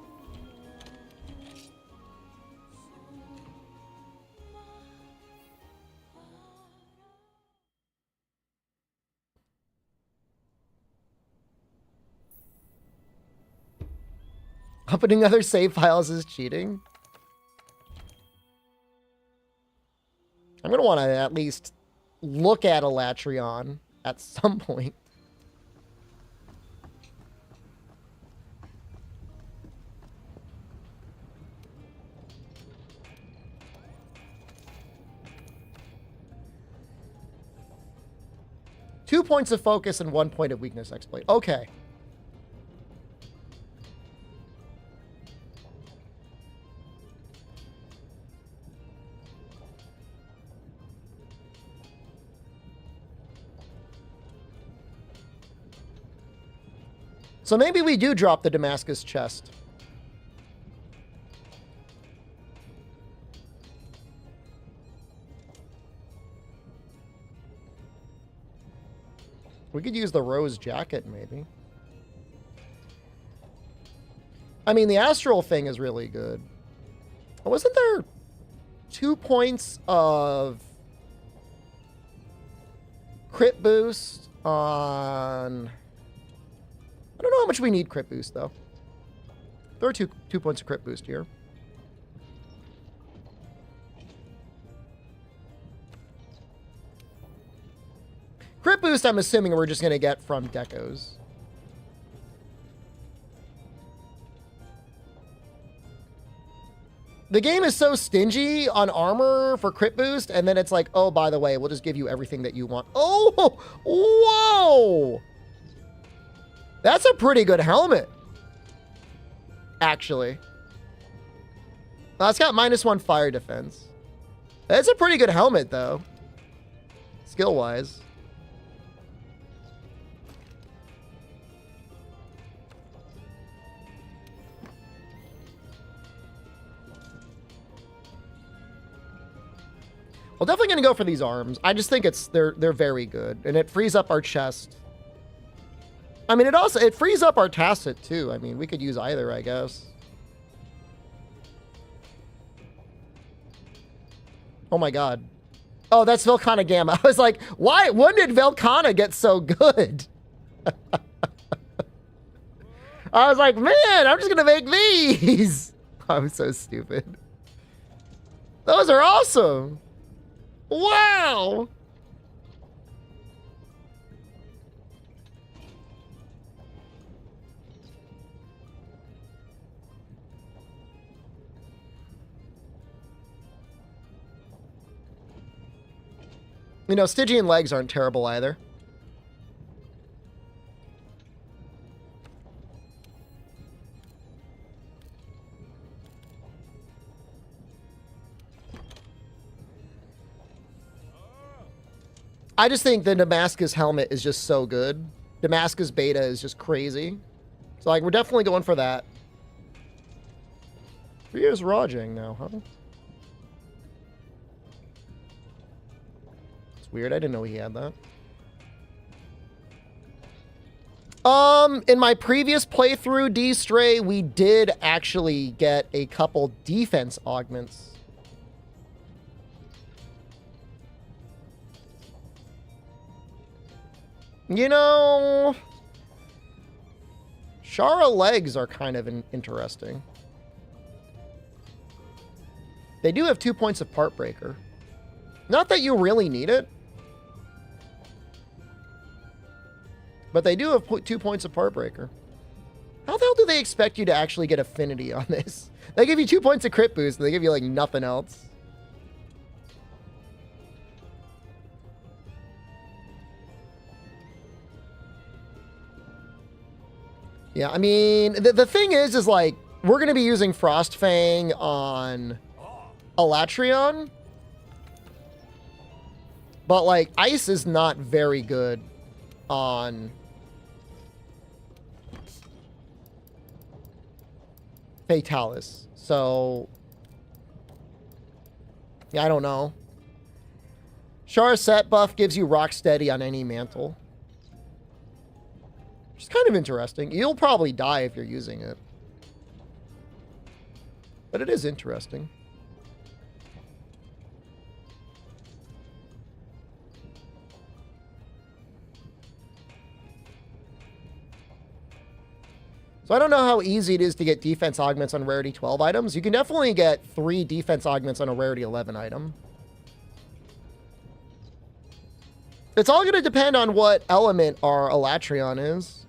Opening other save files is cheating. I'm going to want to at least look at Elatrion at some point. Two points of focus and 1 point of weakness exploit. Okay. So maybe we do drop the Damascus chest. We could use the rose jacket, maybe. I mean, the astral thing is really good. Wasn't there 2 points of crit boost on... I don't know how much we need crit boost, though. There are two points of crit boost here. Crit boost, I'm assuming we're just going to get from decos. The game is so stingy on armor for crit boost, and then it's like, oh, by the way, we'll just give you everything that you want. Oh, whoa! That's a pretty good helmet, actually. Oh, it's got -1 fire defense. That's a pretty good helmet, though, skill-wise. Well, definitely gonna go for these arms. I just think they're very good, and it frees up our chest. I mean, it frees up our tacit too. I mean, we could use either, I guess. Oh my god. Oh, that's Velkhana Gamma. I was like, why? When did Velkhana get so good? I was like, man, I'm just gonna make these. I'm so stupid. Those are awesome. Wow! You know, Stygian legs aren't terrible either. I just think the Damascus helmet is just so good. Damascus beta is just crazy. So, like, we're definitely going for that. Rio's Rajang now, huh? It's weird. I didn't know he had that. In my previous playthrough, D-Stray, we did actually get a couple defense augments. You know, Shara legs are kind of interesting. They do have 2 points of part breaker. Not that you really need it, but they do have 2 points of part breaker. How the hell do they expect you to actually get affinity on this? They give you 2 points of crit boost, and they give you like nothing else. Yeah, I mean, the thing is like, we're going to be using Frostfang on Elatrion. But, like, Ice is not very good on Fatalis. So, yeah, I don't know. Shara set buff gives you Rocksteady on any mantle. Which is kind of interesting. You'll probably die if you're using it. But it is interesting. So I don't know how easy it is to get defense augments on rarity 12 items. You can definitely get 3 defense augments on a rarity 11 item. It's all going to depend on what element our Elatrion is.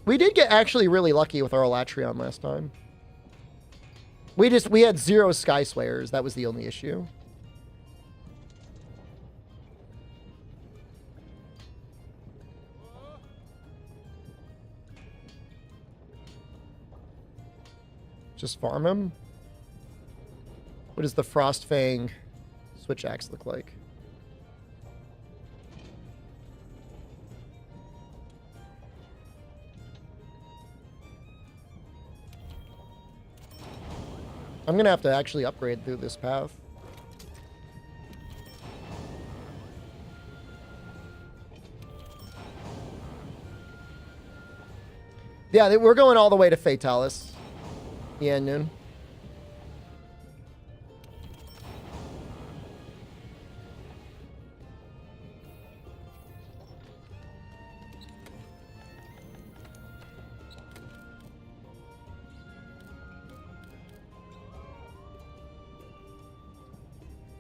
We did get actually really lucky with our Elatrion last time. We had 0 Sky Slayers. That was the only issue. Just farm him? What does the Frostfang Switchaxe look like? I'm gonna have to actually upgrade through this path. Yeah, we're going all the way to Fatalis. Yeah, noon.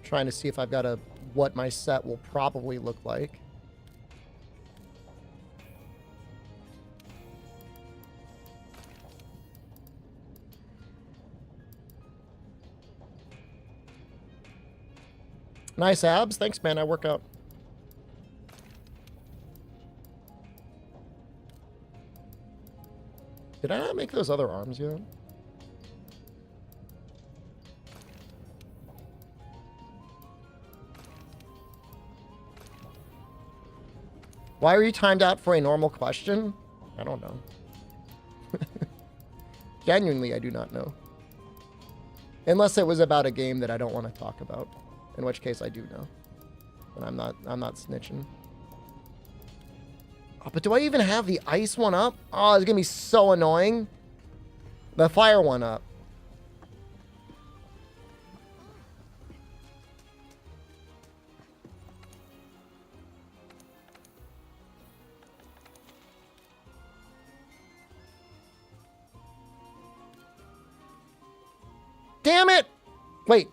Trying to see if I've got what my set will probably look like. Nice abs. Thanks, man. I work out. Did I not make those other arms yet? Why are you timed out for a normal question? I don't know. Genuinely, I do not know. Unless it was about a game that I don't want to talk about. In which case I do know. But I'm not snitching. Oh, but do I even have the ice one up? Oh, it's gonna be so annoying. The fire one up. Damn it! Wait.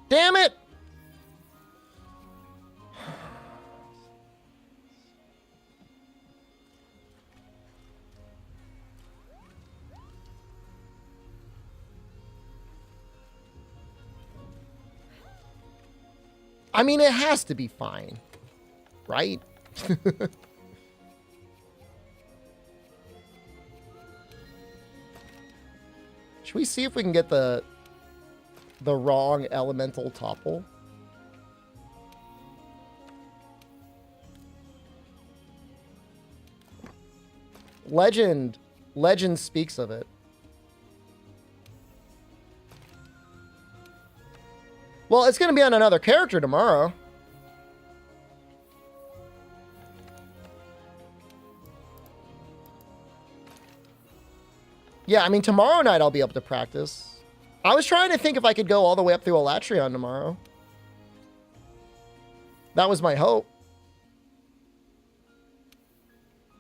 Damn it! I mean, it has to be fine, right? Should we see if we can get the wrong elemental topple? Legend speaks of it. Well, it's going to be on another character tomorrow. Yeah, I mean, tomorrow night I'll be able to practice. I was trying to think if I could go all the way up through Elatrion tomorrow. That was my hope.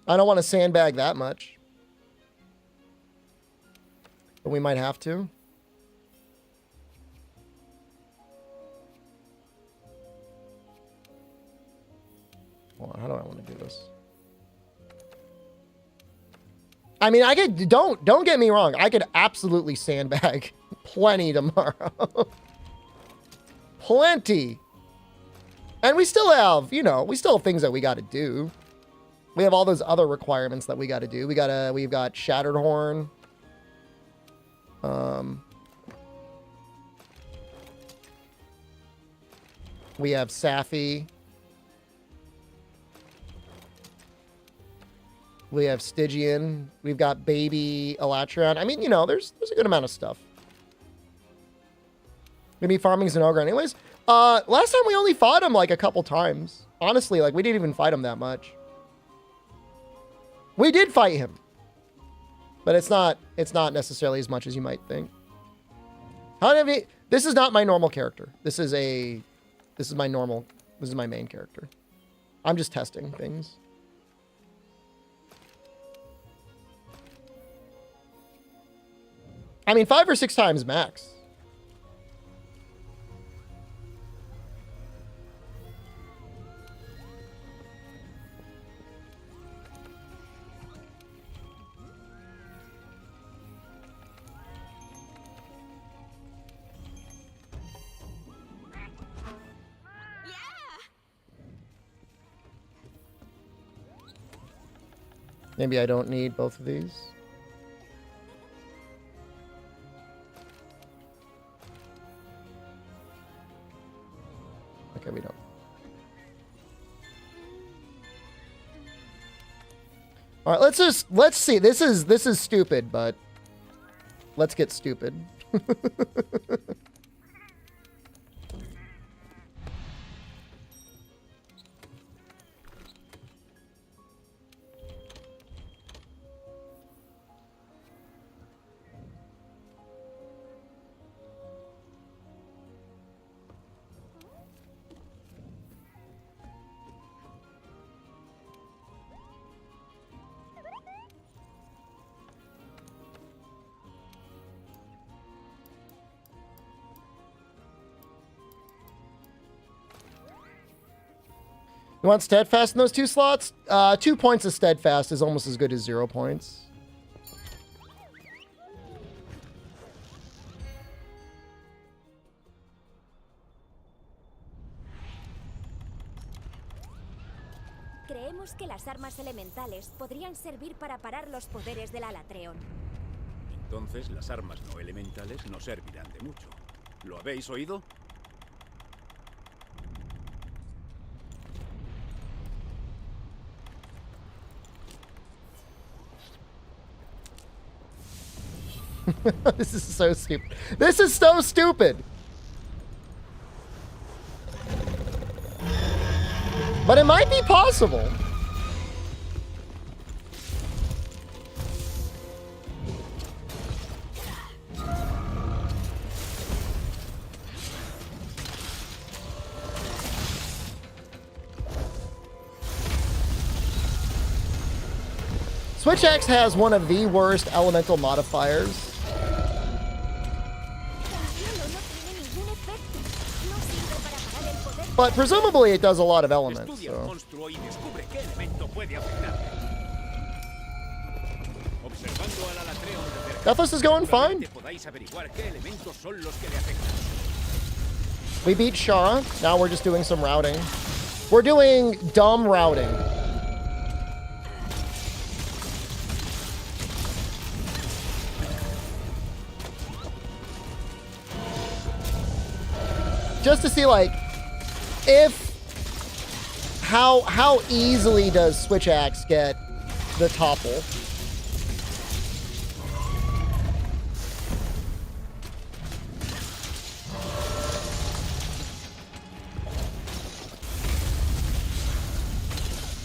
I don't want to sandbag that much. But we might have to. Hold on, how do I want to do this? I mean, I could, don't get me wrong. I could absolutely sandbag plenty tomorrow. Plenty. And we still have, you know, we still have things that we got to do. We have all those other requirements that we got to do. We've got Shattered Horn. We have Safi. We have Stygian. We've got Baby Elatrion. I mean, you know, there's a good amount of stuff. Maybe farming's an ogre anyways. Last time we only fought him like a couple times. Honestly, like we didn't even fight him that much. We did fight him. But it's not necessarily as much as you might think. This is not my normal character. This is my main character. I'm just testing things. I mean, 5 or 6 times max. Maybe I don't need both of these. Okay, we don't. All right, let's see. This is stupid, but let's get stupid. You want steadfast in those 2 slots? 2 points of steadfast is almost as good as 0 points. Creemos que las armas elementales podrían servir para parar los poderes del Alatreon. Entonces las armas no elementales no servirán de mucho. ¿Lo habéis oído? This is so stupid. This is so stupid. But it might be possible. Switchaxe has one of the worst elemental modifiers. But presumably it does a lot of elements, so. Deathless is going fine. We beat Shara. Now we're just doing some routing. We're doing dumb routing. Just to see, like, how easily does Switchaxe get the topple?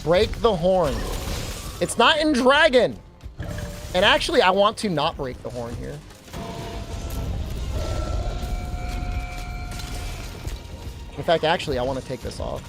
Break the horn. It's not in Dragon. And actually, I want to not break the horn here. In fact, actually, I want to take this off.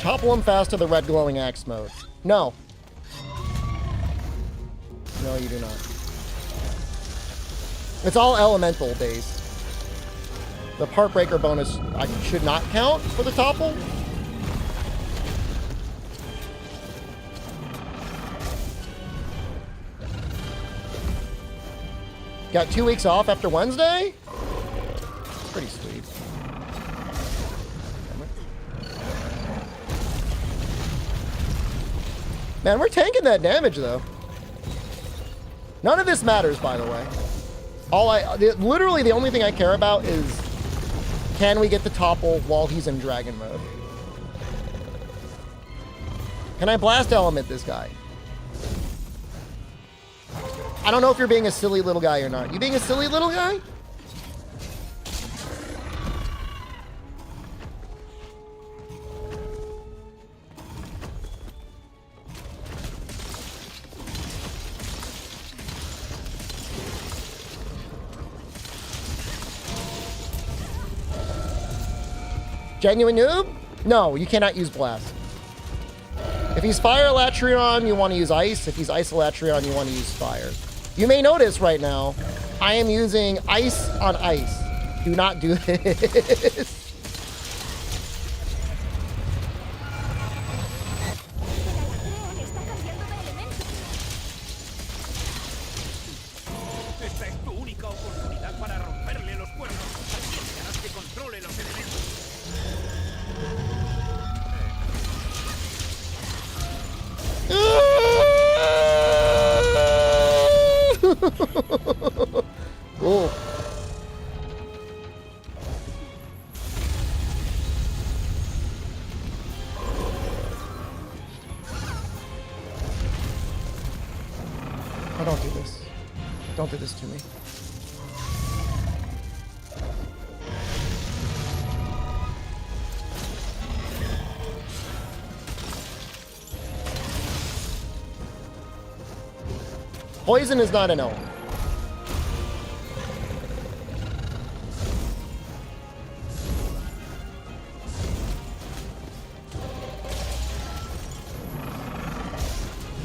Topple him fast to the red glowing axe mode. No. No, you do not. It's all elemental based. The part breaker bonus I should not count for the topple. Got 2 weeks off after Wednesday? It's pretty sweet. Man, we're tanking that damage, though. None of this matters, by the way. Literally the only thing I care about is, can we get the topple while he's in dragon mode? Can I blast element this guy? I don't know if you're being a silly little guy or not. You being a silly little guy? Genuine noob? No, you cannot use blast. If he's fire Elatrion, you want to use ice. If he's ice Elatrion, you want to use fire. You may notice right now, I am using ice on ice. Do not do this. don't do this. Don't do this to me. Poison is not an element.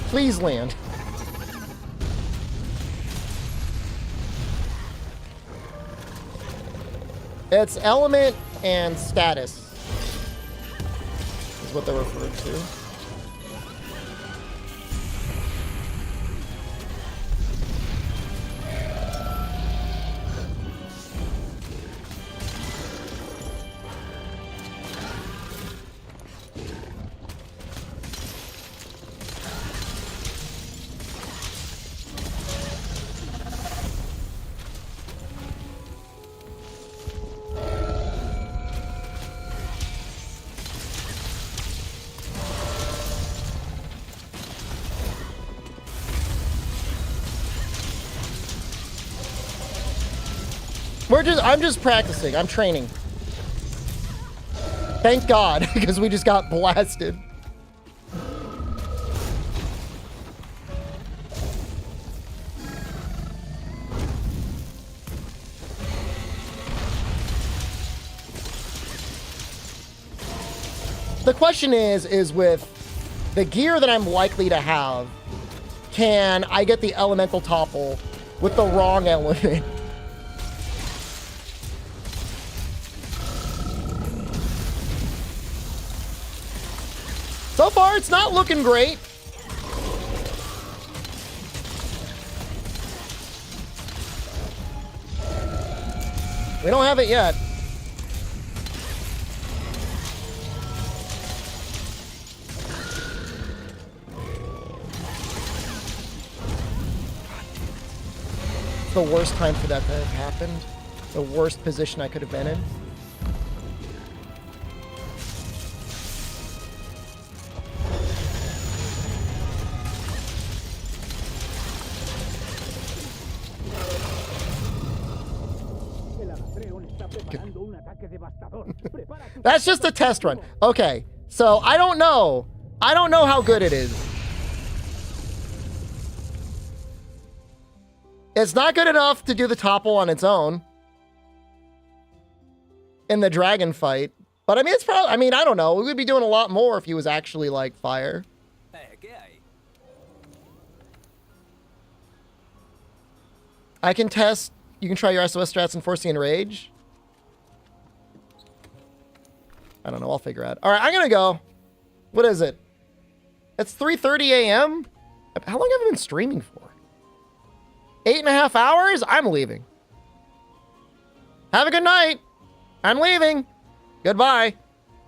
Please land. It's element and status is what they're referred to. I'm just practicing. I'm training. Thank God, because we just got blasted. The question is with the gear that I'm likely to have, can I get the elemental topple with the wrong element? So far, it's not looking great. We don't have it yet. It's the worst time for that to have happened. The worst position I could have been in. That's just a test run. Okay, so I don't know. I don't know how good it is. It's not good enough to do the topple on its own in the dragon fight. But I mean, it's probably, I mean, I don't know. We would be doing a lot more if he was actually like fire. I can test. You can try your SOS strats enforcing enrage. I don't know. I'll figure out. All right, I'm going to go. What is it? It's 3:30 a.m. How long have I been streaming for? 8.5 hours? I'm leaving. Have a good night. I'm leaving. Goodbye.